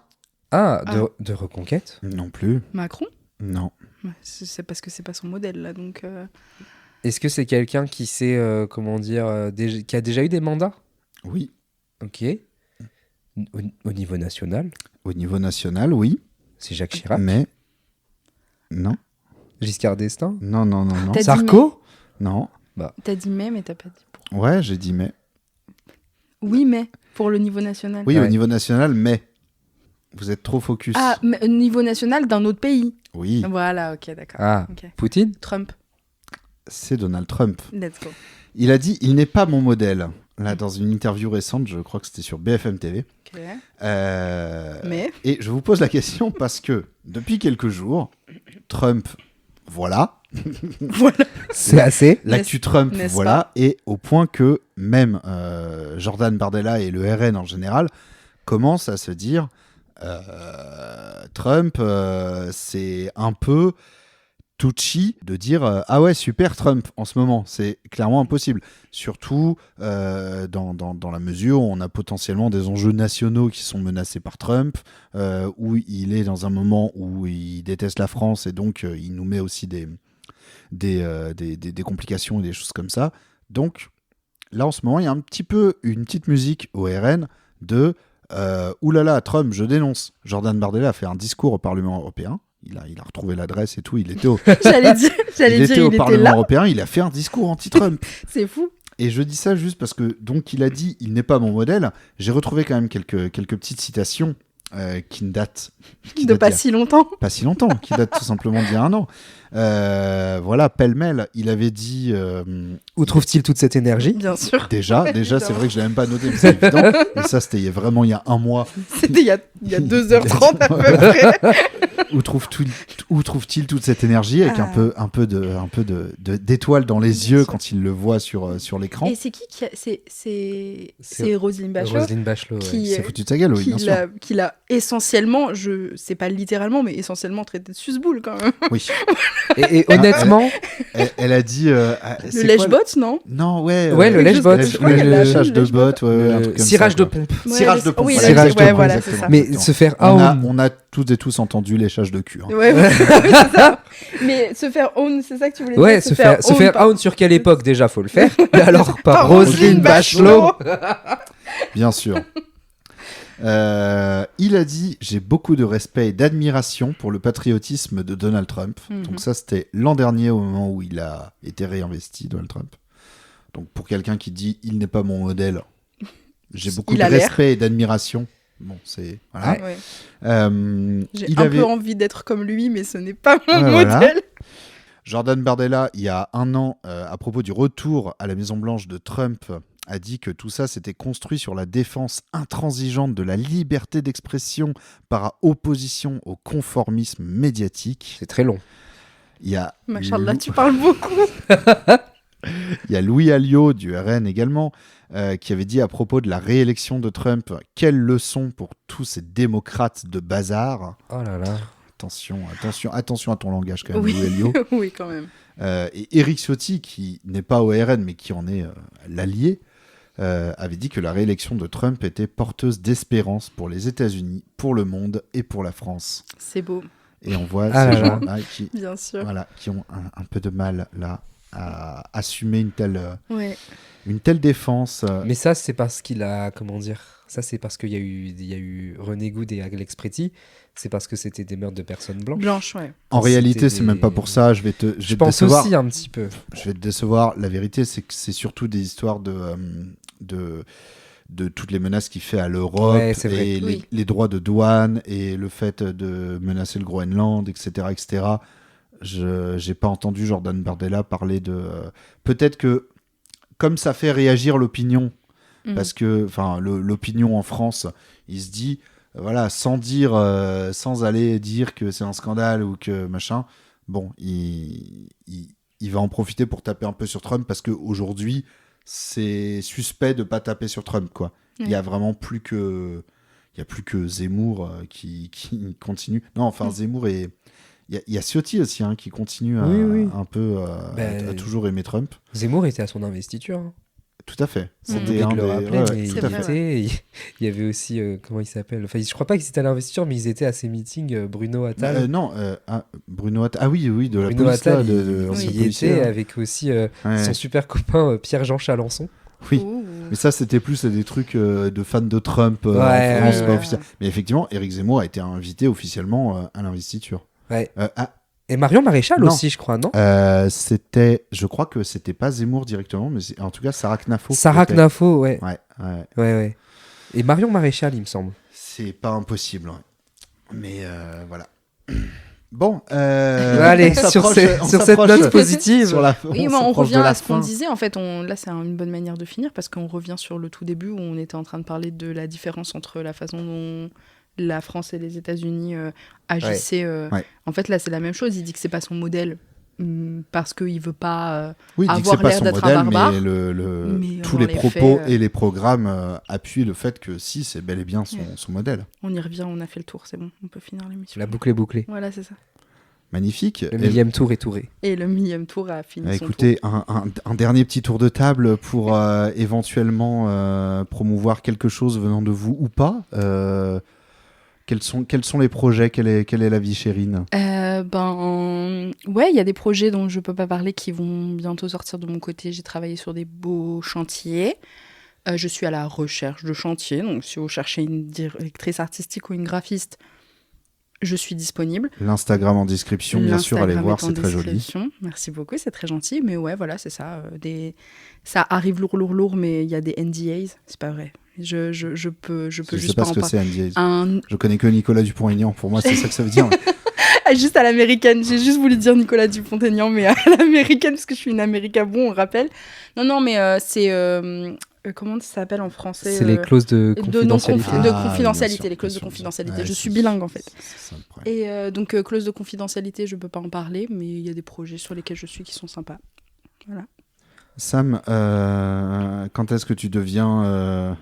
Ah, Ah. de Reconquête? Non plus. Macron. Non. Ouais, c'est parce que c'est pas son modèle là, donc. Est-ce que c'est quelqu'un qui sait, qui a déjà eu des mandats? Oui. Ok. Au niveau national, Au niveau national, oui. c'est Jacques Chirac. Mais. Non. Giscard d'Estaing. Non, non, non, non. T'as dit Sarko. Non. T'as dit mais t'as pas dit pour. Ouais, j'ai dit mais. Oui, mais pour le niveau national. Oui, au Ouais. niveau national, mais. Vous êtes trop focus. Ah, mais au niveau national d'un autre pays. Oui, Voilà, ok, d'accord. Ah, Ok. Poutine. Trump, c'est Donald Trump. let's go. Il a dit « Il n'est pas mon modèle ». Là, dans une interview récente, je crois que c'était sur BFM TV. Ok. Mais... Mais Et je vous pose la question parce que, depuis quelques jours, Trump, voilà. voilà. C'est assez. L'actu Trump, n'est-ce voilà. Et au point que même Jordan Bardella et le RN en général commencent à se dire Trump, c'est un peu touchy de dire ah ouais, super Trump en ce moment. C'est clairement impossible. Surtout dans la mesure où on a potentiellement des enjeux nationaux qui sont menacés par Trump, où il est dans un moment où il déteste la France et donc il nous met aussi des complications et des choses comme ça. Donc là en ce moment il y a un petit peu une petite musique au RN de oulala Trump je dénonce. Jordan Bardella a fait un discours au Parlement européen, il a retrouvé l'adresse et tout, il était au, J'allais dire, il était Parlement là. européen, il a fait un discours anti-Trump. C'est fou. Et je dis ça juste parce que donc il a dit il n'est pas mon modèle. J'ai retrouvé quand même quelques petites citations qui datent De pas d'il y a si longtemps. pas si longtemps, qui datent tout simplement d'il y a un an. Voilà, pêle-mêle, il avait dit Où trouve-t-il toute cette énergie? Bien sûr. déjà c'est vrai que je l'ai même pas noté, mais c'est évident. Et ça c'était vraiment il y a un mois. C'était il y a 2h30 à peu près. Où trouve-t-il toute cette énergie avec Ah. un peu d'étoiles dans les yeux quand il le voit sur l'écran. Et c'est qui a... C'est Roselyne Bachelot. Roselyne Bachelot. ouais. Qui, C'est foutu de sa gueule, oui, bien sûr. qui l'a essentiellement, c'est pas littéralement, mais essentiellement traité de susboule quand même. Oui. Et honnêtement, Elle a dit. Le c'est quoi lèche-bot, non? Non, ouais. Ouais, le lèche-bot. Ouais, Le la- lâchage de lèche-bot. bottes, ouais, un truc comme cirage ça, de quoi. pompe. Cirage de pompe. Oui, voilà. Cirage de ouais, pompe, voilà, c'est exactement. ça. Mais se faire On a toutes et tous entendu léchage de cul. Hein. Ouais, ouais, c'est ça. Mais se faire own, c'est ça que tu voulais Ouais, dire? se faire par- own sur quelle époque déjà faut le faire. Mais alors par par Roselyne Bachelot. Bien sûr. Il a dit « J'ai beaucoup de respect et d'admiration pour le patriotisme de Donald Trump. Mhm. Donc ça, c'était l'an dernier au moment où il a été réinvesti, Donald Trump. Donc pour quelqu'un qui dit « Il n'est pas mon modèle », j'ai beaucoup Il de a l'air. respect et d'admiration. Bon, c'est... Voilà. Ouais. Il J'ai un avait... peu envie d'être comme lui, mais ce n'est pas mon Ouais, voilà. modèle. Jordan Bardella, il y a un an, à propos du retour à la Maison-Blanche de Trump, a dit que tout ça s'était construit sur la défense intransigeante de la liberté d'expression par opposition au conformisme médiatique. C'est très long. Il y a, Machallah, tu parles beaucoup. il y a Louis Alliot du RN également, qui avait dit à propos de la réélection de Trump, quelle leçon pour tous ces démocrates de bazar. Oh là là. Attention à ton langage quand même, Oui. Louis Alliot. Oui, quand même. Et Éric Ciotti, qui n'est pas au RN, mais qui en est l'allié, avait dit que la réélection de Trump était porteuse d'espérance pour les États-Unis, pour le monde et pour la France. C'est beau, Et on voit Ah ces là là. gens-là qui, bien sûr. voilà, qui ont un peu de mal là à assumer une telle Ouais. défense. Mais ça, c'est parce qu'il a, comment dire, Ça, c'est parce qu'il y a eu René Good et Alex Pretty. C'est parce que c'était des meurtres de personnes blanches. Blanche, ouais. En réalité, c'est même pas pour ça. Je Je te pense décevoir. aussi un petit peu. Je vais te décevoir. La vérité, c'est que c'est surtout des histoires de toutes les menaces qu'il fait à l'Europe Ouais, c'est vrai. et Oui. les droits de douane et le fait de menacer le Groenland, etc., etc. J'ai pas entendu Jordan Bardella parler de. Peut-être que comme ça fait réagir l'opinion, parce que l'opinion en France, il se dit voilà, sans aller dire que c'est un scandale ou que machin. Bon, il va en profiter pour taper un peu sur Trump parce qu'aujourd'hui, c'est suspect de pas taper sur Trump, quoi. Il y a vraiment plus que Zemmour qui continue. Non, enfin Zemmour et il y a Ciotti aussi qui continue un peu à toujours aimer Trump. Zemmour était à son investiture. Hein. Tout à fait. J'ai C'était oublié un de le des- rappeler, ouais, mais tout il à vrai, fait. était. Il y avait aussi, comment il s'appelle, enfin, je crois pas qu'ils étaient à l'investiture, mais ils étaient à ces meetings, Bruno Attal. Bruno Attal. Ah oui, de la Bruno police, Attal, là, il de l'ancien y policier, était là. avec aussi Ouais. son super copain Pierre-Jean Chalençon. Oui. Ouh. Mais ça, c'était plus des trucs de fans de Trump en Ouais, France, ouais, pas ouais. officiel. Mais effectivement, Éric Zemmour a été invité officiellement à l'investiture. Ouais. Et Marion Maréchal Non. aussi, je crois, non? Je crois que c'était pas Zemmour directement, mais en tout cas Sarah Knafo. Sarah peut-être. Knafo, ouais. Ouais. Et Marion Maréchal, il me semble. C'est pas impossible, ouais. Mais voilà. Bon, Allez, on sur s'approche- cette on s'approche note positive. sur la Oui, mais on s'approche revient de la à ce qu'on fin. disait. En fait, là, c'est une bonne manière de finir parce qu'on revient sur le tout début où on était en train de parler de la différence entre la façon dont la France et les États-Unis agissaient. Ouais. En fait, là, c'est la même chose. Il dit que c'est pas son modèle parce qu'il veut pas. Oui, il dit que avoir c'est pas l'air son d'être un modèle, barbare. mais tous dans les les propos faits, et les programmes appuient le fait que si, c'est bel et bien son modèle. On y revient, on a fait le tour, c'est bon, on peut finir l'émission. La boucle est bouclée. Voilà, c'est ça. Magnifique. Le millième tour est touré. Et le millième tour a fini son Écoutez, un dernier petit tour de table pour éventuellement promouvoir quelque chose venant de vous ou pas. Quels sont les projets? Quelle est la vie, Chérine? Ouais, il y a des projets dont je peux pas parler qui vont bientôt sortir de mon côté. J'ai travaillé sur des beaux chantiers. Je suis à la recherche de chantiers. Donc, si vous cherchez une directrice artistique ou une graphiste, je suis disponible. L'Instagram en description, bien sûr, allez L'Instagram voir, est en c'est très joli. description. Merci beaucoup, c'est très gentil. Mais ouais, voilà, c'est ça. Ça arrive lourd, mais il y a des NDAs. C'est pas vrai. Je peux Je sais juste pas pas ce en que parler. c'est, NDAs. Je connais que Nicolas Dupont-Aignan. Pour moi, c'est ça que ça veut dire. Juste à l'américaine. J'ai juste voulu dire Nicolas Dupont-Aignan, mais à l'américaine, parce que je suis une américaine, on rappelle. Non, mais c'est... comment ça s'appelle en français C'est les clauses de confidentialité. de Ah, confidentialité, bien sûr, les clauses de bien sûr. confidentialité. Ouais, je c'est- suis bilingue, en fait. c'est ça le problème. Et donc, clause de confidentialité, je peux pas en parler, mais il y a des projets sur lesquels je suis qui sont sympas. Voilà. Sam, quand est-ce que tu deviens...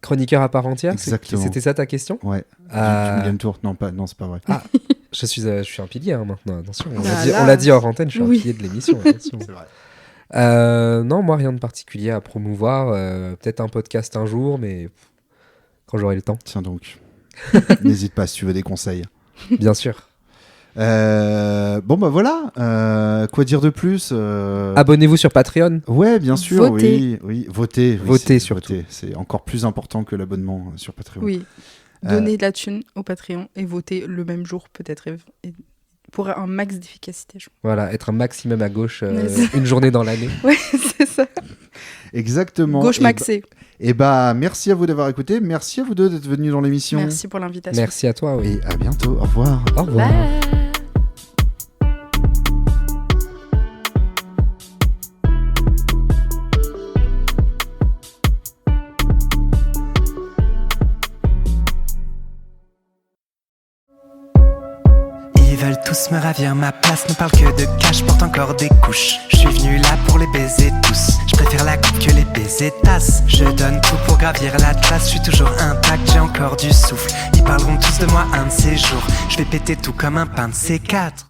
Chroniqueur à part entière. Exactement. C'était ça ta question? Ouais, du millième tour? Non, c'est pas vrai. Je suis un pilier maintenant, attention. Là, On l'a dit hors antenne, je suis oui. un pilier de l'émission. Attention. C'est vrai. Non, moi, rien de particulier à promouvoir. Peut-être un podcast un jour, mais quand j'aurai le temps. Tiens donc. N'hésite pas si tu veux des conseils. Bien sûr. Bon, bah voilà. Quoi dire de plus Abonnez-vous sur Patreon. Ouais, bien sûr. Votez. Oui. Votez. Oui, Votez c'est- surtout. C'est encore plus important que l'abonnement sur Patreon. Oui. Donnez de la thune au Patreon et votez le même jour, peut-être, pour un max d'efficacité. Je Voilà, être un maximum à gauche Mais ça- une journée dans l'année. Ouais, c'est ça. Exactement. Gauche Et maxée. Et bah, merci à vous d'avoir écouté. Merci à vous deux d'être venus dans l'émission. Merci pour l'invitation. Merci à toi. Oui. Et à bientôt. Au revoir. Au revoir. Bye. Ils veulent tous me ravir, ma place ne parle que de cash, porte encore des couches. Je suis venu là pour les baiser tous. Je préfère la coupe que les baisers tasses. Je donne tout pour gravir l'Atlas, je suis toujours intact, j'ai encore du souffle. Ils parleront tous de moi un de ces jours. Je vais péter tout comme un pain de C4.